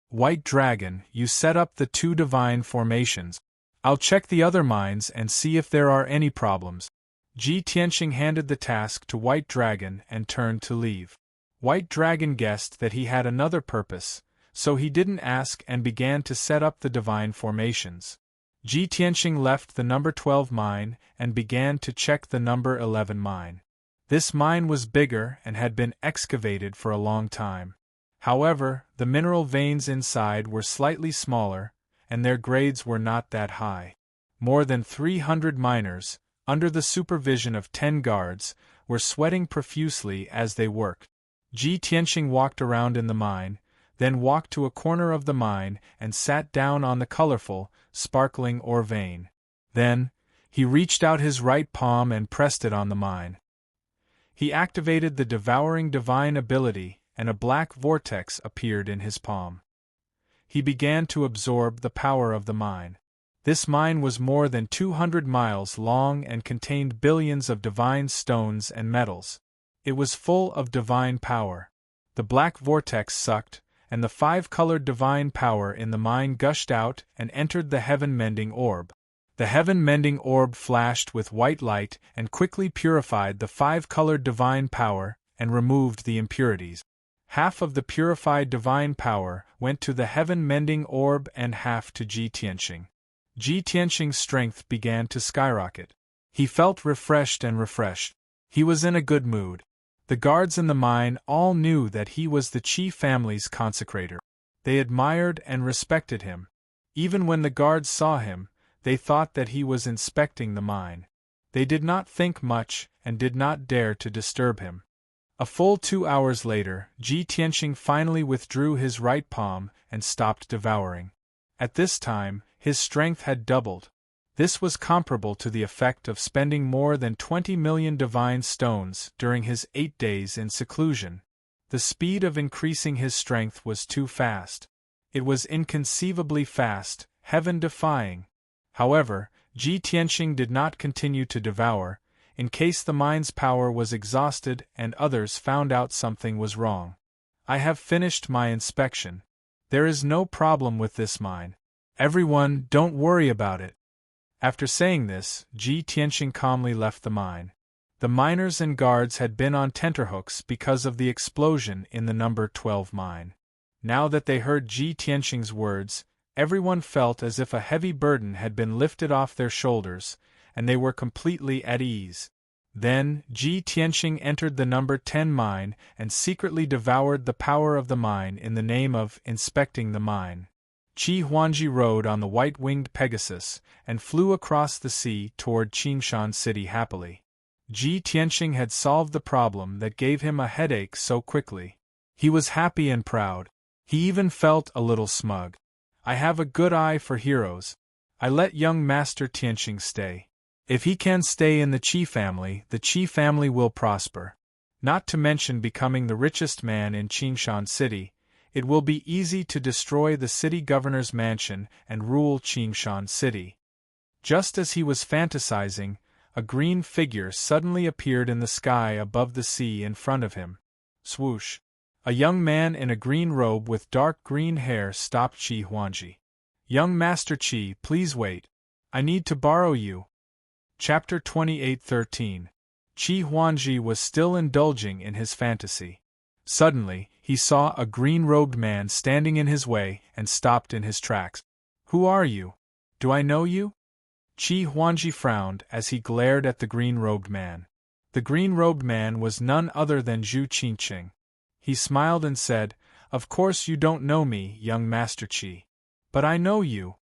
"White Dragon, you set up the two divine formations. I'll check the other mines and see if there are any problems." Ji Tianxing handed the task to White Dragon and turned to leave. White Dragon guessed that he had another purpose, so he didn't ask and began to set up the divine formations. Ji Tianxing left the number 12 mine and began to check the number 11 mine. This mine was bigger and had been excavated for a long time. However, the mineral veins inside were slightly smaller, and their grades were not that high. More than 300 miners, under the supervision of 10 guards, were sweating profusely as they worked. Ji Tianxing walked around in the mine, then walked to a corner of the mine and sat down on the colorful, sparkling ore vein. Then, he reached out his right palm and pressed it on the mine. He activated the devouring divine ability, and a black vortex appeared in his palm. He began to absorb the power of the mine. This mine was more than 200 miles long and contained billions of divine stones and metals. It was full of divine power. The black vortex sucked, and the 5-colored divine power in the mine gushed out and entered the heaven-mending orb. The heaven-mending orb flashed with white light and quickly purified the 5-colored divine power and removed the impurities. Half of the purified divine power went to the heaven-mending orb and half to Ji Tianxing. Ji Tianxing's strength began to skyrocket. He felt refreshed and refreshed. He was in a good mood. The guards in the mine all knew that he was the Qi family's consecrator. They admired and respected him. Even when the guards saw him, they thought that he was inspecting the mine. They did not think much and did not dare to disturb him. A full 2 hours later, Ji Tianxing finally withdrew his right palm and stopped devouring. At this time, his strength had doubled. This was comparable to the effect of spending more than 20 million divine stones during his 8 days in seclusion. The speed of increasing his strength was too fast. It was inconceivably fast, heaven-defying. However, Ji Tianxing did not continue to devour, in case the mine's power was exhausted and others found out something was wrong. I have finished my inspection. There is no problem with this mine. Everyone, don't worry about it. After saying this, Ji Tianxing calmly left the mine. The miners and guards had been on tenterhooks because of the explosion in the number 12 mine. Now that they heard Ji Tianxing's words, everyone felt as if a heavy burden had been lifted off their shoulders, and they were completely at ease. Then, Ji Tianxing entered the number 10 mine and secretly devoured the power of the mine in the name of inspecting the mine. Qi Huangji rode on the white-winged Pegasus and flew across the sea toward Qingshan City happily. Ji Tianxing had solved the problem that gave him a headache so quickly. He was happy and proud. He even felt a little smug. I have a good eye for heroes. I let young Master Tianxing stay. If he can stay in the Qi family will prosper. Not to mention becoming the richest man in Qingshan City, it will be easy to destroy the city governor's mansion and rule Qingshan City. Just as he was fantasizing, a green figure suddenly appeared in the sky above the sea in front of him. Swoosh! A young man in a green robe with dark green hair stopped Qi Huangji. Young Master Qi, please wait. I need to borrow you. Chapter 28:13. Qi Huangji was still indulging in his fantasy. Suddenly, he saw a green-robed man standing in his way and stopped in his tracks. Who are you? Do I know you? Qi Huangji frowned as he glared at the green-robed man. The green-robed man was none other than Zhu Qingqing. He smiled and said, "Of course you don't know me, young Master Qi. But I know you."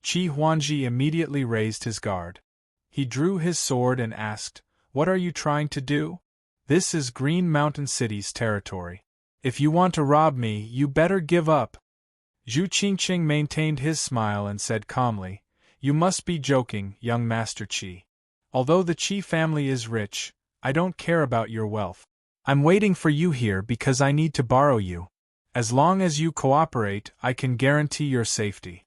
Qi Huangji immediately raised his guard. He drew his sword and asked, "What are you trying to do? This is Green Mountain City's territory. If you want to rob me, you better give up." Zhu Qingqing maintained his smile and said calmly, "You must be joking, young Master Qi. Although the Qi family is rich, I don't care about your wealth. I'm waiting for you here because I need to borrow you. As long as you cooperate, I can guarantee your safety."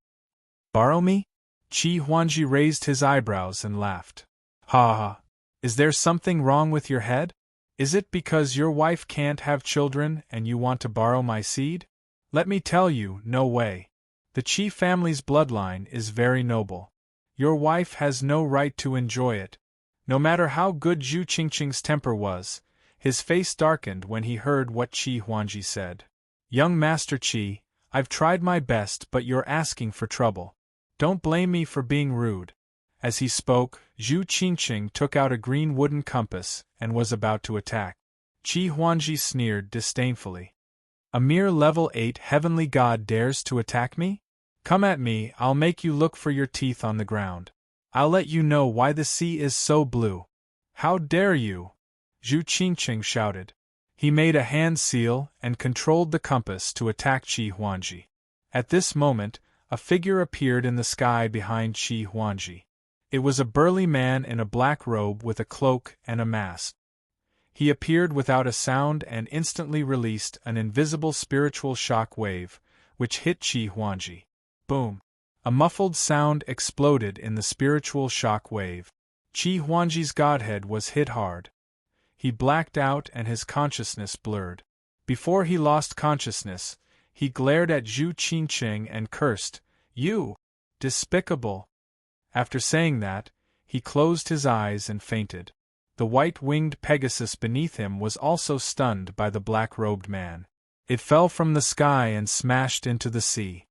"Borrow me?" Qi Huangji raised his eyebrows and laughed. "Ha ha! Is there something wrong with your head? Is it because your wife can't have children and you want to borrow my seed? Let me tell you, no way. The Qi family's bloodline is very noble. Your wife has no right to enjoy it." No matter how good Zhu Qingqing's temper was, his face darkened when he heard what Qi Huangji said. "Young Master Qi, I've tried my best but you're asking for trouble. Don't blame me for being rude." As he spoke, Zhu Qingqing took out a green wooden compass and was about to attack. Qi Huangji sneered disdainfully. "A mere level 8 heavenly god dares to attack me? Come at me, I'll make you look for your teeth on the ground. I'll let you know why the sea is so blue." "How dare you!" Zhu Qingqing shouted. He made a hand seal and controlled the compass to attack Qi Huangji. At this moment, a figure appeared in the sky behind Qi Huangji. It was a burly man in a black robe with a cloak and a mask. He appeared without a sound and instantly released an invisible spiritual shock wave, which hit Qi Huangji. Boom! A muffled sound exploded in the spiritual shock wave. Qi Huangji's godhead was hit hard. He blacked out and his consciousness blurred. Before he lost consciousness, he glared at Zhu Qingqing and cursed, "You! Despicable!" After saying that, he closed his eyes and fainted. The white-winged Pegasus beneath him was also stunned by the black-robed man. It fell from the sky and smashed into the sea.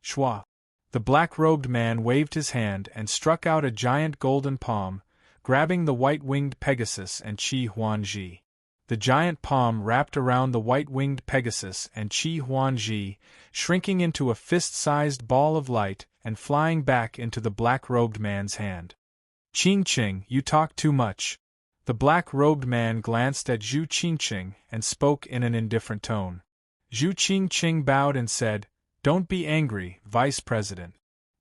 Shwa! The black-robed man waved his hand and struck out a giant golden palm, grabbing the white-winged Pegasus and Qi Huangji. The giant palm wrapped around the white-winged Pegasus and Qi Huangji, shrinking into a fist-sized ball of light and flying back into the black-robed man's hand. "Qingqing, you talk too much." The black-robed man glanced at Zhu Qingqing and spoke in an indifferent tone. Zhu Qingqing bowed and said, "Don't be angry, Vice President.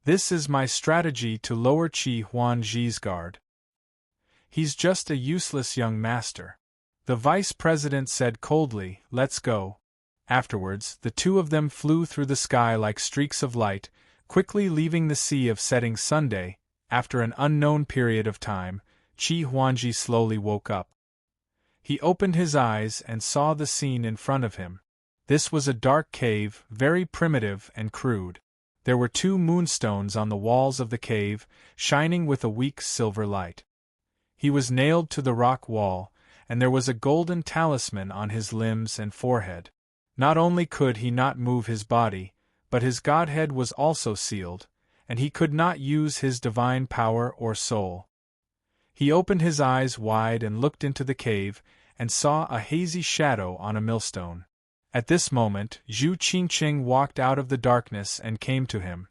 This is my strategy to lower Qi Huangji's guard. He's just a useless young master. The vice president said coldly, "Let's go." Afterwards, the two of them flew through the sky like streaks of light, quickly leaving the sea of setting Sunday. After an unknown period of time, Qi Huangji slowly woke up. He opened his eyes and saw the scene in front of him. This was a dark cave, very primitive and crude. There were 2 moonstones on the walls of the cave, shining with a weak silver light. He was nailed to the rock wall, and there was a golden talisman on his limbs and forehead. Not only could he not move his body, but his godhead was also sealed, and he could not use his divine power or soul. He opened his eyes wide and looked into the cave, and saw a hazy shadow on a millstone. At this moment, Zhu Qingqing walked out of the darkness and came to him.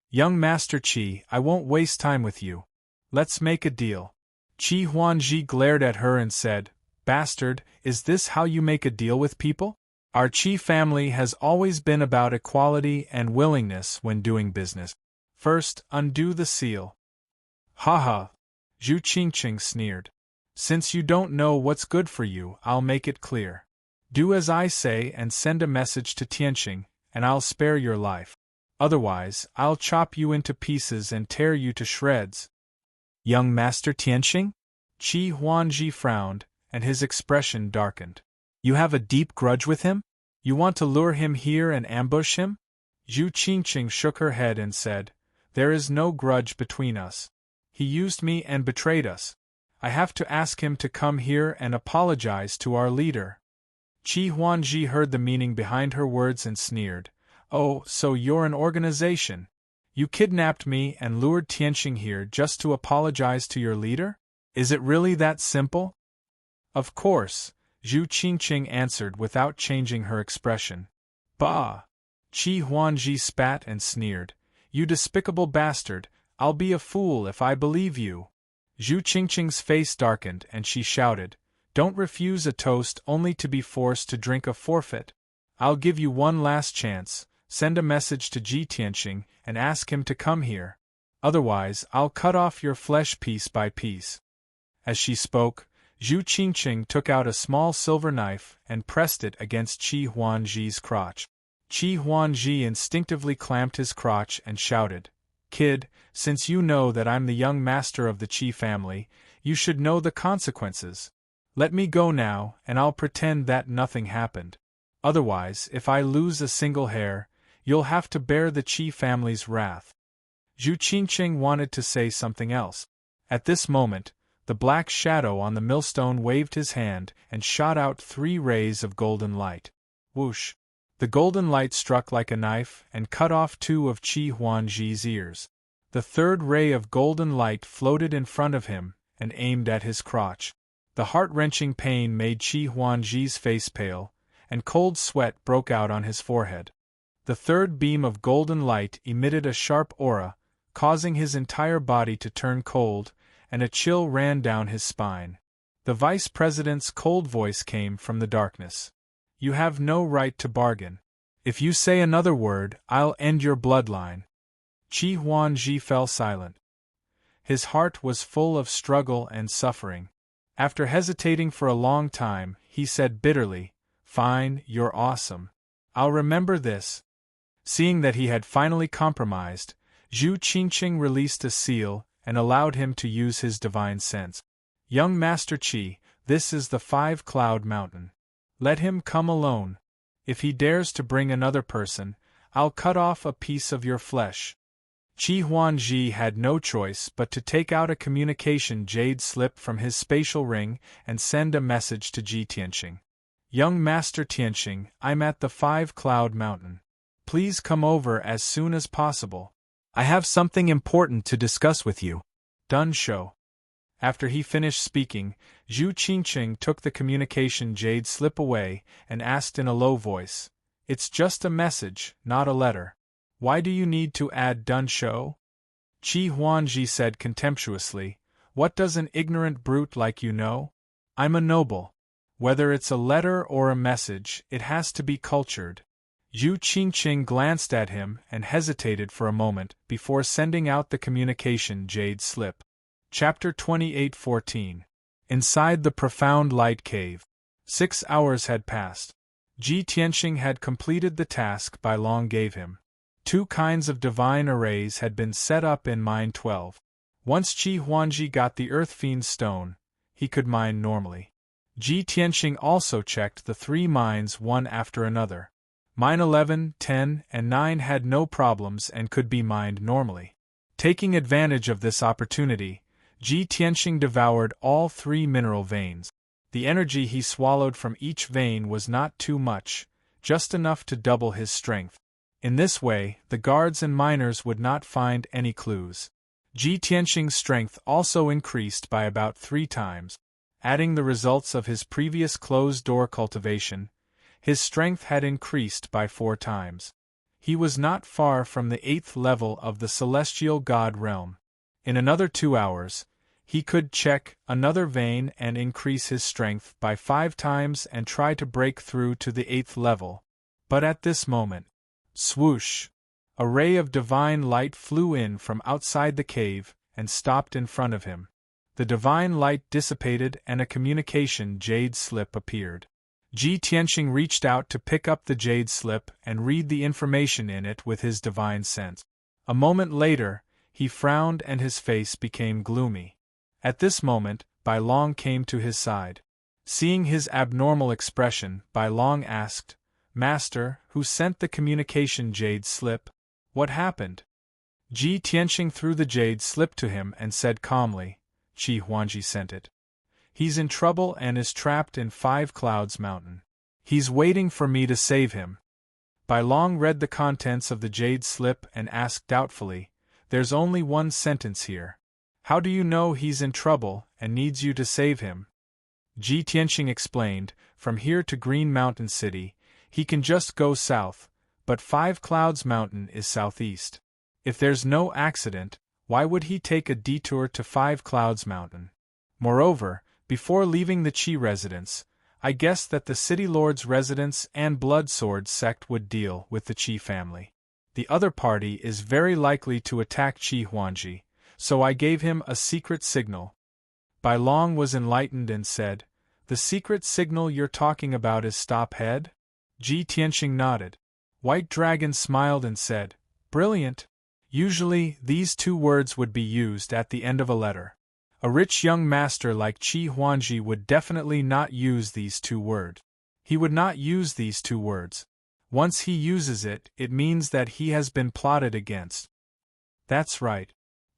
"Young Master Qi, I won't waste time with you. Let's make a deal." Qi Huangji glared at her and said, "Bastard, is this how you make a deal with people? Our Qi family has always been about equality and willingness when doing business. First, undo the seal." "Ha ha!" Zhu Qingqing sneered. "Since you don't know what's good for you, I'll make it clear. Do as I say and send a message to Tianqing, and I'll spare your life. Otherwise, I'll chop you into pieces and tear you to shreds." "Young Master Tianqing?" Qi Huangji frowned, and his expression darkened. "You have a deep grudge with him? You want to lure him here and ambush him?" Zhu Qingqing shook her head and said, "There is no grudge between us. He used me and betrayed us. I have to ask him to come here and apologize to our leader." Qi Huangji heard the meaning behind her words and sneered. "Oh, so you're an organization. You kidnapped me and lured Tianqing here just to apologize to your leader? Is it really that simple?" "Of course," Zhu Qingqing answered without changing her expression. "Bah!" Qi Huangji spat and sneered. "You despicable bastard, I'll be a fool if I believe you." Zhu Qingqing's face darkened and she shouted, "Don't refuse a toast only to be forced to drink a forfeit. I'll give you one last chance. Send a message to Ji Tianqing and ask him to come here. Otherwise, I'll cut off your flesh piece by piece." As she spoke, Zhu Qingqing took out a small silver knife and pressed it against Qi Huangji's crotch. Qi Huangji instinctively clamped his crotch and shouted, "Kid, since you know that I'm the young master of the Qi family, you should know the consequences. Let me go now, and I'll pretend that nothing happened. Otherwise, if I lose a single hair, you'll have to bear the Qi family's wrath." Zhu Qingqing wanted to say something else. At this moment, the black shadow on the millstone waved his hand and shot out 3 rays of golden light. Whoosh! The golden light struck like a knife and cut off 2 of Qi Huangji's ears. The 3rd ray of golden light floated in front of him and aimed at his crotch. The heart-wrenching pain made Qi Huangji's face pale, and cold sweat broke out on his forehead. The 3rd beam of golden light emitted a sharp aura, causing his entire body to turn cold, and a chill ran down his spine. The vice president's cold voice came from the darkness. "You have no right to bargain. If you say another word, I'll end your bloodline." Qi Huangji fell silent. His heart was full of struggle and suffering. After hesitating for a long time, he said bitterly, "Fine, you're awesome. I'll remember this." Seeing that he had finally compromised, Zhu Qingqing released a seal and allowed him to use his divine sense. "Young Master Qi, this is the 5-Cloud Mountain. Let him come alone. If he dares to bring another person, I'll cut off a piece of your flesh." Qi Huangji had no choice but to take out a communication jade slip from his spatial ring and send a message to Ji Tianqing. "Young Master Tianqing, I'm at the 5-Cloud Mountain. Please come over as soon as possible. I have something important to discuss with you. Done show." After he finished speaking, Zhu Qingqing took the communication jade slip away and asked in a low voice, "It's just a message, not a letter. Why do you need to add done show?" Qi Huangji said contemptuously, "What does an ignorant brute like you know? I'm a noble. Whether it's a letter or a message, it has to be cultured." Zhu Qingqing glanced at him and hesitated for a moment before sending out the communication jade slip. Chapter 28:14. Inside the Profound Light Cave. 6 hours had passed. Ji Tianxing had completed the task Bai Long gave him. 2 kinds of divine arrays had been set up in Mine 12. Once Qi Huangji got the Earth Fiend Stone, he could mine normally. Ji Tianxing also checked the 3 mines one after another. Mine 11, 10, and 9 had no problems and could be mined normally. Taking advantage of this opportunity, Ji Tianxing devoured all 3 mineral veins. The energy he swallowed from each vein was not too much, just enough to double his strength. In this way, the guards and miners would not find any clues. Ji Tianxing's strength also increased by about 3 times. Adding the results of his previous closed-door cultivation, his strength had increased by 4 times. He was not far from the 8th level of the celestial god realm. In another 2 hours, he could check another vein and increase his strength by 5 times and try to break through to the 8th level. But at this moment, swoosh! A ray of divine light flew in from outside the cave and stopped in front of him. The divine light dissipated and a communication jade slip appeared. Ji Tianxing reached out to pick up the jade slip and read the information in it with his divine sense. A moment later, he frowned and his face became gloomy. At this moment, Bai Long came to his side. Seeing his abnormal expression, Bai Long asked, "Master, who sent the communication jade slip? What happened?" Ji Tianxing threw the jade slip to him and said calmly, "Qi Huangji sent it. He's in trouble and is trapped in 5 Clouds Mountain. He's waiting for me to save him." Bai Long read the contents of the jade slip and asked doubtfully, "There's only 1 sentence here. How do you know he's in trouble and needs you to save him?" Ji Tianxing explained, "From here to Green Mountain City, he can just go south, but 5 Clouds Mountain is southeast. If there's no accident, why would he take a detour to 5 Clouds Mountain? Moreover, before leaving the Qi residence, I guess that the City Lord's residence and Blood Sword sect would deal with the Qi family. The other party is very likely to attack Qi Huangji, so I gave him a secret signal." Bai Long was enlightened and said, "The secret signal you're talking about is stop head?" Ji Tianxing nodded. White Dragon smiled and said, "Brilliant. Usually, these 2 words would be used at the end of a letter. A rich young master like Qi Huangji would definitely not use these 2 words. He would not use these 2 words. Once he uses it, it means that he has been plotted against." "That's right."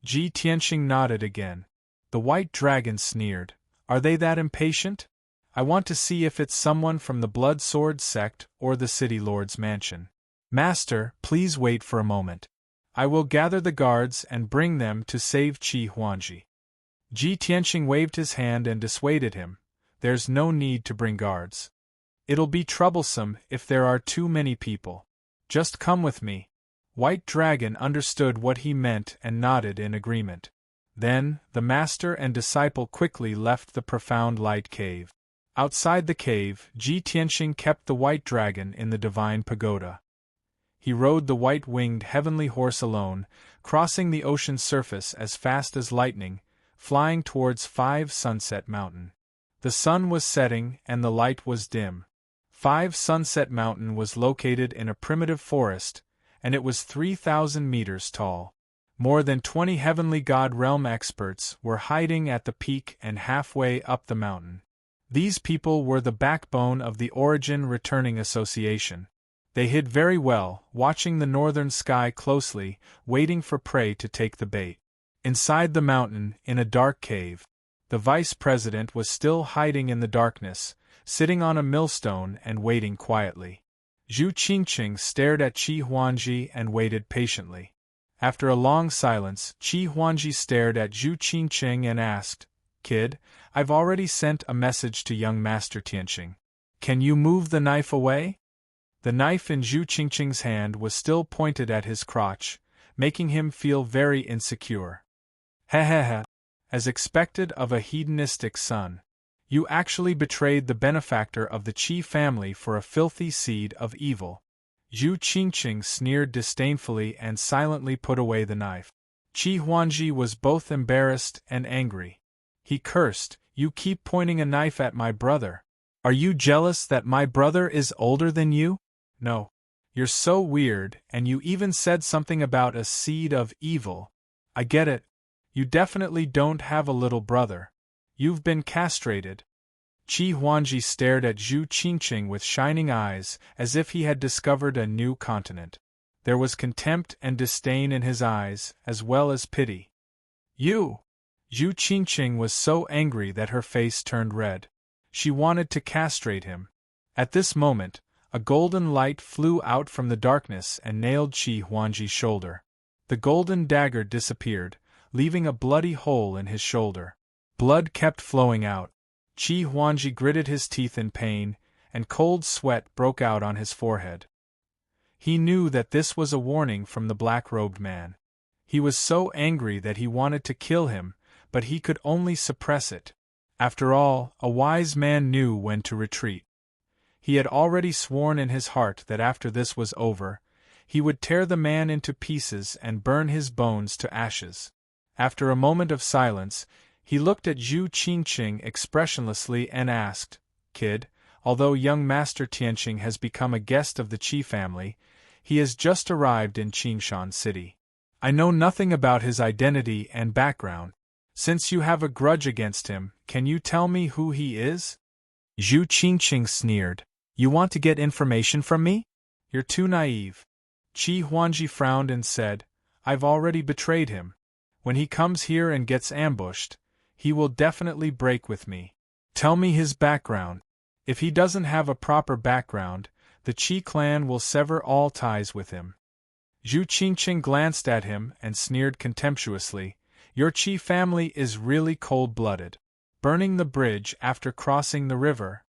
Ji Tianxing nodded again. The White Dragon sneered, "Are they that impatient? I want to see if it's someone from the Blood Sword sect or the City Lord's mansion. Master, please wait for a moment. I will gather the guards and bring them to save Qi Huangji." Ji Tianxing waved his hand and dissuaded him. "There's no need to bring guards. It'll be troublesome if there are too many people. Just come with me." White Dragon understood what he meant and nodded in agreement. Then, the master and disciple quickly left the profound light cave. Outside the cave, Ji Tianxing kept the White Dragon in the divine pagoda. He rode the white-winged heavenly horse alone, crossing the ocean's surface as fast as lightning, flying towards 5 Sunset Mountain. The sun was setting and the light was dim. 5 Sunset Mountain was located in a primitive forest, and it was 3,000 meters tall. More than 20 heavenly god realm experts were hiding at the peak and halfway up the mountain. These people were the backbone of the Origin Returning Association. They hid very well, watching the northern sky closely, waiting for prey to take the bait. Inside the mountain, in a dark cave, the vice president was still hiding in the darkness, sitting on a millstone and waiting quietly. Zhu Qingqing stared at Qi Huangji and waited patiently. After a long silence, Qi Huangji stared at Zhu Qingqing and asked, "Kid, I've already sent a message to young Master Tianxing. Can you move the knife away?" The knife in Zhu Qingqing's hand was still pointed at his crotch, making him feel very insecure. "Hehehe. As expected of a hedonistic son. You actually betrayed the benefactor of the Qi family for a filthy seed of evil." Zhu Qingqing sneered disdainfully and silently put away the knife. Qi Huangji was both embarrassed and angry. He cursed, "You keep pointing a knife at my brother. Are you jealous that my brother is older than you? No. You're so weird, and you even said something about a seed of evil. I get it. You definitely don't have a little brother. You've been castrated. Qi Huangji stared at Zhu Qingqing with shining eyes, as if he had discovered a new continent. There was contempt and disdain in his eyes, as well as pity. You! Zhu Qingqing was so angry that her face turned red. She wanted to castrate him. At this moment, a golden light flew out from the darkness and nailed Qi Huangji's shoulder. The golden dagger disappeared, leaving a bloody hole in his shoulder. Blood kept flowing out. Qi Huangji gritted his teeth in pain, and cold sweat broke out on his forehead. He knew that this was a warning from the black-robed man. He was so angry that he wanted to kill him, but he could only suppress it. After all, a wise man knew when to retreat. He had already sworn in his heart that after this was over, he would tear the man into pieces and burn his bones to ashes. After a moment of silence, he looked at Zhu Qingqing expressionlessly and asked, "Kid, although young Master Tianqing has become a guest of the Qi family, he has just arrived in Qingshan City. I know nothing about his identity and background. Since you have a grudge against him, can you tell me who he is?" Zhu Qingqing sneered. "You want to get information from me? You're too naive." Qi Huangji frowned and said, "I've already betrayed him. When he comes here and gets ambushed, he will definitely break with me. Tell me his background. If he doesn't have a proper background, the Qi clan will sever all ties with him." Zhu Qingqing glanced at him and sneered contemptuously, "Your Qi family is really cold-blooded. Burning the bridge after crossing the river."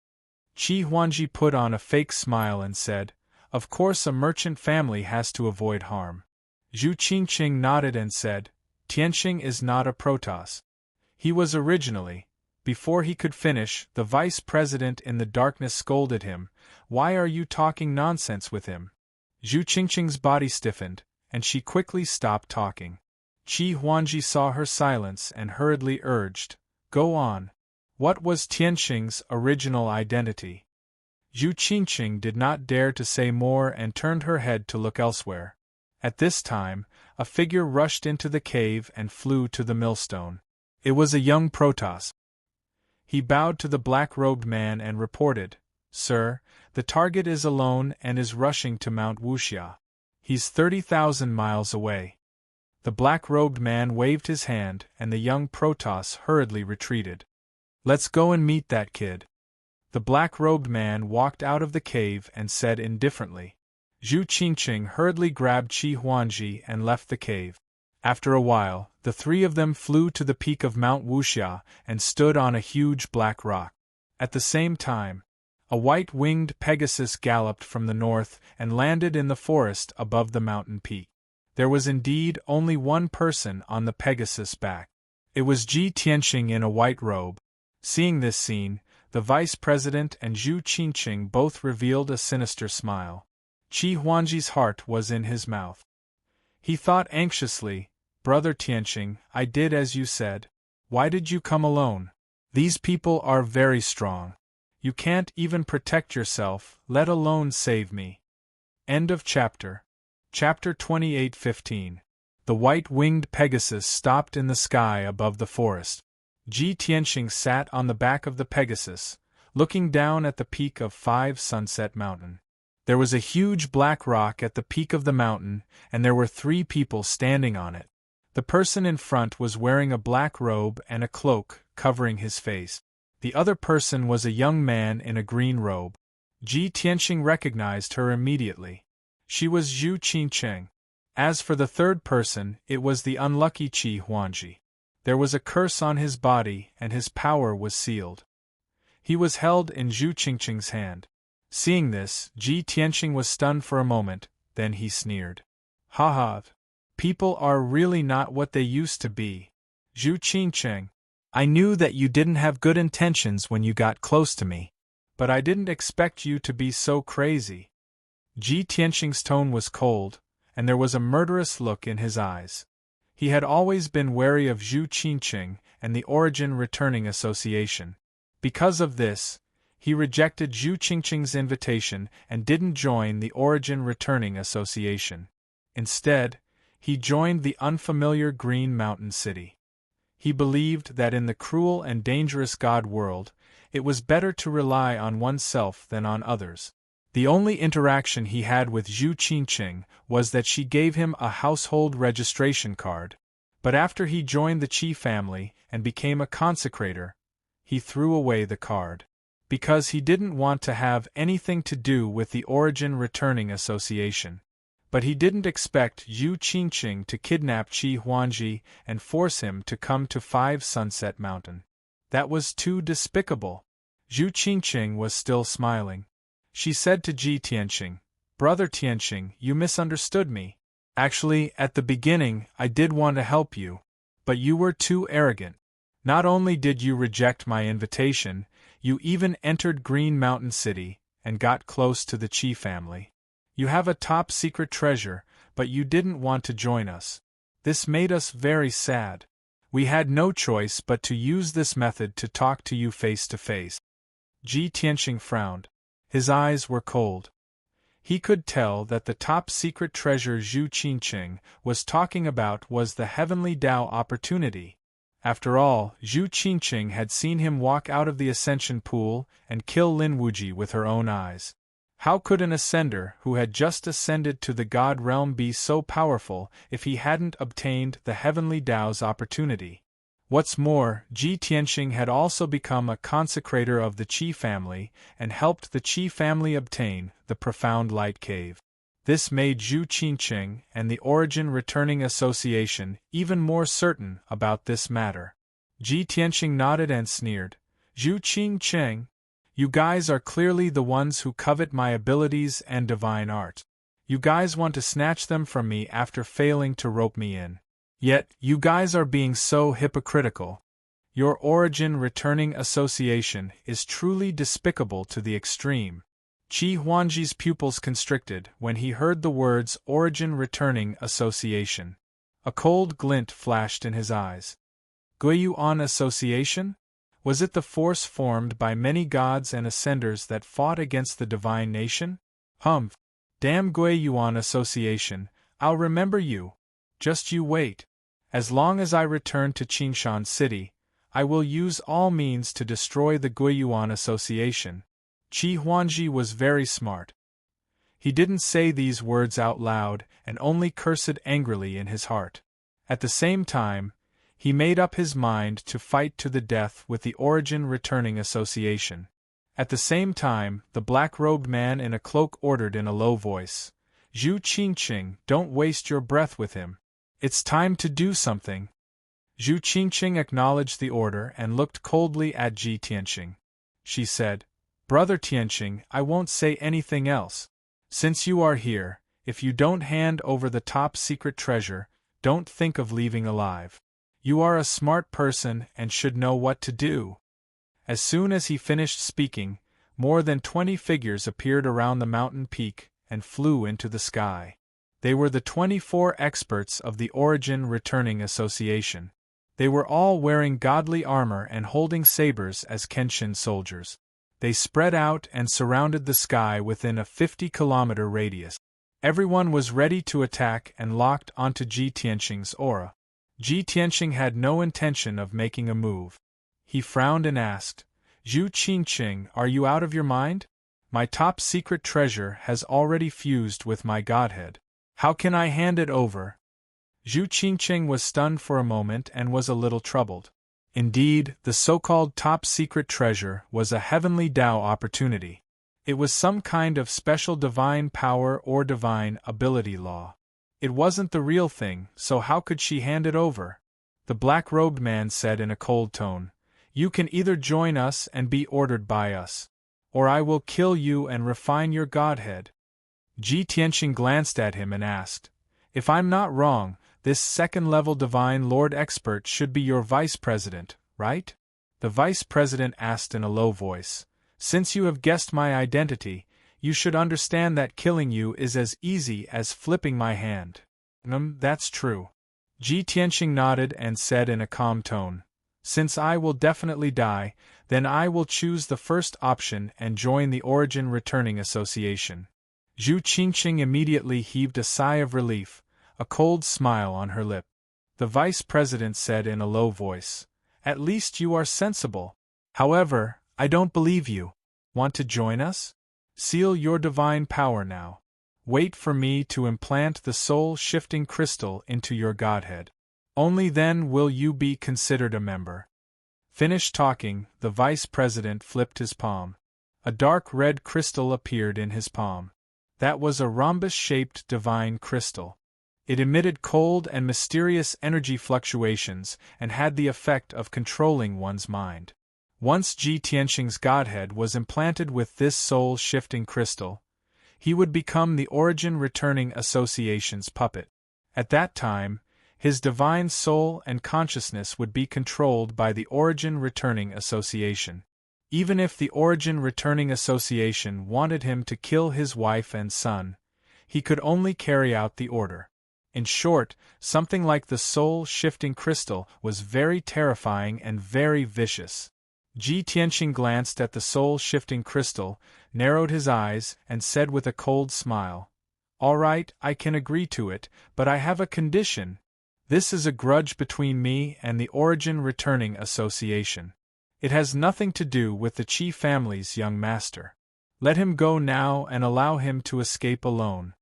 Qi Huangji put on a fake smile and said, "Of course a merchant family has to avoid harm." Zhu Qingqing nodded and said, "Tianqing is not a Protoss. He was originally." Before he could finish, the vice president in the darkness scolded him, "Why are you talking nonsense with him?" Zhu Qingqing's body stiffened, and she quickly stopped talking. Qi Huangji saw her silence and hurriedly urged, "Go on. What was Tianqing's original identity?" Zhu Qingqing did not dare to say more and turned her head to look elsewhere. At this time, a figure rushed into the cave and flew to the millstone. It was a young Protoss. He bowed to the black-robed man and reported, "Sir, the target is alone and is rushing to Mount Wuxia. He's 30,000 miles away." The black-robed man waved his hand and the young Protoss hurriedly retreated. "Let's go and meet that kid." The black-robed man walked out of the cave and said indifferently. Zhu Qingqing hurriedly grabbed Qi Huangji and left the cave. After a while, the three of them flew to the peak of Mount Wuxia and stood on a huge black rock. At the same time, a white-winged Pegasus galloped from the north and landed in the forest above the mountain peak. There was indeed only one person on the Pegasus' back. It was Ji Tianqing in a white robe. Seeing this scene, the vice president and Zhu Qingqing both revealed a sinister smile. Qi Huangji's heart was in his mouth. He thought anxiously, "Brother Tianqing, I did as you said. Why did you come alone? These people are very strong. You can't even protect yourself, let alone save me." End of chapter. Chapter 28:15. The white-winged Pegasus stopped in the sky above the forest. Ji Tianqing sat on the back of the Pegasus, looking down at the peak of 5 Sunset Mountain. There was a huge black rock at the peak of the mountain, and there were 3 people standing on it. The person in front was wearing a black robe and a cloak, covering his face. The other person was a young man in a green robe. Ji Tianqing recognized her immediately. She was Zhu Qingqing. As for the third person, it was the unlucky Qi Huangji. There was a curse on his body, and his power was sealed. He was held in Zhu Qingqing's hand. Seeing this, Ji Tianqing was stunned for a moment, then he sneered. "Ha ha! People are really not what they used to be. Zhu Qingqing, I knew that you didn't have good intentions when you got close to me. But I didn't expect you to be so crazy." Ji Tianqing's tone was cold, and there was a murderous look in his eyes. He had always been wary of Zhu Qingqing and the Origin Returning Association. Because of this, He rejected Zhu Qingqing's invitation and didn't join the Origin Returning Association. Instead, he joined the unfamiliar Green Mountain City. He believed that in the cruel and dangerous God world, it was better to rely on oneself than on others. The only interaction he had with Zhu Qingqing was that she gave him a household registration card. But after he joined the Qi family and became a consecrator, he threw away the card. Because he didn't want to have anything to do with the Origin Returning Association. But he didn't expect Zhu Qingqing to kidnap Qi Huangji and force him to come to 5 Sunset Mountain. That was too despicable. Zhu Qingqing was still smiling. She said to Ji Tianqing, "Brother Tianqing, you misunderstood me. Actually, at the beginning, I did want to help you. But you were too arrogant. Not only did you reject my invitation, you even entered Green Mountain City and got close to the Qi family. You have a top-secret treasure, but you didn't want to join us. This made us very sad. We had no choice but to use this method to talk to you face to face." Ji Tianqing frowned. His eyes were cold. He could tell that the top-secret treasure Zhu Qingqing was talking about was the Heavenly Tao opportunity. After all, Zhu Qingqing had seen him walk out of the Ascension Pool and kill Lin Wuji with her own eyes. How could an ascender who had just ascended to the God realm be so powerful if he hadn't obtained the Heavenly Tao's opportunity? What's more, Ji Tianqing had also become a consecrator of the Qi family and helped the Qi family obtain the Profound Light Cave. This made Zhu Qingqing and the Origin Returning Association even more certain about this matter. Ji Tianqing nodded and sneered. "Zhu Qingqing, you guys are clearly the ones who covet my abilities and divine art. You guys want to snatch them from me after failing to rope me in. Yet, you guys are being so hypocritical. Your Origin Returning Association is truly despicable to the extreme." Qi Huangji's pupils constricted when he heard the words Origin Returning Association. A cold glint flashed in his eyes. Guiyuan Association? Was it the force formed by many gods and ascenders that fought against the divine nation? Humph! Damn Guiyuan Association, I'll remember you. Just you wait. As long as I return to Qingshan City, I will use all means to destroy the Guiyuan Association. Qi Huangji was very smart. He didn't say these words out loud and only cursed angrily in his heart. At the same time, he made up his mind to fight to the death with the Origin Returning Association. At the same time, the black-robed man in a cloak ordered in a low voice, "Zhu Qingqing, don't waste your breath with him. It's time to do something." Zhu Qingqing acknowledged the order and looked coldly at Ji Tianqing. She said, "Brother Tianqing, I won't say anything else. Since you are here, if you don't hand over the top-secret treasure, don't think of leaving alive. You are a smart person and should know what to do." As soon as he finished speaking, more than 20 figures appeared around the mountain peak and flew into the sky. They were the 24 experts of the Origin Returning Association. They were all wearing godly armor and holding sabers as Kenshin soldiers. They spread out and surrounded the sky within a 50-kilometer radius. Everyone was ready to attack and locked onto Ji Tianqing's aura. Ji Tianqing had no intention of making a move. He frowned and asked, "Zhu Qingqing, are you out of your mind? My top-secret treasure has already fused with my godhead. How can I hand it over?" Zhu Qingqing was stunned for a moment and was a little troubled. Indeed, the so-called top-secret treasure was a Heavenly Tao opportunity. It was some kind of special divine power or divine ability law. It wasn't the real thing, so how could she hand it over? The black-robed man said in a cold tone, "You can either join us and be ordered by us, or I will kill you and refine your godhead." Ji Tianqing glanced at him and asked, "If I'm not wrong, this second-level Divine Lord Expert should be your vice president, right?" The vice president asked in a low voice, "Since you have guessed my identity, you should understand that killing you is as easy as flipping my hand." That's true." Ji Tianqing nodded and said in a calm tone, Since I will definitely die, then I will choose the first option and join the Origin Returning Association. Zhu Qingqing immediately heaved a sigh of relief, a cold smile on her lip. The vice president said in a low voice, "At least you are sensible. However, I don't believe you. Want to join us? Seal your divine power now. Wait for me to implant the soul-shifting crystal into your godhead. Only then will you be considered a member." Finished talking, the vice president flipped his palm. A dark red crystal appeared in his palm. That was a rhombus-shaped divine crystal. It emitted cold and mysterious energy fluctuations and had the effect of controlling one's mind. Once Ji Tianxing's godhead was implanted with this soul-shifting crystal, he would become the Origin Returning Association's puppet. At that time, his divine soul and consciousness would be controlled by the Origin Returning Association. Even if the Origin Returning Association wanted him to kill his wife and son, he could only carry out the order. In short, something like the soul-shifting crystal was very terrifying and very vicious. Ji Tianxing glanced at the soul-shifting crystal, narrowed his eyes, and said with a cold smile, "All right, I can agree to it, but I have a condition. This is a grudge between me and the Origin Returning Association. It has nothing to do with the Qi family's young master. Let him go now and allow him to escape alone."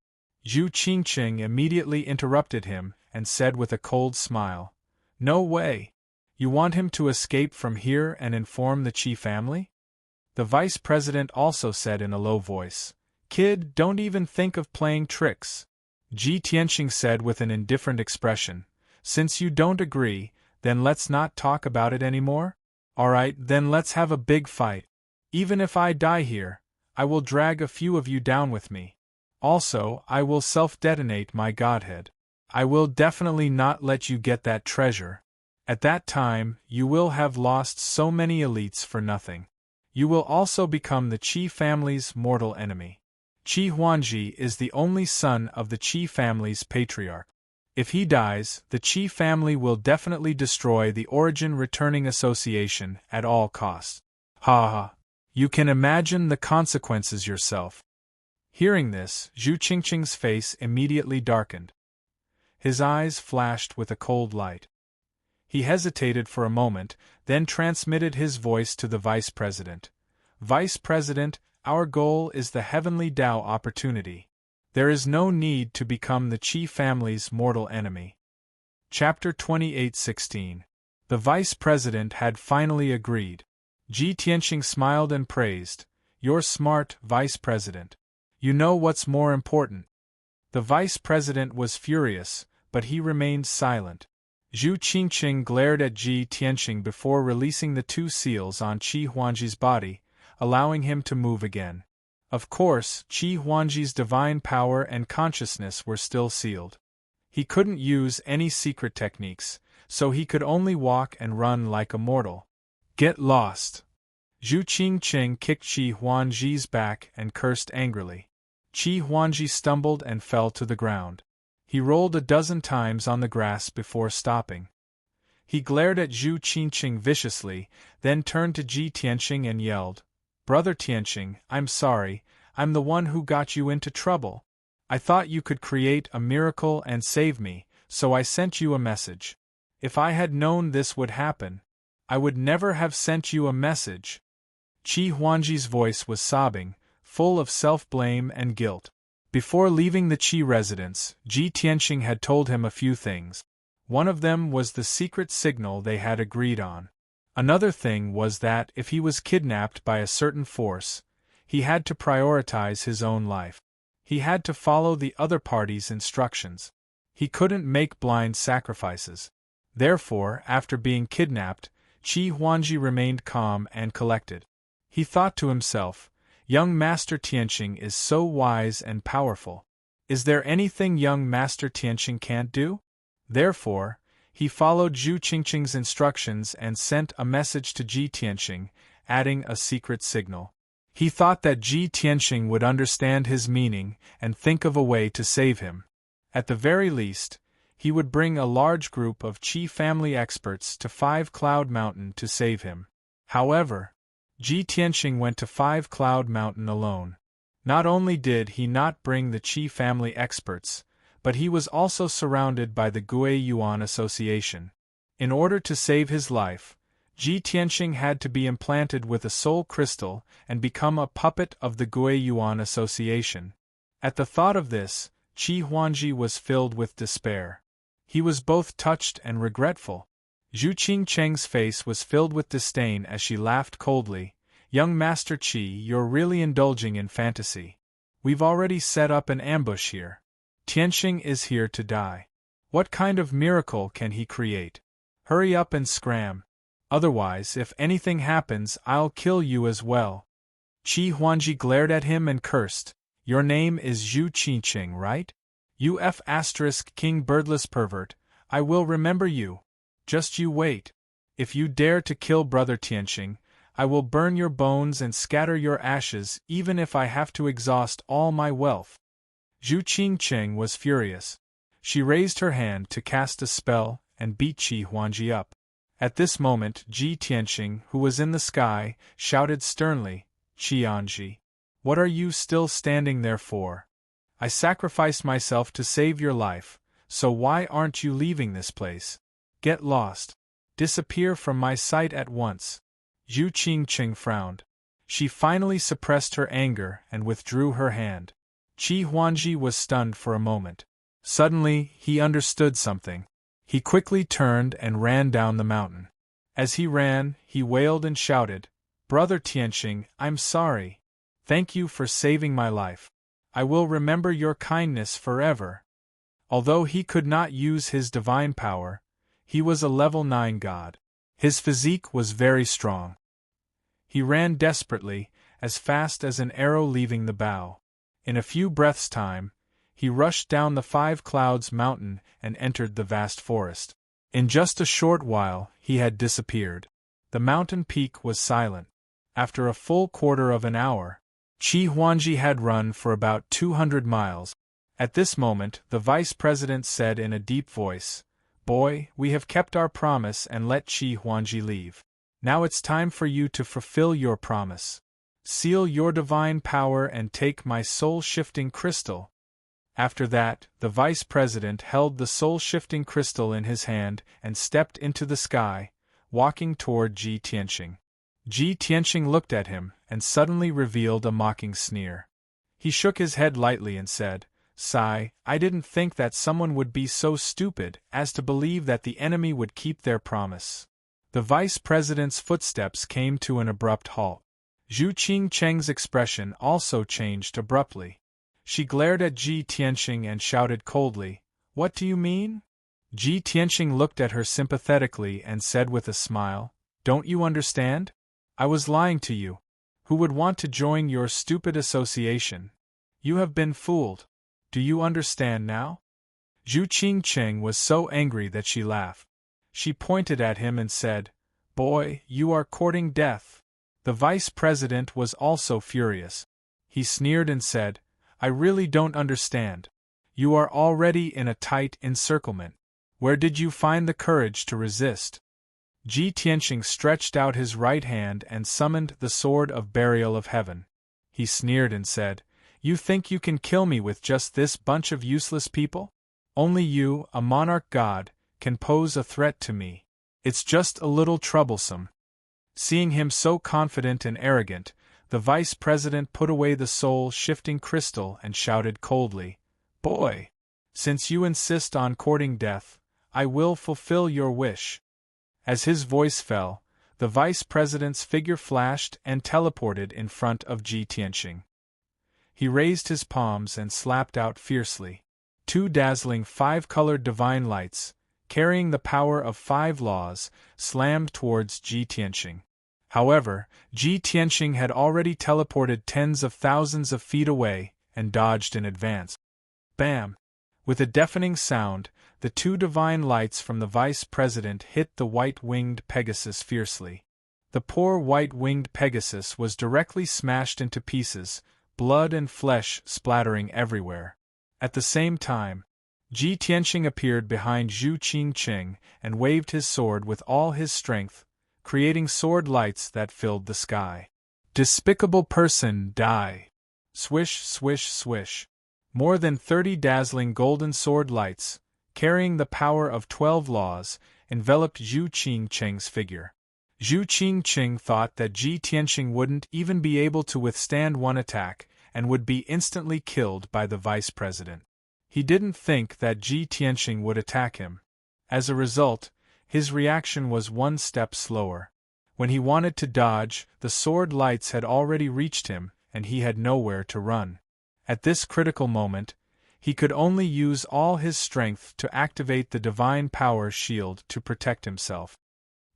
Zhu Qingqing immediately interrupted him and said with a cold smile, "No way. You want him to escape from here and inform the Qi family?" The vice president also said in a low voice, "Kid, don't even think of playing tricks." Ji Tianxing said with an indifferent expression, "Since you don't agree, then let's not talk about it anymore? Alright, then let's have a big fight. Even if I die here, I will drag a few of you down with me. Also, I will self-detonate my godhead. I will definitely not let you get that treasure. At that time, you will have lost so many elites for nothing. You will also become the Qi family's mortal enemy. Qi Huangji is the only son of the Qi family's patriarch. If he dies, the Qi family will definitely destroy the Origin Returning Association at all costs. Ha ha! You can imagine the consequences yourself." Hearing this, Zhu Qingqing's face immediately darkened. His eyes flashed with a cold light. He hesitated for a moment, then transmitted his voice to the vice president. "Vice President, our goal is the Heavenly Tao opportunity. There is no need to become the Qi family's mortal enemy." Chapter 28:16. The vice president had finally agreed. Ji Tianxing smiled and praised, "You're smart, vice president. You know what's more important." The vice president was furious, but he remained silent. Zhu Qingqing glared at Ji Tianxing before releasing the 2 seals on Qi Huangji's body, allowing him to move again. Of course, Qi Huangji's divine power and consciousness were still sealed. He couldn't use any secret techniques, so he could only walk and run like a mortal. "Get lost!" Zhu Qingqing kicked Qi Huangji's back and cursed angrily. Qi Huangji stumbled and fell to the ground. He rolled a dozen times on the grass before stopping. He glared at Zhu Qingqing viciously, then turned to Ji Tianxing and yelled, "Brother Tianxing, I'm sorry, I'm the one who got you into trouble. I thought you could create a miracle and save me, so I sent you a message. If I had known this would happen, I would never have sent you a message." Qi Huangji's voice was sobbing, full of self-blame and guilt. Before leaving the Qi residence, Ji Tianxing had told him a few things. One of them was the secret signal they had agreed on. Another thing was that if he was kidnapped by a certain force, he had to prioritize his own life. He had to follow the other party's instructions. He couldn't make blind sacrifices. Therefore, after being kidnapped, Qi Huangji remained calm and collected. He thought to himself, "Young Master Tianxing is so wise and powerful. Is there anything young Master Tianxing can't do?" Therefore, he followed Zhu Qingqing's instructions and sent a message to Ji Tianxing, adding a secret signal. He thought that Ji Tianxing would understand his meaning and think of a way to save him. At the very least, He would bring a large group of Qi family experts to Five Cloud Mountain to save him. However, Ji Tianqing went to Five Cloud Mountain alone. Not only did he not bring the Qi family experts, but he was also surrounded by the Gui Yuan Association. In order to save his life, Ji Tianqing had to be implanted with a soul crystal and become a puppet of the Gui Yuan Association. At the thought of this, Qi Huangji was filled with despair. He was both touched and regretful. Zhu Qingcheng's face was filled with disdain as she laughed coldly. "Young Master Qi, you're really indulging in fantasy. We've already set up an ambush here. Tianqing is here to die. What kind of miracle can he create? Hurry up and scram. Otherwise, if anything happens, I'll kill you as well." Qi Huangji glared at him and cursed. "Your name is Zhu Qingcheng, right? King Birdless Pervert, I will remember you. Just you wait. If you dare to kill Brother Tianqing, I will burn your bones and scatter your ashes even if I have to exhaust all my wealth." Zhu Qingcheng was furious. She raised her hand to cast a spell and beat Qi Huangji up. At this moment Ji Tianqing, who was in the sky, shouted sternly, "Qianji, what are you still standing there for? I sacrificed myself to save your life, so why aren't you leaving this place? Get lost. Disappear from my sight at once." Zhu Qingcheng frowned. She finally suppressed her anger and withdrew her hand. Qi Huangji was stunned for a moment. Suddenly, he understood something. He quickly turned and ran down the mountain. As he ran, he wailed and shouted, "Brother Tianqing, I'm sorry. Thank you for saving my life. I will remember your kindness forever." Although he could not use his divine power, he was a level 9 god. His physique was very strong. He ran desperately, as fast as an arrow leaving the bow. In a few breaths' time, he rushed down the Five Clouds Mountain and entered the vast forest. In just a short while, he had disappeared. The mountain peak was silent. After a full quarter of an hour, Qi Huangji had run for about 200 miles. At this moment, the vice president said in a deep voice, "Boy, we have kept our promise and let Qi Huangji leave. Now it's time for you to fulfill your promise. Seal your divine power and take my soul-shifting crystal." After that, the vice president held the soul-shifting crystal in his hand and stepped into the sky, walking toward Ji Tianqing. Ji Tianqing looked at him and suddenly revealed a mocking sneer. He shook his head lightly and said, "Sigh, I didn't think that someone would be so stupid as to believe that the enemy would keep their promise." The vice president's footsteps came to an abrupt halt. Zhu Qingcheng's expression also changed abruptly. She glared at Ji Tianqing and shouted coldly, "What do you mean?" Ji Tianqing looked at her sympathetically and said with a smile, "Don't you understand? I was lying to you. Who would want to join your stupid association? You have been fooled. Do you understand now?" Zhu Qingcheng was so angry that she laughed. She pointed at him and said, "Boy, you are courting death." The vice president was also furious. He sneered and said, "I really don't understand. You are already in a tight encirclement. Where did you find the courage to resist?" Ji Tianqing stretched out his right hand and summoned the Sword of Burial of Heaven. He sneered and said, "You think you can kill me with just this bunch of useless people? Only you, a monarch god, can pose a threat to me. It's just a little troublesome." Seeing him so confident and arrogant, the vice president put away the soul-shifting crystal and shouted coldly, "Boy! Since you insist on courting death, I will fulfill your wish." As his voice fell, the vice president's figure flashed and teleported in front of Ji Tianqing. He raised his palms and slapped out fiercely. 2 dazzling 5-colored divine lights, carrying the power of 5 laws, slammed towards Ji Tianqing. However, Ji Tianqing had already teleported tens of thousands of feet away and dodged in advance. Bam! With a deafening sound, the 2 divine lights from the vice president hit the white-winged Pegasus fiercely. The poor white-winged Pegasus was directly smashed into pieces, blood and flesh splattering everywhere. At the same time, Ji Tianxing appeared behind Zhu Qingqing and waved his sword with all his strength, creating sword lights that filled the sky. Despicable person, die! Swish, swish, swish. More than 30 dazzling golden sword lights, carrying the power of 12 laws, enveloped Zhu Qingqing's figure. Zhu Qingqing thought that Ji Tianxing wouldn't even be able to withstand one attack and would be instantly killed by the vice president. He didn't think that Ji Tianxing would attack him. As a result, his reaction was one step slower. When he wanted to dodge, the sword lights had already reached him, and he had nowhere to run. At this critical moment, he could only use all his strength to activate the divine power shield to protect himself.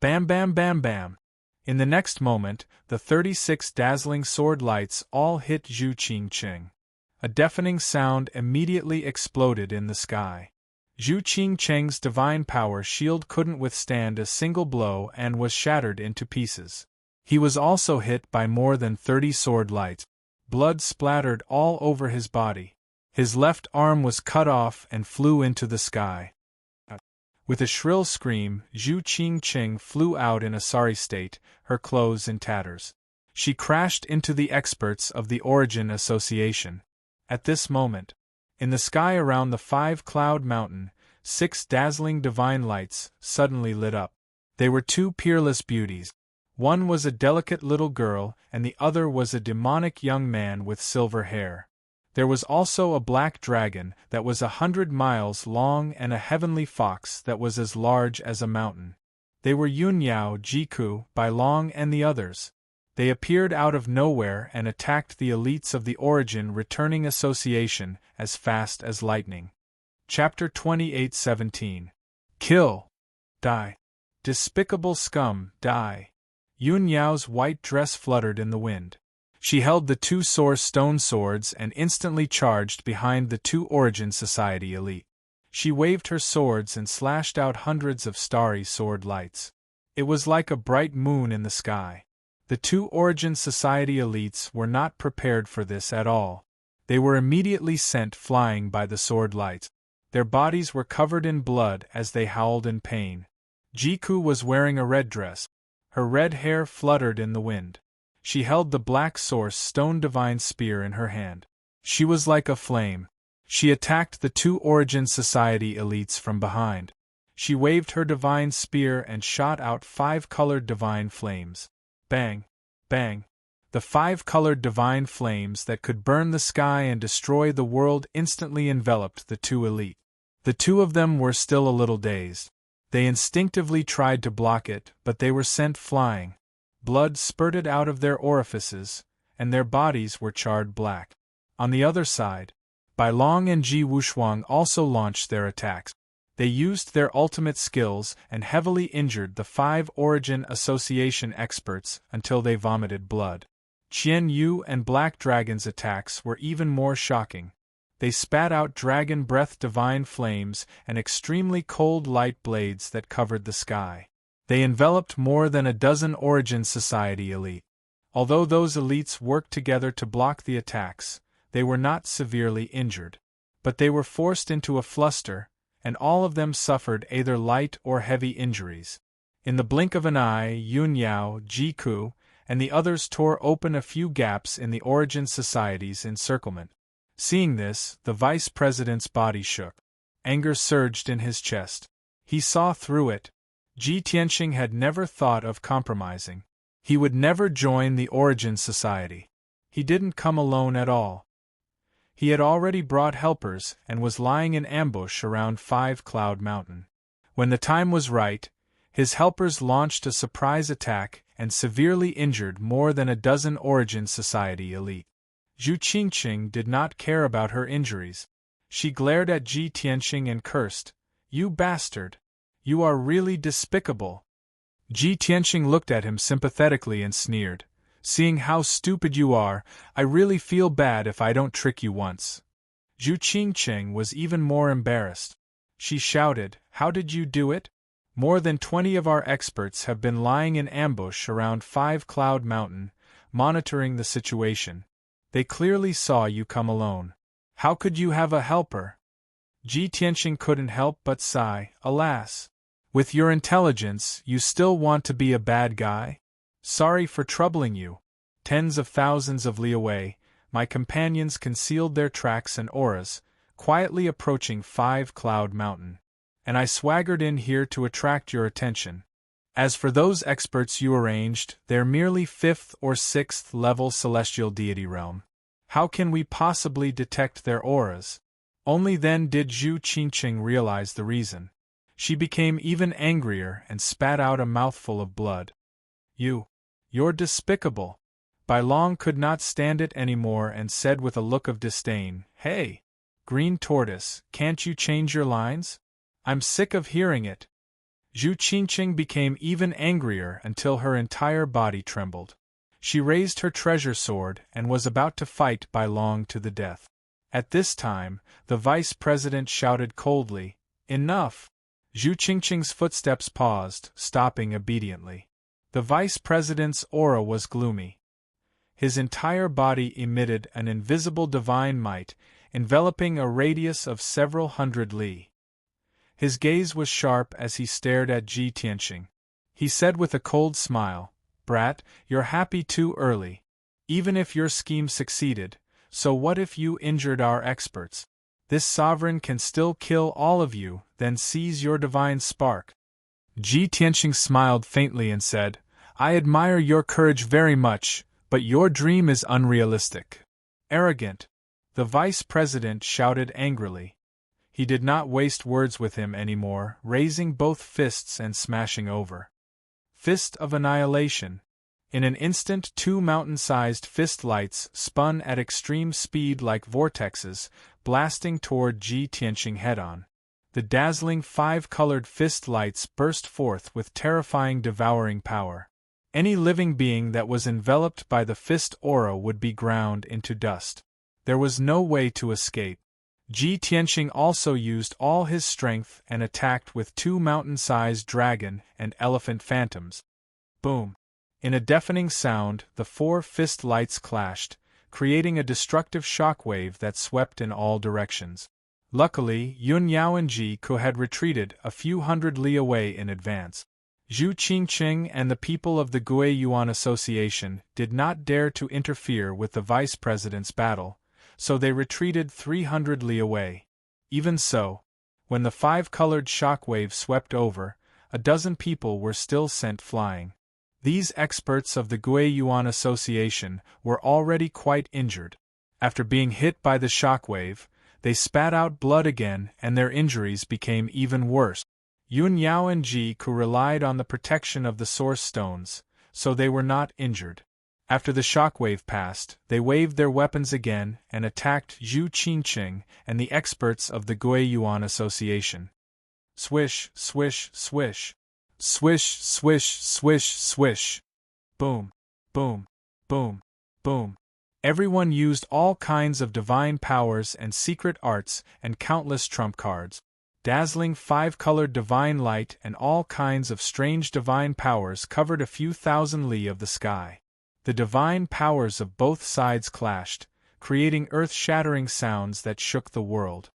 Bam bam bam bam! In the next moment, the 36 dazzling sword lights all hit Zhu Qingqing. A deafening sound immediately exploded in the sky. Zhu Qingqing's divine power shield couldn't withstand a single blow and was shattered into pieces. He was also hit by more than 30 sword lights. Blood splattered all over his body. His left arm was cut off and flew into the sky. With a shrill scream, Zhu Qingqing flew out in a sorry state, her clothes in tatters. She crashed into the experts of the Origin Association. At this moment, in the sky around the 5-cloud mountain, 6 dazzling divine lights suddenly lit up. They were 2 peerless beauties. One was a delicate little girl, and the other was a demonic young man with silver hair. There was also a black dragon that was 100 miles long and a heavenly fox that was as large as a mountain. They were Yunyao, Jiku, Bailong and the others. They appeared out of nowhere and attacked the elites of the Origin Returning Association as fast as lightning. Chapter 28:17. Kill! Die! Despicable scum, die! Yunyao's white dress fluttered in the wind. She held the 2 source stone swords and instantly charged behind the 2 Origin Society elite. She waved her swords and slashed out hundreds of starry sword lights. It was like a bright moon in the sky. The 2 Origin Society elites were not prepared for this at all. They were immediately sent flying by the sword lights. Their bodies were covered in blood as they howled in pain. Jiku was wearing a red dress. Her red hair fluttered in the wind. She held the black source stone divine spear in her hand. She was like a flame. She attacked the 2 Origin Society elites from behind. She waved her divine spear and shot out 5-colored divine flames. Bang! Bang! The 5-colored divine flames that could burn the sky and destroy the world instantly enveloped the 2 elite. The 2 of them were still a little dazed. They instinctively tried to block it, but they were sent flying. Blood spurted out of their orifices, and their bodies were charred black. On the other side, Bailong and Ji Wushuang also launched their attacks. They used their ultimate skills and heavily injured the 5 Origin Association experts until they vomited blood. Qian Yu and Black Dragon's attacks were even more shocking. They spat out dragon breath divine flames and extremely cold light blades that covered the sky. They enveloped more than a dozen Origin Society elite. Although those elites worked together to block the attacks, they were not severely injured. But they were forced into a fluster, and all of them suffered either light or heavy injuries. In the blink of an eye, Yunyao, Jiku, and the others tore open a few gaps in the Origin Society's encirclement. Seeing this, the vice president's body shook. Anger surged in his chest. He saw through it. Ji Tianxing had never thought of compromising. He would never join the Origin Society. He didn't come alone at all. He had already brought helpers and was lying in ambush around 5-Cloud Mountain. When the time was right, his helpers launched a surprise attack and severely injured more than a dozen Origin Society elite. Zhu Qingqing did not care about her injuries. She glared at Ji Tianxing and cursed, "You bastard! You are really despicable!" Ji Tianxing looked at him sympathetically and sneered, "Seeing how stupid you are, I really feel bad if I don't trick you once." Zhu Qingqing was even more embarrassed. She shouted, "How did you do it? More than 20 of our experts have been lying in ambush around 5-Cloud Mountain, monitoring the situation. They clearly saw you come alone. How could you have a helper?" Ji Tianqing couldn't help but sigh, alas. With your intelligence, you still want to be a bad guy? Sorry for troubling you. Tens of thousands of li away, my companions concealed their tracks and auras, quietly approaching 5-Cloud Mountain. And I swaggered in here to attract your attention. As for those experts you arranged, they're merely 5th or 6th level celestial deity realm. How can we possibly detect their auras? Only then did Zhu Qingqing realize the reason. She became even angrier and spat out a mouthful of blood. You're despicable. Bai Long could not stand it anymore and said with a look of disdain, Hey, Green Tortoise, can't you change your lines? I'm sick of hearing it. Zhu Qingqing became even angrier until her entire body trembled. She raised her treasure sword and was about to fight Bai Long to the death. At this time, the vice president shouted coldly, Enough! Zhu Qingqing's footsteps paused, stopping obediently. The vice president's aura was gloomy. His entire body emitted an invisible divine might, enveloping a radius of several hundred li. His gaze was sharp as he stared at Ji Tianqing. He said with a cold smile, Brat, you're happy too early. Even if your scheme succeeded, so what if you injured our experts? This sovereign can still kill all of you, then seize your divine spark. Ji Tianqing smiled faintly and said, I admire your courage very much, but your dream is unrealistic. Arrogant. The vice president shouted angrily. He did not waste words with him anymore, raising both fists and smashing over. Fist of Annihilation. In an instant 2 mountain-sized fist lights spun at extreme speed like vortexes, blasting toward Ji Tianqing head-on. The dazzling 5-colored fist lights burst forth with terrifying devouring power. Any living being that was enveloped by the fist aura would be ground into dust. There was no way to escape. Ji Tianqing also used all his strength and attacked with 2 mountain-sized dragon and elephant phantoms. Boom! In a deafening sound, the 4 fist lights clashed, creating a destructive shockwave that swept in all directions. Luckily, Yun Yao and Ji Ku had retreated a few hundred li away in advance. Zhu Qingqing and the people of the Gui Yuan Association did not dare to interfere with the vice president's battle, so they retreated 300 li away. Even so, when the 5-colored shockwave swept over, a dozen people were still sent flying. These experts of the Gui Yuan Association were already quite injured. After being hit by the shockwave, they spat out blood again and their injuries became even worse. Yun Yao and Ji Ku relied on the protection of the source stones, so they were not injured. After the shockwave passed, they waved their weapons again and attacked Zhu Qingqing and the experts of the Gui Yuan Association. Swish, swish, swish. Swish, swish, swish, swish. Boom, boom, boom, boom. Everyone used all kinds of divine powers and secret arts and countless trump cards. Dazzling 5-colored divine light and all kinds of strange divine powers covered a few thousand li of the sky. The divine powers of both sides clashed, creating earth-shattering sounds that shook the world.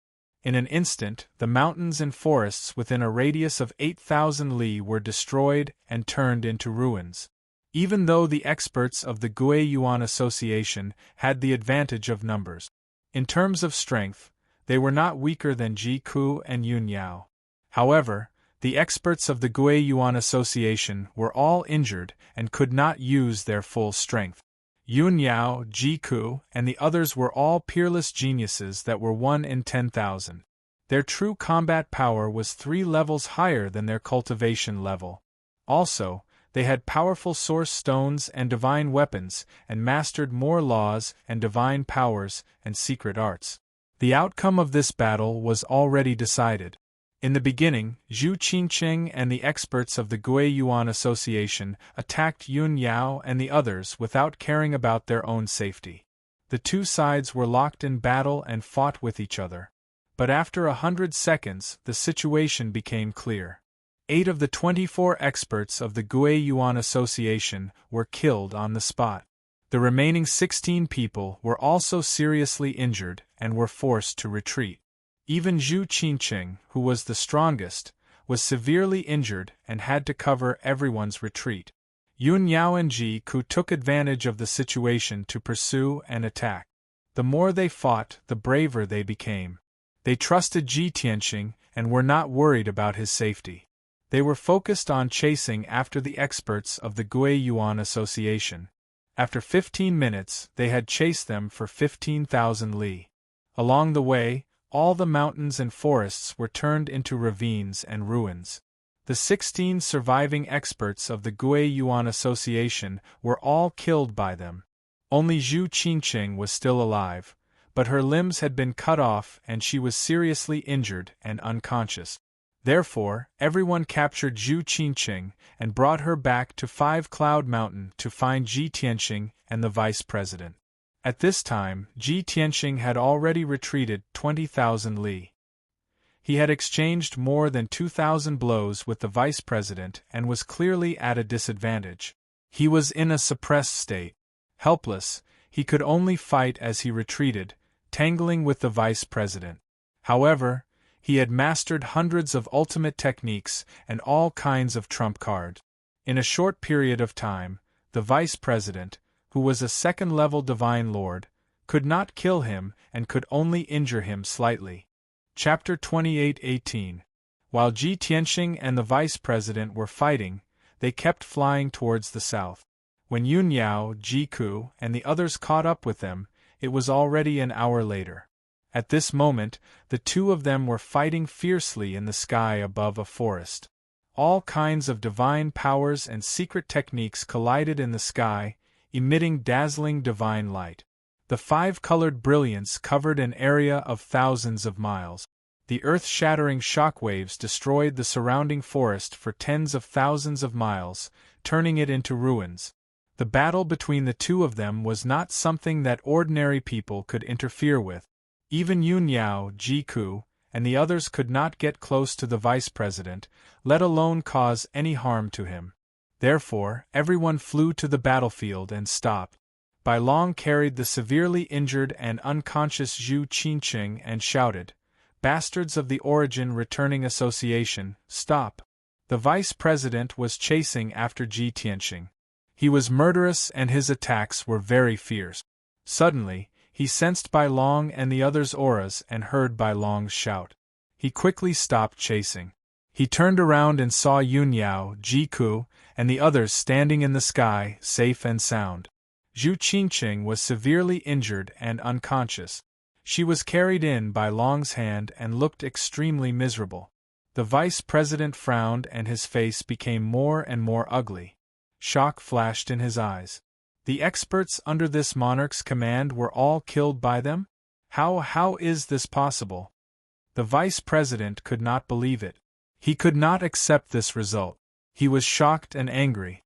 In an instant, the mountains and forests within a radius of 8,000 li were destroyed and turned into ruins. Even though the experts of the Gui Yuan Association had the advantage of numbers. In terms of strength, they were not weaker than Ji Ku and Yun Yao. However, the experts of the Gui Yuan Association were all injured and could not use their full strength. Yun Yao, Ji Ku, and the others were all peerless geniuses that were 1 in 10,000. Their true combat power was 3 levels higher than their cultivation level. Also, they had powerful source stones and divine weapons and mastered more laws and divine powers and secret arts. The outcome of this battle was already decided. In the beginning, Zhu Qingqing and the experts of the Gui Yuan Association attacked Yun Yao and the others without caring about their own safety. The two sides were locked in battle and fought with each other. But after 100 seconds, the situation became clear. 8 of the 24 experts of the Gui Yuan Association were killed on the spot. The remaining 16 people were also seriously injured and were forced to retreat. Even Zhu Qinqing, who was the strongest, was severely injured and had to cover everyone's retreat. Yun Yao and Ji Ku took advantage of the situation to pursue and attack. The more they fought, the braver they became. They trusted Ji Tianxing and were not worried about his safety. They were focused on chasing after the experts of the Gui Yuan Association. After 15 minutes, they had chased them for 15,000 li. Along the way, all the mountains and forests were turned into ravines and ruins. The 16 surviving experts of the Gui Yuan Association were all killed by them. Only Zhu Qinqing was still alive, but her limbs had been cut off and she was seriously injured and unconscious. Therefore, everyone captured Zhu Qinqing and brought her back to Five Cloud Mountain to find Ji Tianxing and the vice president. At this time, Ji Tianxing had already retreated 20,000 li. He had exchanged more than 2,000 blows with the vice president and was clearly at a disadvantage. He was in a suppressed state. Helpless, he could only fight as he retreated, tangling with the vice president. However, he had mastered hundreds of ultimate techniques and all kinds of trump cards. In a short period of time, the vice president, who was a second-level divine lord, could not kill him and could only injure him slightly. Chapter 28:18. While Ji Tianxing and the vice president were fighting, they kept flying towards the south. When Yun Yao, Ji Ku, and the others caught up with them, it was already an hour later. At this moment, the two of them were fighting fiercely in the sky above a forest. All kinds of divine powers and secret techniques collided in the sky, emitting dazzling divine light. The five-colored brilliance covered an area of thousands of miles. The earth-shattering shockwaves destroyed the surrounding forest for tens of thousands of miles, turning it into ruins. The battle between the two of them was not something that ordinary people could interfere with. Even Yun Yao, Ji Ku, and the others could not get close to the vice president, let alone cause any harm to him. Therefore, everyone flew to the battlefield and stopped. Bai Long carried the severely injured and unconscious Zhu Qinqing and shouted, "Bastards of the Origin Returning Association, stop!" The vice president was chasing after Ji Tianxing. He was murderous and his attacks were very fierce. Suddenly, he sensed Bai Long and the others' auras and heard Bai Long's shout. He quickly stopped chasing. He turned around and saw Yun Yao, Ji Ku, and the others standing in the sky, safe and sound. Zhu Qinqing was severely injured and unconscious. She was carried in by Long's hand and looked extremely miserable. The vice president frowned and his face became more and more ugly. Shock flashed in his eyes. The experts under this monarch's command were all killed by them? How is this possible? The vice president could not believe it. He could not accept this result. He was shocked and angry.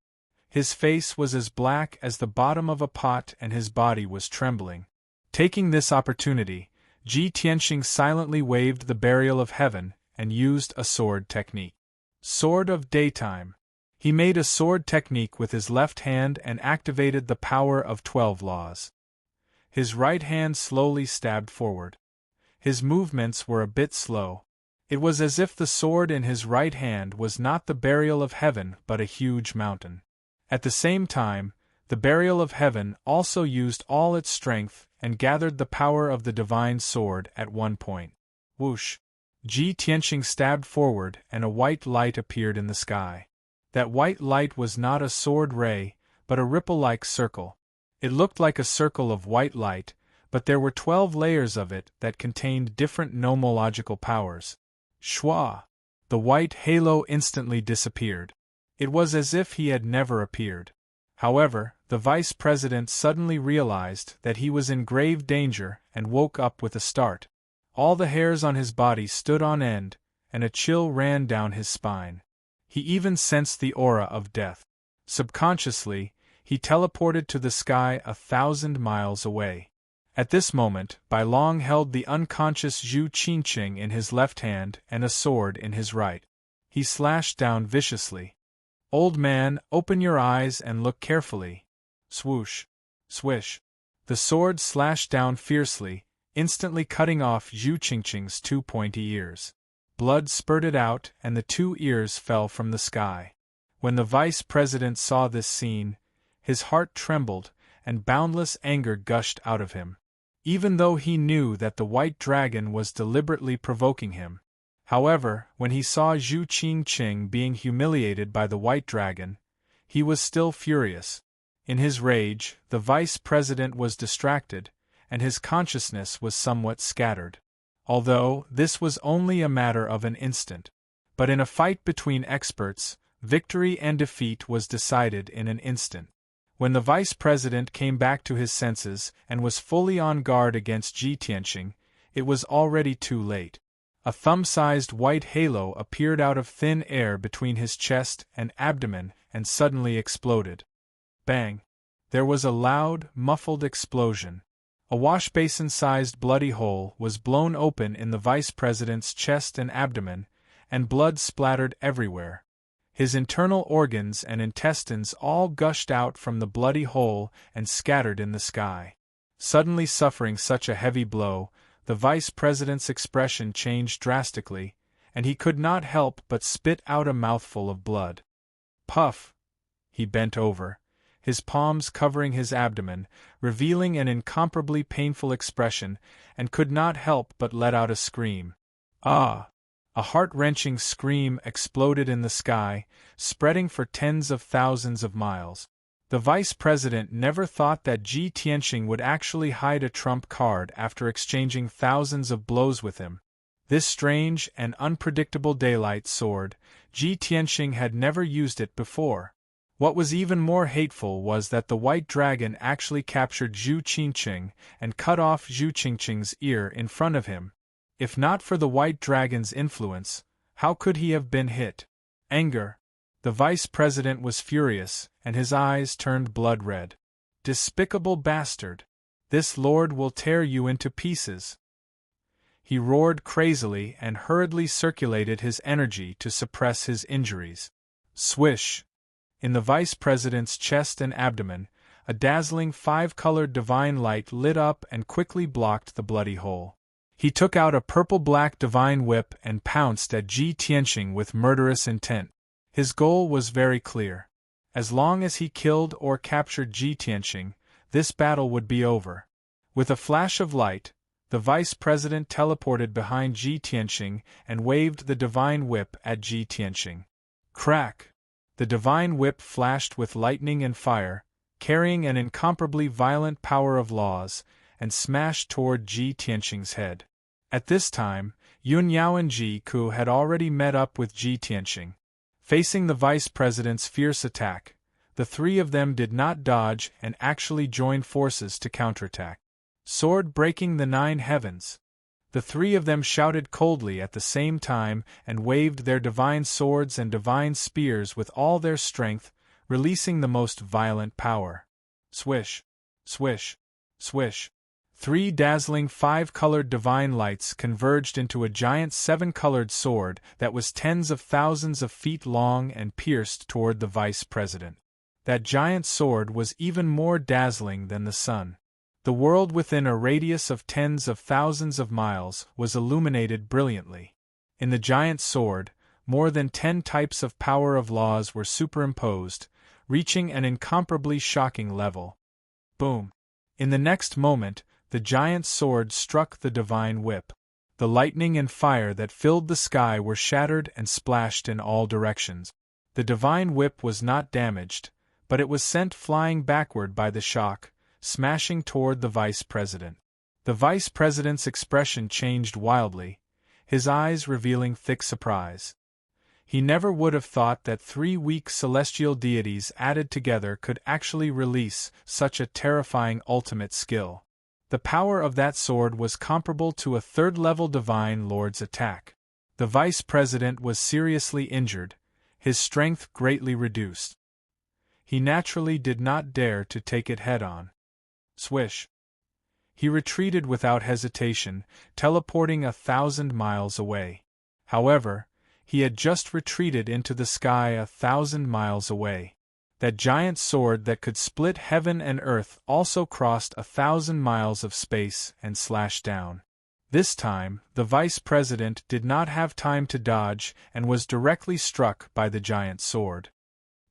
His face was as black as the bottom of a pot and his body was trembling. Taking this opportunity, Ji Tianxing silently waved the burial of heaven and used a sword technique. Sword of Daytime. He made a sword technique with his left hand and activated the power of 12 laws. His right hand slowly stabbed forward. His movements were a bit slow. It was as if the sword in his right hand was not the burial of heaven but a huge mountain. At the same time, the burial of heaven also used all its strength and gathered the power of the divine sword at one point. Whoosh! Ji Tianxing stabbed forward and a white light appeared in the sky. That white light was not a sword ray, but a ripple-like circle. It looked like a circle of white light, but there were 12 layers of it that contained different nomological powers. Shwa! The white halo instantly disappeared. It was as if he had never appeared. However, the vice president suddenly realized that he was in grave danger and woke up with a start. All the hairs on his body stood on end, and a chill ran down his spine. He even sensed the aura of death. Subconsciously, he teleported to the sky 1,000 miles away. At this moment, Bai Long held the unconscious Zhu Qinqing in his left hand and a sword in his right. He slashed down viciously. "Old man, open your eyes and look carefully." Swoosh! Swish! The sword slashed down fiercely, instantly cutting off Zhu Qingqing's 2 pointy ears. Blood spurted out and the 2 ears fell from the sky. When the vice president saw this scene, his heart trembled and boundless anger gushed out of him. Even though he knew that the white dragon was deliberately provoking him. However, when he saw Zhu Qingqing being humiliated by the white dragon, he was still furious. In his rage, the vice president was distracted, and his consciousness was somewhat scattered. Although this was only a matter of an instant. But in a fight between experts, victory and defeat was decided in an instant. When the vice president came back to his senses and was fully on guard against Ji Tianqing, it was already too late. A thumb-sized white halo appeared out of thin air between his chest and abdomen and suddenly exploded. Bang! There was a loud, muffled explosion. A washbasin-sized bloody hole was blown open in the vice president's chest and abdomen, and blood splattered everywhere. His internal organs and intestines all gushed out from the bloody hole and scattered in the sky. Suddenly suffering such a heavy blow, the vice president's expression changed drastically, and he could not help but spit out a mouthful of blood. Puff! He bent over, his palms covering his abdomen, revealing an incomparably painful expression, and could not help but let out a scream. Ah! A heart-wrenching scream exploded in the sky, spreading for tens of thousands of miles. The vice president never thought that Ji Tianqing would actually hide a trump card after exchanging thousands of blows with him. This strange and unpredictable daylight sword, Ji Tianqing had never used it before. What was even more hateful was that the white dragon actually captured Zhu Qingqing and cut off Zhu Qingqing's ear in front of him. If not for the white dragon's influence, how could he have been hit? Anger. The vice president was furious, and his eyes turned blood red. Despicable bastard! This lord will tear you into pieces! He roared crazily and hurriedly circulated his energy to suppress his injuries. Swish! In the vice president's chest and abdomen, a dazzling 5-colored divine light lit up and quickly blocked the bloody hole. He took out a purple-black divine whip and pounced at Ji Tianqing with murderous intent. His goal was very clear. As long as he killed or captured Ji Tianqing, this battle would be over. With a flash of light, the vice president teleported behind Ji Tianqing and waved the divine whip at Ji Tianqing. Crack! The divine whip flashed with lightning and fire, carrying an incomparably violent power of laws, and smashed toward Ji Tianqing's head. At this time, Yun Yao and Ji Ku had already met up with Ji Tianqing. Facing the vice president's fierce attack, the three of them did not dodge and actually joined forces to counterattack. Sword breaking the 9 heavens! The three of them shouted coldly at the same time and waved their divine swords and divine spears with all their strength, releasing the most violent power. Swish! Swish! Swish! 3 dazzling 5-colored divine lights converged into a giant 7-colored sword that was tens of thousands of feet long and pierced toward the vice president. That giant sword was even more dazzling than the sun. The world within a radius of tens of thousands of miles was illuminated brilliantly. In the giant sword, more than 10 types of power of laws were superimposed, reaching an incomparably shocking level. Boom! In the next moment, the giant sword struck the divine whip. The lightning and fire that filled the sky were shattered and splashed in all directions. The divine whip was not damaged, but it was sent flying backward by the shock, smashing toward the vice president. The vice president's expression changed wildly, his eyes revealing thick surprise. He never would have thought that 3 weak celestial deities added together could actually release such a terrifying ultimate skill. The power of that sword was comparable to a 3rd-level divine lord's attack. The vice president was seriously injured, his strength greatly reduced. He naturally did not dare to take it head-on. Swish! He retreated without hesitation, teleporting 1,000 miles away. However, he had just retreated into the sky 1,000 miles away. That giant sword that could split heaven and earth also crossed 1,000 miles of space and slashed down. This time, the vice president did not have time to dodge and was directly struck by the giant sword.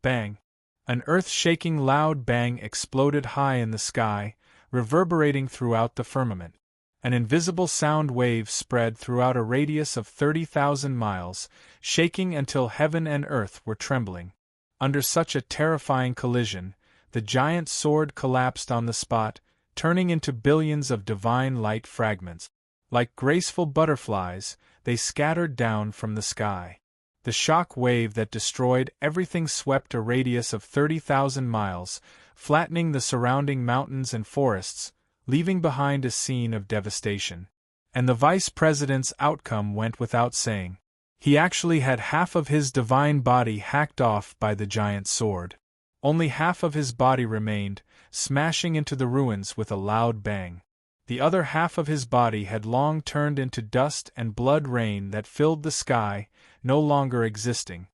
Bang! An earth-shaking loud bang exploded high in the sky, reverberating throughout the firmament. An invisible sound wave spread throughout a radius of 30,000 miles, shaking until heaven and earth were trembling. Under such a terrifying collision, the giant sword collapsed on the spot, turning into billions of divine light fragments. Like graceful butterflies, they scattered down from the sky. The shock wave that destroyed everything swept a radius of 30,000 miles, flattening the surrounding mountains and forests, leaving behind a scene of devastation. And the vice president's outcome went without saying. He actually had half of his divine body hacked off by the giant sword. Only half of his body remained, smashing into the ruins with a loud bang. The other half of his body had long turned into dust and blood rain that filled the sky, no longer existing.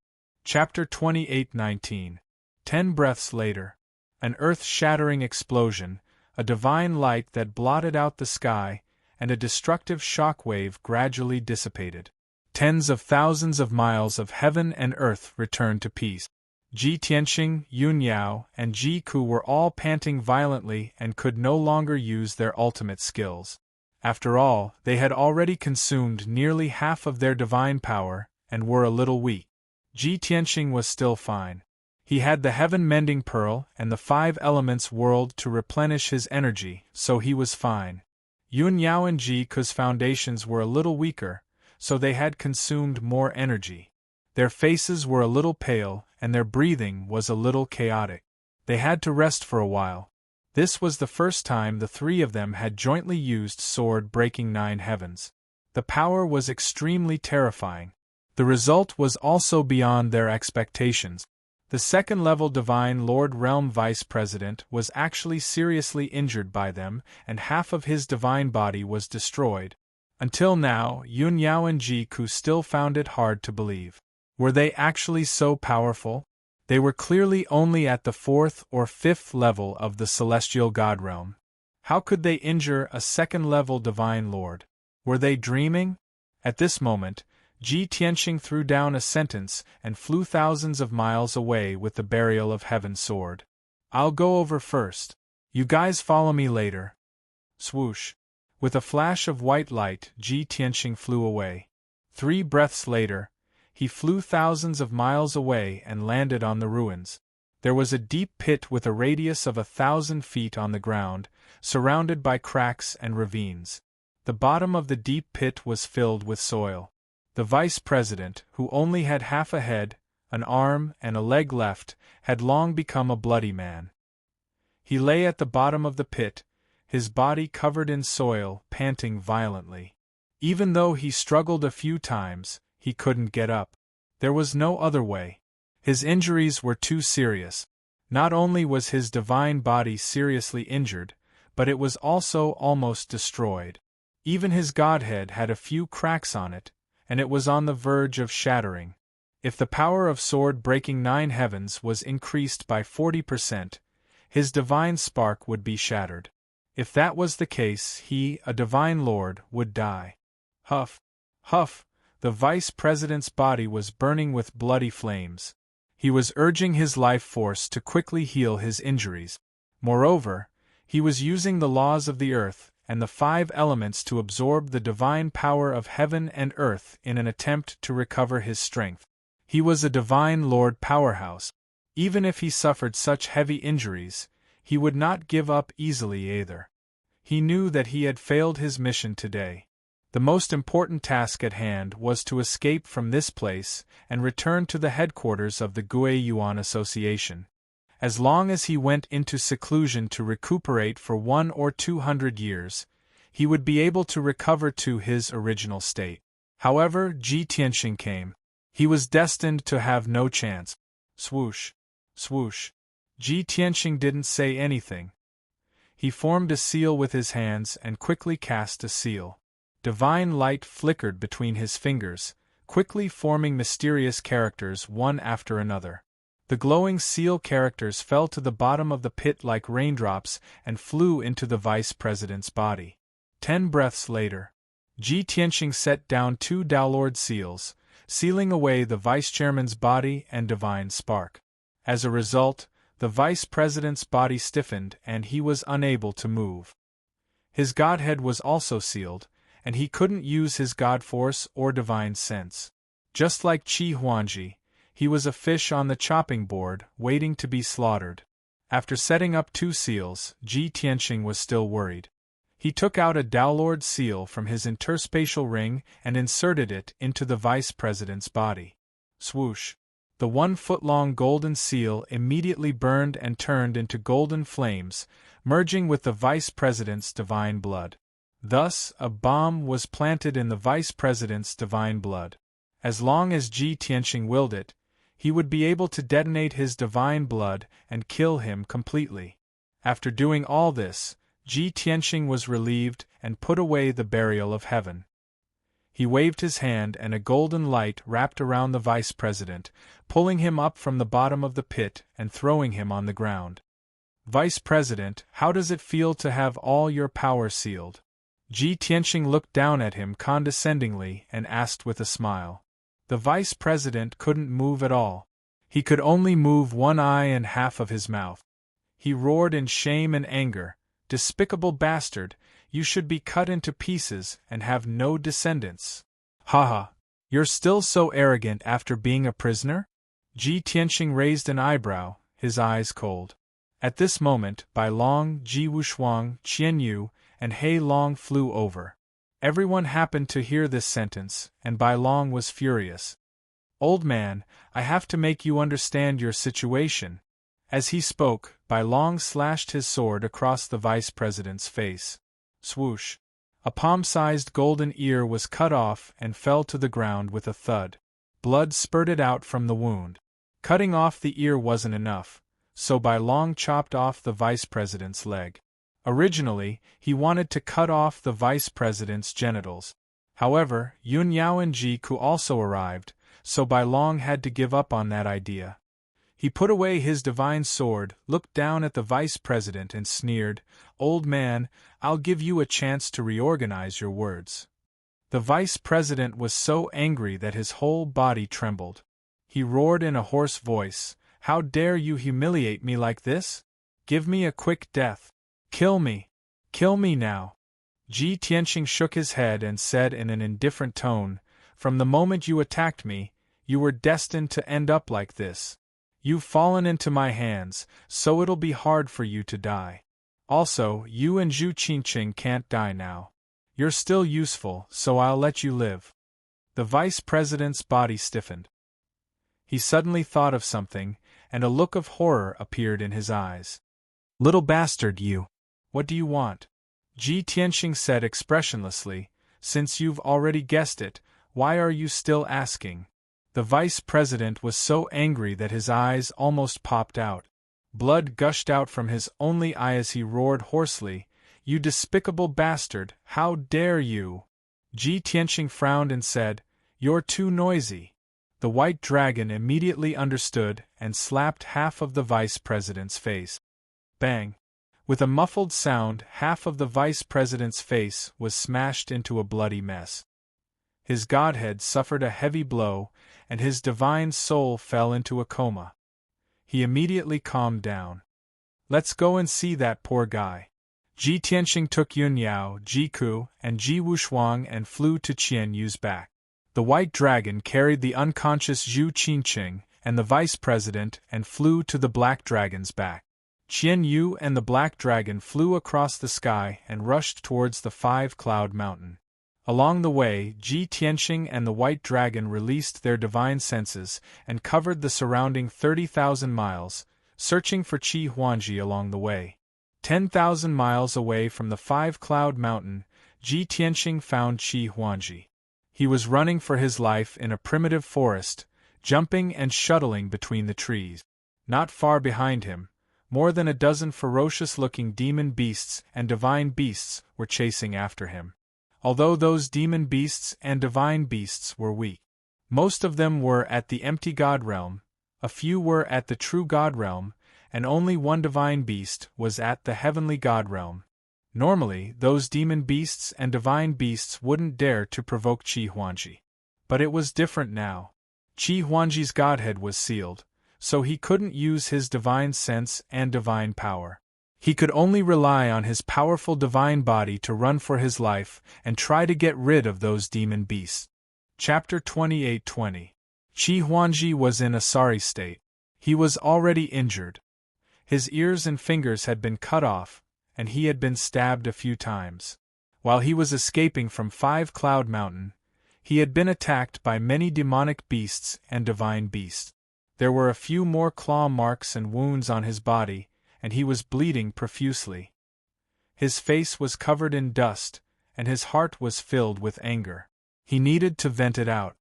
Chapter 28:19. 10 breaths later. An earth-shattering explosion, a divine light that blotted out the sky, and a destructive shock wave gradually dissipated. Tens of thousands of miles of heaven and earth returned to peace. Ji Tianqing, Yun Yao, and Ji Ku were all panting violently and could no longer use their ultimate skills. After all, they had already consumed nearly half of their divine power, and were a little weak. Ji Tianqing was still fine. He had the heaven-mending pearl and the 5 elements world to replenish his energy, so he was fine. Yun Yao and Ji Ku's foundations were a little weaker, so they had consumed more energy. Their faces were a little pale, and their breathing was a little chaotic. They had to rest for a while. This was the first time the 3 of them had jointly used sword breaking 9 heavens. The power was extremely terrifying. The result was also beyond their expectations. The second-level Divine Lord Realm Vice President was actually seriously injured by them, and half of his divine body was destroyed. Until now, Yun Yao and Ji Ku still found it hard to believe. Were they actually so powerful? They were clearly only at the 4th or 5th level of the Celestial God Realm. How could they injure a second-level Divine Lord? Were they dreaming? At this moment, Ji Tianqing threw down a sentence and flew thousands of miles away with the Burial of Heaven sword. "I'll go over first. You guys follow me later." Swoosh. With a flash of white light, Ji Tianqing flew away. 3 breaths later, he flew thousands of miles away and landed on the ruins. There was a deep pit with a radius of 1,000 feet on the ground, surrounded by cracks and ravines. The bottom of the deep pit was filled with soil. The vice president, who only had half a head, an arm, and a leg left, had long become a bloody man. He lay at the bottom of the pit, his body covered in soil, panting violently. Even though he struggled a few times, he couldn't get up. There was no other way. His injuries were too serious. Not only was his divine body seriously injured, but it was also almost destroyed. Even his godhead had a few cracks on it, and it was on the verge of shattering. If the power of sword breaking 9 heavens was increased by 40%, his divine spark would be shattered. If that was the case, he, a divine lord, would die. Huff, huff, the vice president's body was burning with bloody flames. He was urging his life force to quickly heal his injuries. Moreover, he was using the laws of the earth and the 5 elements to absorb the divine power of heaven and earth in an attempt to recover his strength. He was a divine lord powerhouse. Even if he suffered such heavy injuries, he would not give up easily either. He knew that he had failed his mission today. The most important task at hand was to escape from this place and return to the headquarters of the Gui Yuan Association. As long as he went into seclusion to recuperate for 100 or 200 years, he would be able to recover to his original state. However, Ji Tianqing came. He was destined to have no chance. Swoosh, swoosh. Ji Tianqing didn't say anything. He formed a seal with his hands and quickly cast a seal. Divine light flickered between his fingers, quickly forming mysterious characters one after another. The glowing seal characters fell to the bottom of the pit like raindrops and flew into the vice president's body. 10 breaths later, Ji Tianqing set down 2 downward seals, sealing away the vice chairman's body and divine spark. As a result, the vice president's body stiffened and he was unable to move. His godhead was also sealed, and he couldn't use his god force or divine sense. Just like Qi Huangji, he was a fish on the chopping board, waiting to be slaughtered. After setting up 2 seals, Ji Tianqing was still worried. He took out a downward seal from his interspatial ring and inserted it into the vice president's body. Swoosh! The 1-foot-long golden seal immediately burned and turned into golden flames, merging with the vice president's divine blood. Thus, a bomb was planted in the vice president's divine blood. As long as Ji Tianqing willed it, he would be able to detonate his divine blood and kill him completely. After doing all this, Ji Tianqing was relieved and put away the burial of heaven. He waved his hand and a golden light wrapped around the vice president, pulling him up from the bottom of the pit and throwing him on the ground. Vice President, how does it feel to have all your power sealed? Ji Tianqing looked down at him condescendingly and asked with a smile. The vice president couldn't move at all. He could only move one eye and half of his mouth. He roared in shame and anger, "Despicable bastard! You should be cut into pieces and have no descendants." "Haha! You're still so arrogant after being a prisoner?" Ji Tianqing raised an eyebrow, his eyes cold. At this moment, Bai Long, Ji Wushuang, Qian Yu, and Hei Long flew over. Everyone happened to hear this sentence, and Bai Long was furious. "Old man, I have to make you understand your situation." As he spoke, Bai Long slashed his sword across the vice president's face. Swoosh! A palm-sized golden ear was cut off and fell to the ground with a thud. Blood spurted out from the wound. Cutting off the ear wasn't enough, so Bai Long chopped off the vice president's leg. Originally, he wanted to cut off the vice president's genitals. However, Yun Yao and Ji Ku also arrived, so Bai Long had to give up on that idea. He put away his divine sword, looked down at the vice president and sneered, "Old man, I'll give you a chance to reorganize your words." The vice president was so angry that his whole body trembled. He roared in a hoarse voice, "How dare you humiliate me like this? Give me a quick death. Kill me. Kill me now." Ji Tianqing shook his head and said in an indifferent tone, "From the moment you attacked me, you were destined to end up like this. You've fallen into my hands, so it'll be hard for you to die. Also, you and Zhu Qinqing can't die now. You're still useful, so I'll let you live." The vice president's body stiffened. He suddenly thought of something, and a look of horror appeared in his eyes. "Little bastard you! What do you want?" Ji Tianqing said expressionlessly, "Since you've already guessed it, why are you still asking?" The vice president was so angry that his eyes almost popped out. Blood gushed out from his only eye as he roared hoarsely, "You despicable bastard, how dare you!" Ji Tianqing frowned and said, "You're too noisy." The white dragon immediately understood and slapped half of the vice president's face. Bang! With a muffled sound, half of the vice president's face was smashed into a bloody mess. His godhead suffered a heavy blow, and his divine soul fell into a coma. He immediately calmed down. "Let's go and see that poor guy." Ji Tianqing took Yun Yao, Ji Ku, and Ji Wushuang and flew to Qian Yu's back. The white dragon carried the unconscious Zhu Qinqing and the vice president and flew to the black dragon's back. Qian Yu and the black dragon flew across the sky and rushed towards the 5-cloud mountain. Along the way, Ji Tianqing and the white dragon released their divine senses and covered the surrounding 30,000 miles, searching for Qi Huangji along the way. 10,000 miles away from the 5-cloud mountain, Ji Tianqing found Qi Huangji. He was running for his life in a primitive forest, jumping and shuttling between the trees. Not far behind him, more than a dozen ferocious-looking demon beasts and divine beasts were chasing after him. Although those demon beasts and divine beasts were weak, most of them were at the empty god realm, A few were at the true God realm, and only one divine beast was at the heavenly God realm. Normally, those demon beasts and divine beasts wouldn't dare to provoke Qi Huangji. But it was different now. Qi Huangji's godhead was sealed, so he couldn't use his divine sense and divine power. He could only rely on his powerful divine body to run for his life and try to get rid of those demon beasts. Chapter 28:20. Qi Huangji was in a sorry state. He was already injured. His ears and fingers had been cut off, and he had been stabbed a few times. While he was escaping from 5 Cloud Mountain, he had been attacked by many demonic beasts and divine beasts. There were a few more claw marks and wounds on his body, and he was bleeding profusely. His face was covered in dust, and his heart was filled with anger. He needed to vent it out.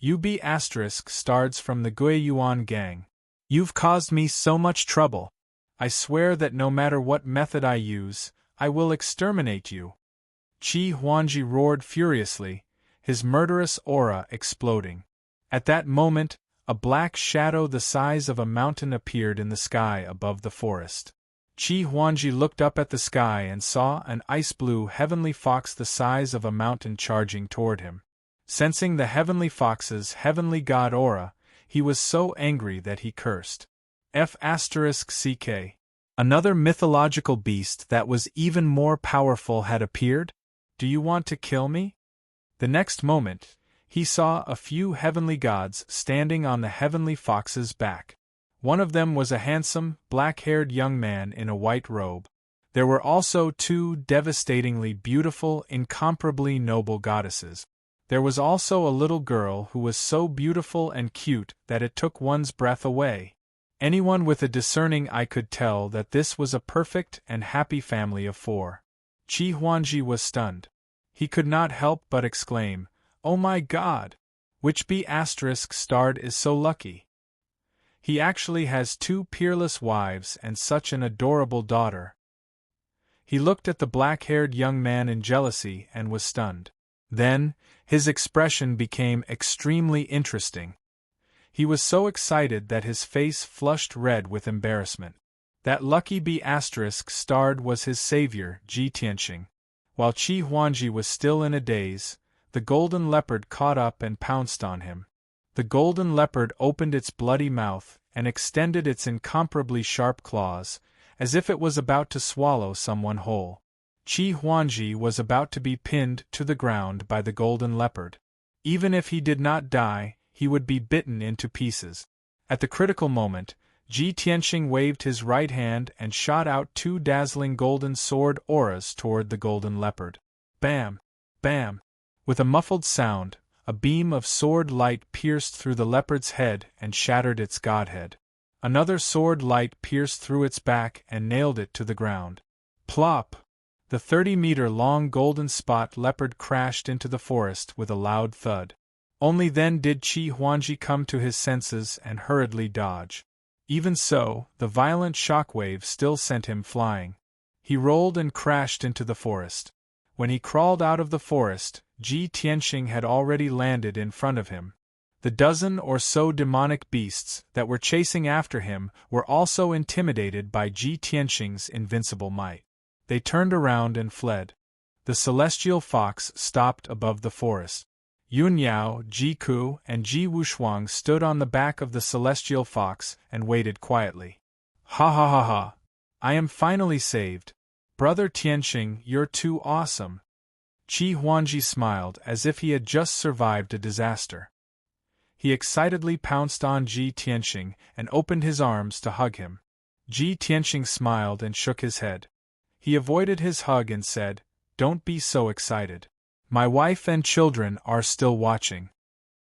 Stards from the Gui Yuan gang. You've caused me so much trouble. I swear that no matter what method I use, I will exterminate you. Qi Huangji roared furiously, his murderous aura exploding. At that moment, a black shadow the size of a mountain appeared in the sky above the forest. Qi Huangji looked up at the sky and saw an ice-blue heavenly fox the size of a mountain charging toward him. Sensing the heavenly fox's heavenly god aura, he was so angry that he cursed. F***ck. Another mythological beast that was even more powerful had appeared? Do you want to kill me? The next moment, he saw a few heavenly gods standing on the heavenly fox's back. One of them was a handsome, black-haired young man in a white robe. There were also 2 devastatingly beautiful, incomparably noble goddesses. There was also a little girl who was so beautiful and cute that it took one's breath away. Anyone with a discerning eye could tell that this was a perfect and happy family of 4. Qi Huangji was stunned. He could not help but exclaim, "Oh my God! Which B***** is so lucky? He actually has 2 peerless wives and such an adorable daughter." He looked at the black-haired young man in jealousy and was stunned. Then, his expression became extremely interesting. He was so excited that his face flushed red with embarrassment. That lucky B** was his savior, Ji Tianqing. While Qi Huangji was still in a daze, the golden leopard caught up and pounced on him. The golden leopard opened its bloody mouth and extended its incomparably sharp claws, as if it was about to swallow someone whole. Qi Huangji was about to be pinned to the ground by the golden leopard. Even if he did not die, he would be bitten into pieces. At the critical moment, Ji Tianqing waved his right hand and shot out 2 dazzling golden sword auras toward the golden leopard. Bam! Bam! With a muffled sound, a beam of sword light pierced through the leopard's head and shattered its godhead. Another sword light pierced through its back and nailed it to the ground. Plop! The 30-meter-long golden spot leopard crashed into the forest with a loud thud. Only then did Qi Huangji come to his senses and hurriedly dodge. Even so, the violent shockwave still sent him flying. He rolled and crashed into the forest. When he crawled out of the forest, Ji Tianqing had already landed in front of him. The dozen or so demonic beasts that were chasing after him were also intimidated by Ji Tianqing's invincible might. They turned around and fled. The celestial fox stopped above the forest. Yun Yao, Ji Ku, and Ji Wushuang stood on the back of the celestial fox and waited quietly. Ha ha ha ha! I am finally saved. Brother Tianqing, you're too awesome. Qi Huangji smiled as if he had just survived a disaster. He excitedly pounced on Ji Tianqing and opened his arms to hug him. Ji Tianqing smiled and shook his head. He avoided his hug and said, "Don't be so excited. My wife and children are still watching."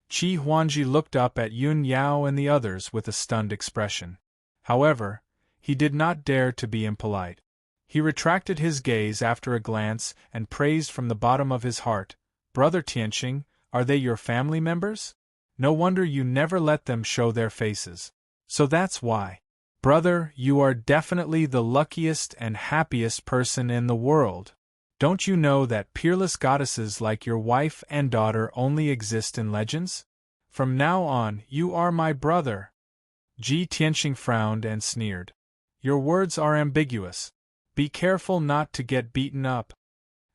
Qi Huangji looked up at Yun Yao and the others with a stunned expression. However, he did not dare to be impolite. He retracted his gaze after a glance and praised from the bottom of his heart, "Brother Tianqing, are they your family members? No wonder you never let them show their faces. So that's why. Brother, you are definitely the luckiest and happiest person in the world. Don't you know that peerless goddesses like your wife and daughter only exist in legends? From now on, you are my brother." Ji Tianxing frowned and sneered. Your words are ambiguous. Be careful not to get beaten up.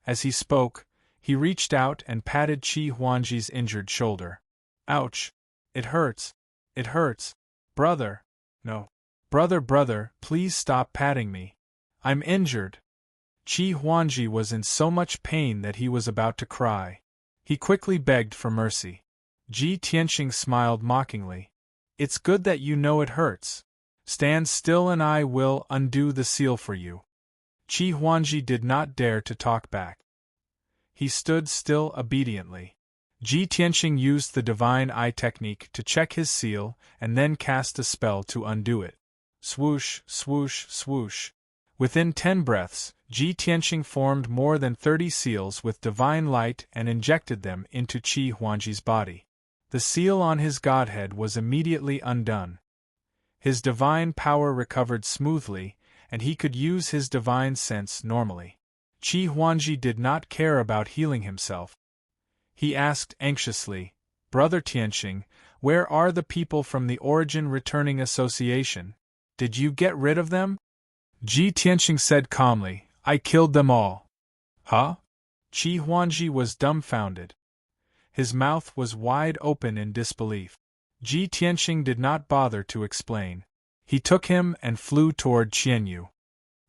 As he spoke, he reached out and patted Qi Huangji's injured shoulder. Ouch! It hurts. It hurts. Brother. No. Brother, please stop patting me. I'm injured. Qi Huangji was in so much pain that he was about to cry. He quickly begged for mercy. Ji Tianxing smiled mockingly. It's good that you know it hurts. Stand still and I will undo the seal for you. Qi Huangji did not dare to talk back. He stood still obediently. Ji Tianxing used the divine eye technique to check his seal and then cast a spell to undo it. Swoosh, swoosh, swoosh. Within 10 breaths, Ji Tianxing formed more than 30 seals with divine light and injected them into Qi Huangji's body. The seal on his godhead was immediately undone. His divine power recovered smoothly, and he could use his divine sense normally. Qi Huangji did not care about healing himself. He asked anxiously, Brother Tianxing, where are the people from the Origin Returning Association? Did you get rid of them? Ji Tianxing said calmly, I killed them all. Huh? Qi Huangji was dumbfounded. His mouth was wide open in disbelief. Ji Tianxing did not bother to explain. He took him and flew toward Qianyu.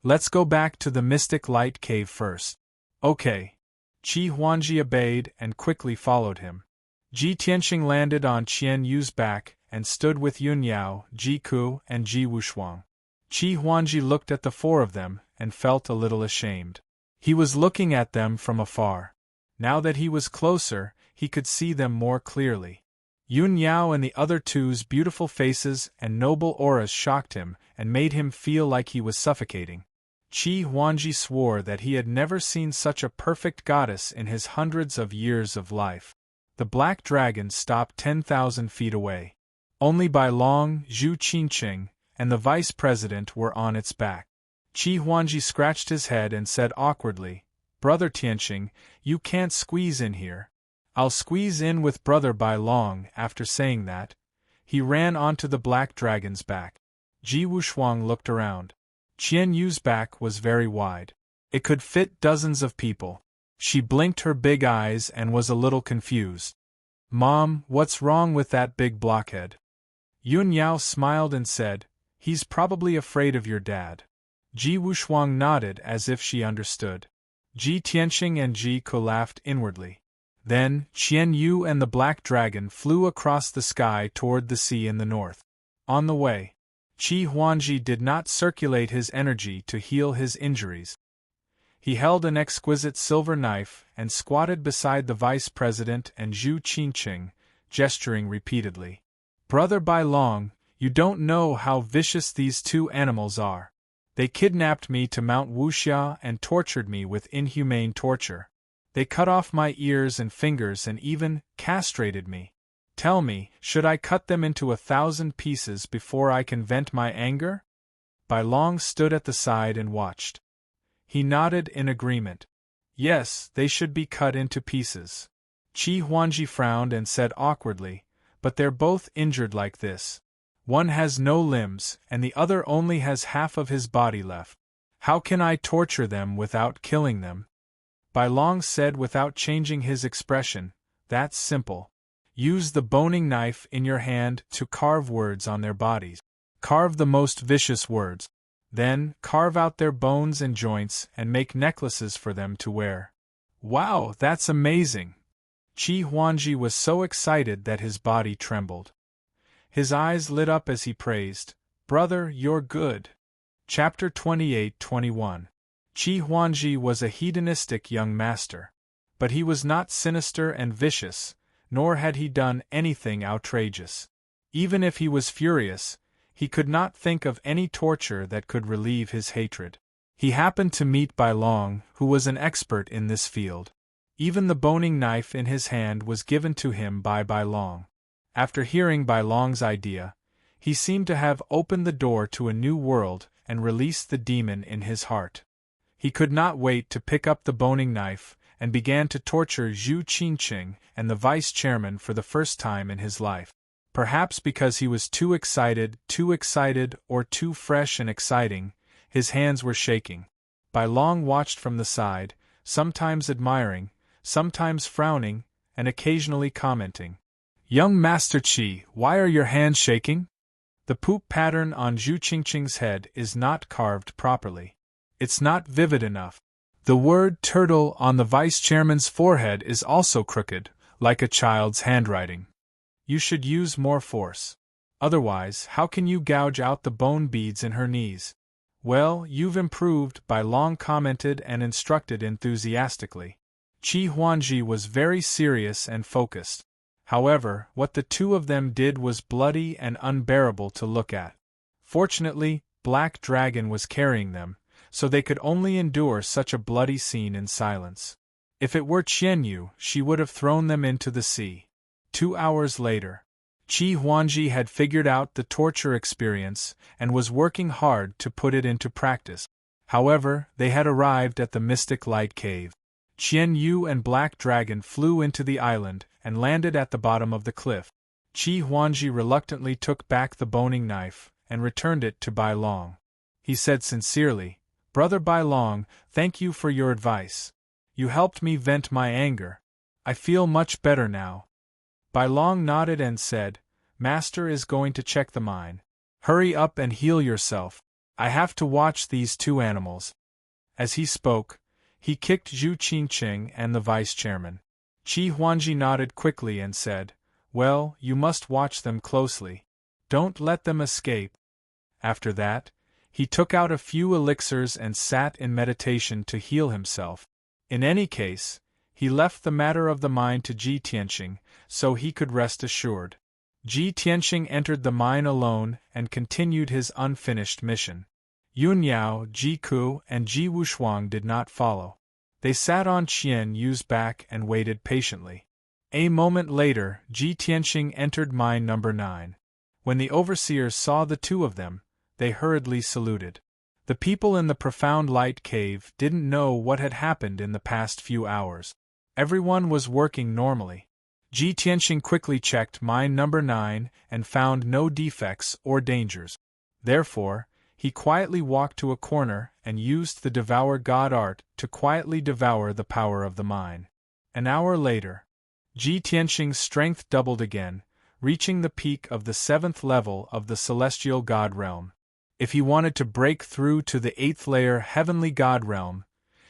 Let's go back to the Mystic Light Cave first. Okay. Qi Huangji obeyed and quickly followed him. Ji Tianxing landed on Qianyu's back and stood with Yun Yao, Ji Ku, and Ji Wushuang. Qi Huangji looked at the 4 of them and felt a little ashamed. He was looking at them from afar. Now that he was closer, he could see them more clearly. Yun Yao and the other 2's beautiful faces and noble auras shocked him and made him feel like he was suffocating. Qi Huangji swore that he had never seen such a perfect goddess in his hundreds of years of life. The black dragon stopped 10,000 feet away. Only Bai Long, Zhu Qinqing, and the vice president were on its back. Qi Huangji scratched his head and said awkwardly, Brother Tianxing, you can't squeeze in here. I'll squeeze in with Brother Bai Long. After saying that, he ran onto the black dragon's back. Ji Wushuang looked around. Qianyu's back was very wide. It could fit dozens of people. She blinked her big eyes and was a little confused. Mom, what's wrong with that big blockhead? Yun Yao smiled and said, He's probably afraid of your dad. Ji Wushuang nodded as if she understood. Ji Tianxing and Ji Ku laughed inwardly. Then, Qianyu and the black dragon flew across the sky toward the sea in the north. On the way, Qi Huangji did not circulate his energy to heal his injuries. He held an exquisite silver knife and squatted beside the vice president and Zhu Qinqing, gesturing repeatedly. Brother Bai Long, you don't know how vicious these 2 animals are. They kidnapped me to Mount Wuxia and tortured me with inhumane torture. They cut off my ears and fingers and even castrated me. Tell me, should I cut them into 1,000 pieces before I can vent my anger? Bai Long stood at the side and watched. He nodded in agreement. Yes, they should be cut into pieces. Qi Huangji frowned and said awkwardly, but they're both injured like this. One has no limbs, and the other only has half of his body left. How can I torture them without killing them? Bai Long said without changing his expression, That's simple. Use the boning knife in your hand to carve words on their bodies. Carve the most vicious words. Then, carve out their bones and joints and make necklaces for them to wear. Wow, that's amazing! Qi Huangji was so excited that his body trembled. His eyes lit up as he praised, Brother, you're good. Chapter 28-21. Qi Huangji was a hedonistic young master. But he was not sinister and vicious, nor had he done anything outrageous. Even if he was furious, he could not think of any torture that could relieve his hatred. He happened to meet Bai Long, who was an expert in this field. Even the boning knife in his hand was given to him by Bai Long. After hearing Bai Long's idea, he seemed to have opened the door to a new world and released the demon in his heart. He could not wait to pick up the boning knife and began to torture Zhu Qinqing and the vice chairman for the first time in his life. Perhaps because he was too excited, or too fresh and exciting, his hands were shaking. Bai Long watched from the side, sometimes admiring, sometimes frowning, and occasionally commenting. "Young Master Qi, why are your hands shaking?" The poop pattern on Zhu Qingqing's head is not carved properly. It's not vivid enough. The word turtle on the vice-chairman's forehead is also crooked, like a child's handwriting. You should use more force. Otherwise, how can you gouge out the bone beads in her knees? Well, you've improved, Bai Long commented and instructed enthusiastically. Qi Huangji was very serious and focused. However, what the two of them did was bloody and unbearable to look at. Fortunately, Black Dragon was carrying them, so they could only endure such a bloody scene in silence. If it were Qianyu, she would have thrown them into the sea. 2 hours later, Qi Huangji had figured out the torture experience and was working hard to put it into practice. However, they had arrived at the Mystic Light Cave. Qianyu and Black Dragon flew into the island and landed at the bottom of the cliff. Qi Huangji reluctantly took back the boning knife and returned it to Bai Long. He said sincerely, "Brother Bai Long, thank you for your advice. You helped me vent my anger. I feel much better now." Bai Long nodded and said, "Master is going to check the mine. Hurry up and heal yourself. I have to watch these two animals." As he spoke, he kicked Zhu Qingqing and the vice-chairman. Qi Huangji nodded quickly and said, "Well, you must watch them closely. Don't let them escape." After that, he took out a few elixirs and sat in meditation to heal himself. In any case, he left the matter of the mine to Ji Tianxing, so he could rest assured. Ji Tianxing entered the mine alone and continued his unfinished mission. Yun Yao, Ji Ku, and Ji Wushuang did not follow. They sat on Qian Yu's back and waited patiently. A moment later, Ji Tianxing entered mine number 9. When the overseers saw the two of them, they hurriedly saluted. The people in the profound light cave didn't know what had happened in the past few hours. Everyone was working normally. Ji Tianxing quickly checked mine number 9 and found no defects or dangers. Therefore, he quietly walked to a corner and used the Devour God art to quietly devour the power of the mine. An hour later, Ji Tianxing's strength doubled again, reaching the peak of the 7th level of the Celestial God Realm. If he wanted to break through to the 8th layer Heavenly God Realm,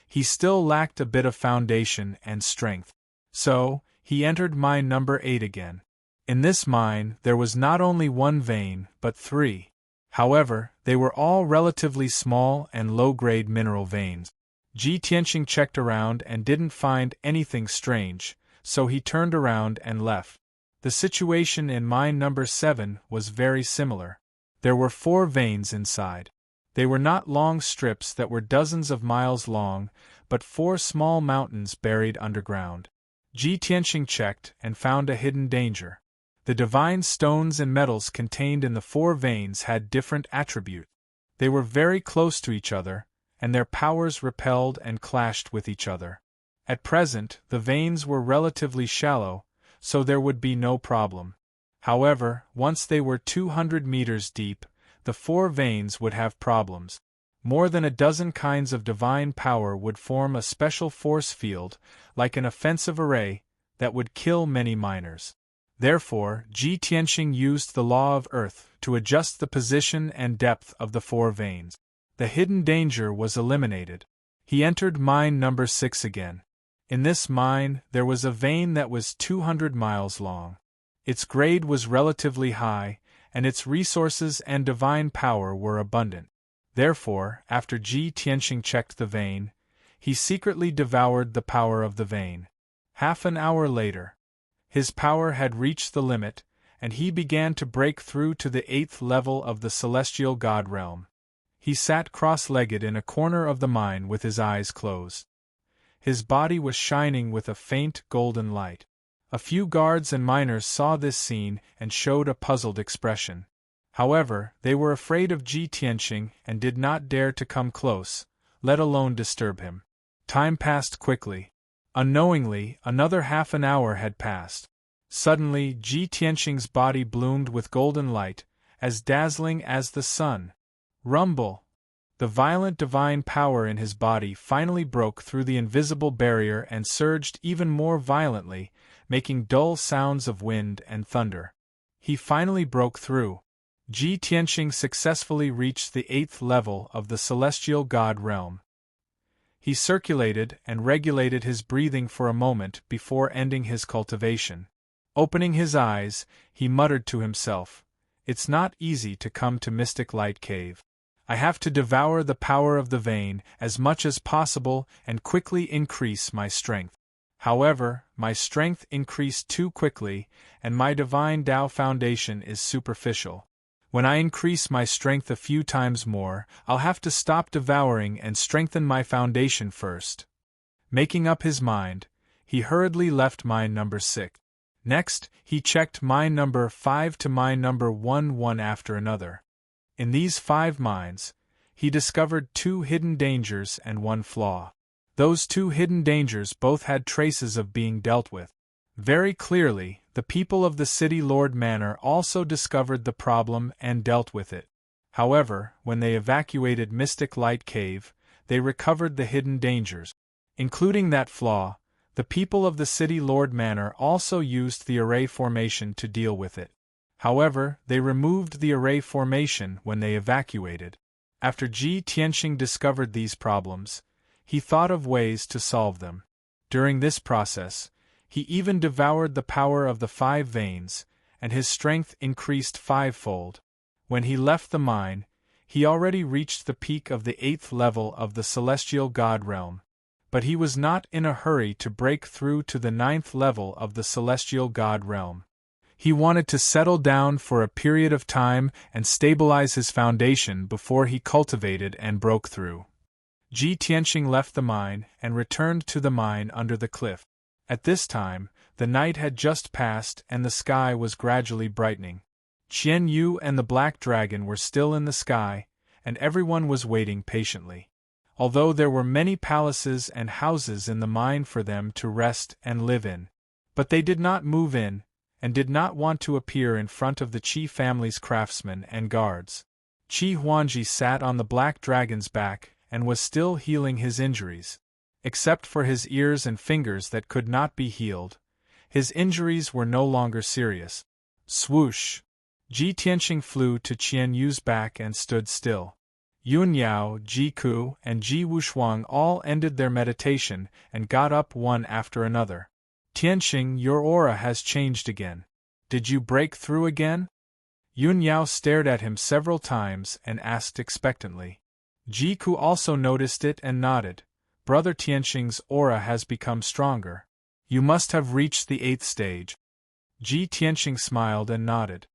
he still lacked a bit of foundation and strength. So, he entered mine number 8 again. In this mine, there was not only one vein, but 3. However, they were all relatively small and low-grade mineral veins. Ji Tianxing checked around and didn't find anything strange, so he turned around and left. The situation in mine number 7 was very similar. There were 4 veins inside. They were not long strips that were dozens of miles long, but 4 small mountains buried underground. Ji Tianxing checked and found a hidden danger. The divine stones and metals contained in the 4 veins had different attributes. They were very close to each other, and their powers repelled and clashed with each other. At present, the veins were relatively shallow, so there would be no problem. However, once they were 200 meters deep, the 4 veins would have problems. More than a dozen kinds of divine power would form a special force field, like an offensive array, that would kill many miners. Therefore, Ji Tianxing used the law of Earth to adjust the position and depth of the 4 veins. The hidden danger was eliminated. He entered mine number 6 again. In this mine, there was a vein that was 200 miles long. Its grade was relatively high, and its resources and divine power were abundant. Therefore, after Ji Tianxing checked the vein, he secretly devoured the power of the vein. Half an hour later, his power had reached the limit, and he began to break through to the 8th level of the Celestial God Realm. He sat cross-legged in a corner of the mine with his eyes closed. His body was shining with a faint golden light. A few guards and miners saw this scene and showed a puzzled expression. However, they were afraid of Ji Tianxing and did not dare to come close, let alone disturb him. Time passed quickly. Unknowingly, another half an hour had passed. Suddenly, Ji Tianqing's body bloomed with golden light, as dazzling as the sun. Rumble! The violent divine power in his body finally broke through the invisible barrier and surged even more violently, making dull sounds of wind and thunder. He finally broke through. Ji Tianqing successfully reached the 8th level of the celestial god realm. He circulated and regulated his breathing for a moment before ending his cultivation. Opening his eyes, he muttered to himself, "It's not easy to come to Mystic Light Cave. I have to devour the power of the vein as much as possible and quickly increase my strength." However, my strength increased too quickly, and my divine Tao foundation is superficial. When I increase my strength a few times more, I'll have to stop devouring and strengthen my foundation first. Making up his mind, he hurriedly left mine number 6. Next, he checked mine number 5 to mine number 1 one after another. In these 5 mines, he discovered 2 hidden dangers and 1 flaw. Those 2 hidden dangers both had traces of being dealt with. Very clearly, the people of the City Lord Manor also discovered the problem and dealt with it. However, when they evacuated Mystic Light Cave, they recovered the hidden dangers. Including that flaw, the people of the City Lord Manor also used the array formation to deal with it. However, they removed the array formation when they evacuated. After Ji Tianqing discovered these problems, he thought of ways to solve them. During this process, he even devoured the power of the 5 veins, and his strength increased 5-fold. When he left the mine, he already reached the peak of the 8th level of the celestial god realm. But he was not in a hurry to break through to the 9th level of the celestial god realm. He wanted to settle down for a period of time and stabilize his foundation before he cultivated and broke through. Ji Tianqing left the mine and returned to the mine under the cliff. At this time, the night had just passed and the sky was gradually brightening. Qian Yu and the Black Dragon were still in the sky, and everyone was waiting patiently. Although there were many palaces and houses in the mine for them to rest and live in. But they did not move in, and did not want to appear in front of the Qi family's craftsmen and guards. Qi Huangji sat on the Black Dragon's back and was still healing his injuries. Except for his ears and fingers that could not be healed, his injuries were no longer serious. Swoosh! Ji Tianqing flew to Qian Yu's back and stood still. Yun Yao, Ji Ku, and Ji Wushuang all ended their meditation and got up one after another. "Tianqing, your aura has changed again. Did you break through again?" Yun Yao stared at him several times and asked expectantly. Ji Ku also noticed it and nodded. "Brother Tianqing's aura has become stronger. You must have reached the 8th stage." Ji Tianqing smiled and nodded.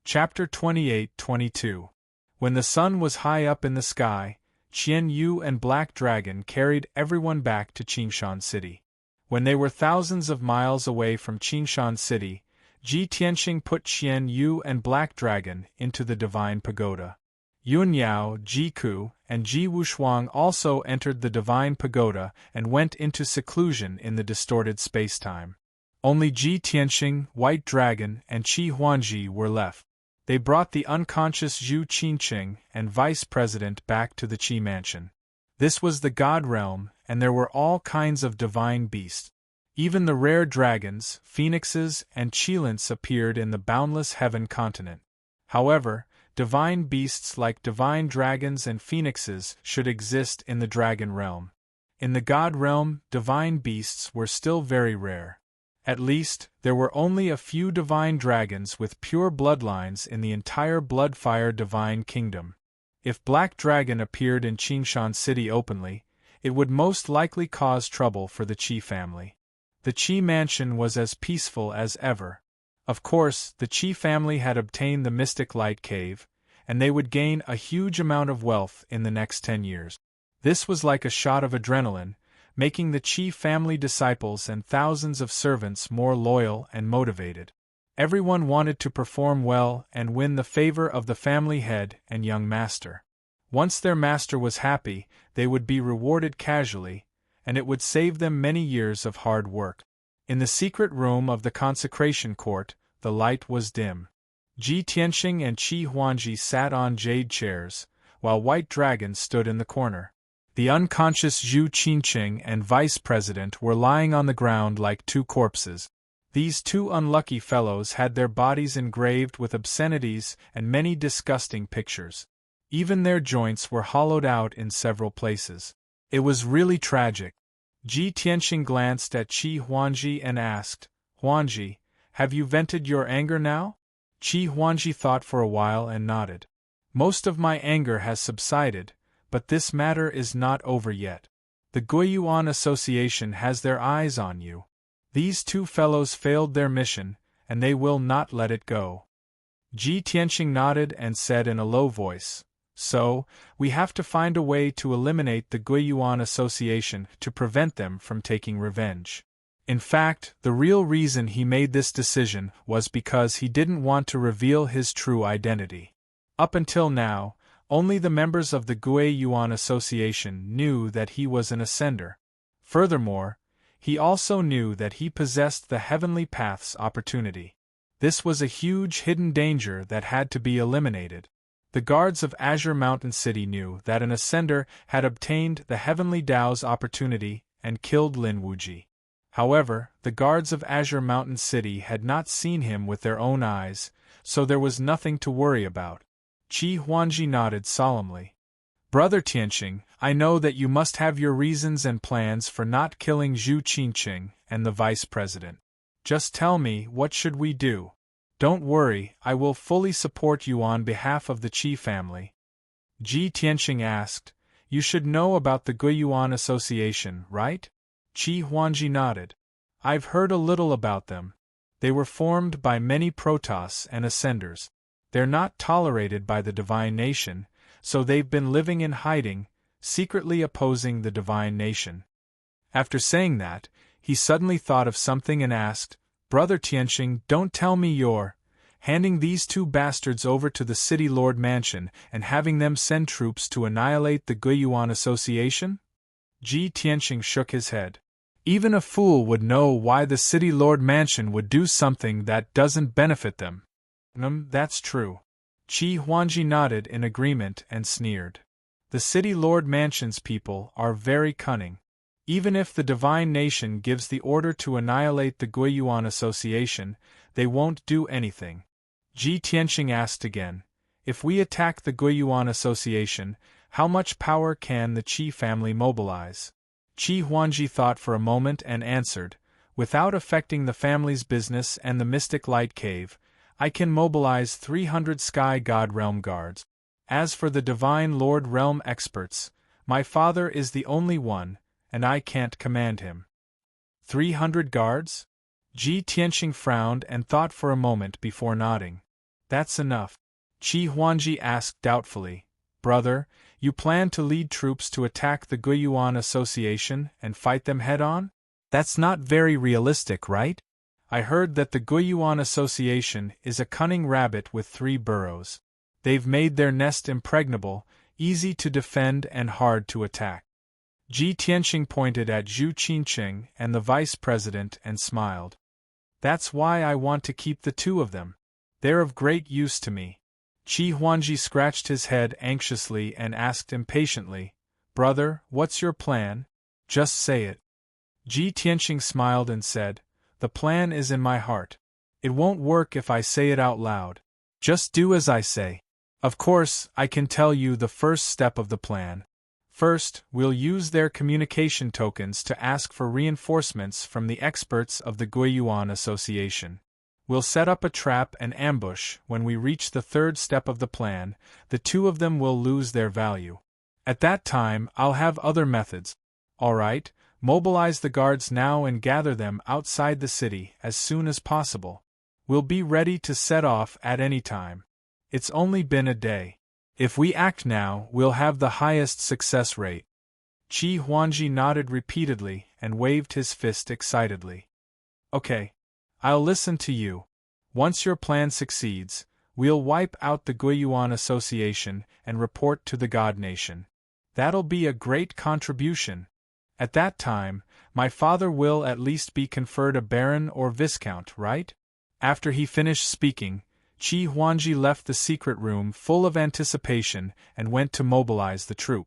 Chapter 28-22. When the sun was high up in the sky, Qian Yu and Black Dragon carried everyone back to Qingshan City. When they were thousands of miles away from Qingshan City, Ji Tianqing put Qian Yu and Black Dragon into the Divine Pagoda. Yun Yao, Ji Ku, and Ji Wushuang also entered the Divine Pagoda and went into seclusion in the distorted spacetime. Only Ji Tianqing, White Dragon, and Qi Huangji were left. They brought the unconscious Zhu Qinqing and Vice President back to the Qi Mansion. This was the God realm, and there were all kinds of divine beasts. Even the rare dragons, phoenixes, and qilins appeared in the boundless heaven continent. However, divine beasts like divine dragons and phoenixes should exist in the dragon realm. In the God realm, divine beasts were still very rare. At least, there were only a few divine dragons with pure bloodlines in the entire Bloodfire Divine Kingdom. If Black Dragon appeared in Qingshan City openly, it would most likely cause trouble for the Qi family. The Qi mansion was as peaceful as ever. Of course, the Qi family had obtained the Mystic Light Cave, and they would gain a huge amount of wealth in the next 10 years. This was like a shot of adrenaline, making the Qi family disciples and thousands of servants more loyal and motivated. Everyone wanted to perform well and win the favor of the family head and young master. Once their master was happy, they would be rewarded casually, and it would save them many years of hard work. In the secret room of the consecration court, the light was dim. Ji Tianqing and Qi Huangji sat on jade chairs, while white dragons stood in the corner. The unconscious Zhu Qinqing and vice president were lying on the ground like two corpses. These two unlucky fellows had their bodies engraved with obscenities and many disgusting pictures. Even their joints were hollowed out in several places. It was really tragic. Ji Tianqing glanced at Qi Huangji and asked, "Huangji, have you vented your anger now?" Qi Huangji thought for a while and nodded. "Most of my anger has subsided, but this matter is not over yet. The Guiyuan Association has their eyes on you. These two fellows failed their mission, and they will not let it go." Ji Tianqing nodded and said in a low voice, "So, we have to find a way to eliminate the Guiyuan Association to prevent them from taking revenge." In fact, the real reason he made this decision was because he didn't want to reveal his true identity. Up until now, only the members of the Guiyuan Association knew that he was an ascender. Furthermore, he also knew that he possessed the Heavenly Path's opportunity. This was a huge hidden danger that had to be eliminated. The guards of Azure Mountain City knew that an ascender had obtained the Heavenly Tao's opportunity and killed Lin Wuji. However, the guards of Azure Mountain City had not seen him with their own eyes, so there was nothing to worry about. Qi Huangji nodded solemnly. "Brother Tianqing, I know that you must have your reasons and plans for not killing Zhu Qinqing and the vice president. Just tell me, what should we do? Don't worry, I will fully support you on behalf of the Qi family." Ji Tianqing asked, "You should know about the Guiyuan Association, right?" Qi Huangji nodded. "I've heard a little about them. They were formed by many Protoss and Ascenders. They're not tolerated by the Divine Nation, so they've been living in hiding, secretly opposing the Divine Nation." After saying that, he suddenly thought of something and asked, "Brother Tianqing, don't tell me you're handing these two bastards over to the City Lord Mansion and having them send troops to annihilate the Guiyuan Association?" Ji Tianqing shook his head. "Even a fool would know why the City Lord Mansion would do something that doesn't benefit them." That's true." Qi Huangji nodded in agreement and sneered. "The City Lord Mansion's people are very cunning. Even if the Divine Nation gives the order to annihilate the Guiyuan Association, they won't do anything." Ji Tianqing asked again, "If we attack the Guiyuan Association, how much power can the Qi family mobilize?" Qi Huangji thought for a moment and answered, "Without affecting the family's business and the Mystic Light Cave, I can mobilize 300 Sky God Realm guards. As for the Divine Lord Realm experts, my father is the only one, and I can't command him." 300 guards? Ji Tianqing frowned and thought for a moment before nodding. "That's enough." Qi Huangji asked doubtfully, "Brother, you plan to lead troops to attack the Guiyuan Association and fight them head-on? That's not very realistic, right? I heard that the Guiyuan Association is a cunning rabbit with 3 burrows. They've made their nest impregnable, easy to defend and hard to attack." Ji Tianqing pointed at Zhu Qinqing and the vice president and smiled. "That's why I want to keep the two of them. They're of great use to me." Qi Huangji scratched his head anxiously and asked impatiently, "Brother, what's your plan? Just say it." Ji Tianqing smiled and said, "The plan is in my heart. It won't work if I say it out loud. Just do as I say. Of course, I can tell you the first step of the plan. First, we'll use their communication tokens to ask for reinforcements from the experts of the Guiyuan Association. We'll set up a trap and ambush. When we reach the third step of the plan, the two of them will lose their value. At that time, I'll have other methods. All right, mobilize the guards now and gather them outside the city as soon as possible. We'll be ready to set off at any time. It's only been a day. If we act now, we'll have the highest success rate." Qi Huangji nodded repeatedly and waved his fist excitedly. "Okay. I'll listen to you. Once your plan succeeds, we'll wipe out the Guiyuan Association and report to the God Nation. That'll be a great contribution. At that time, my father will at least be conferred a baron or viscount, right? After he finished speaking, Qi Huangji left the secret room full of anticipation and went to mobilize the troop.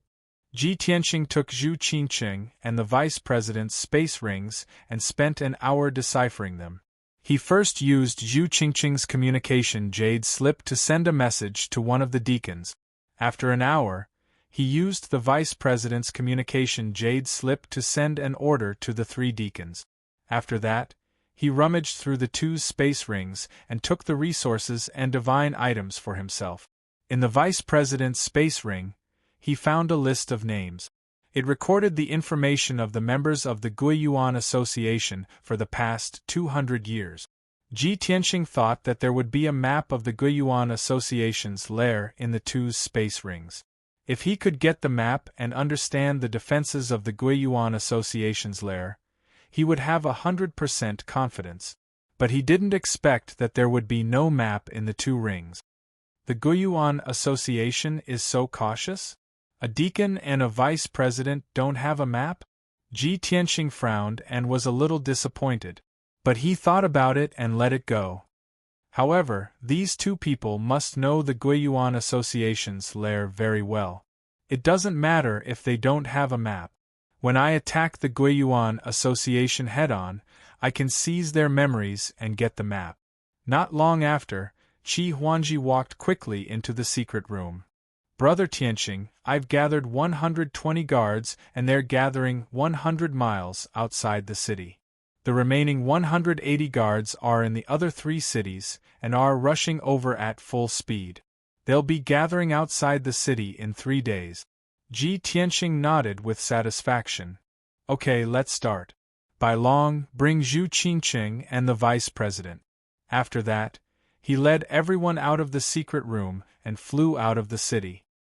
Ji Tianqing took Zhu Qingqing and the vice president's space rings and spent an hour deciphering them. He first used Zhu Qingqing's communication jade slip to send a message to one of the deacons. After an hour, he used the vice president's communication jade slip to send an order to the 3 deacons. After that, he rummaged through the 2 space rings and took the resources and divine items for himself. In the vice president's space ring, he found a list of names. It recorded the information of the members of the Guiyuan Association for the past 200 years. Ji Tianqing thought that there would be a map of the Guiyuan Association's lair in the 2 space rings. If he could get the map and understand the defenses of the Guiyuan Association's lair, he would have 100% confidence. But he didn't expect that there would be no map in the 2 rings. The Guiyuan Association is so cautious? A deacon and a vice president don't have a map? Ji Tianqing frowned and was a little disappointed. But he thought about it and let it go. However, these 2 people must know the Guiyuan Association's lair very well. It doesn't matter if they don't have a map. When I attack the Guiyuan Association head-on, I can seize their memories and get the map. Not long after, Qi Huangji walked quickly into the secret room. Brother Tianqing, I've gathered 120 guards and they're gathering 100 miles outside the city. The remaining 180 guards are in the other 3 cities and are rushing over at full speed. They'll be gathering outside the city in 3 days. Ji Tianqing nodded with satisfaction. Okay, let's start. Bai Long, bring Zhu Qingqing and the vice president. After that, he led everyone out of the secret room and flew out of the city.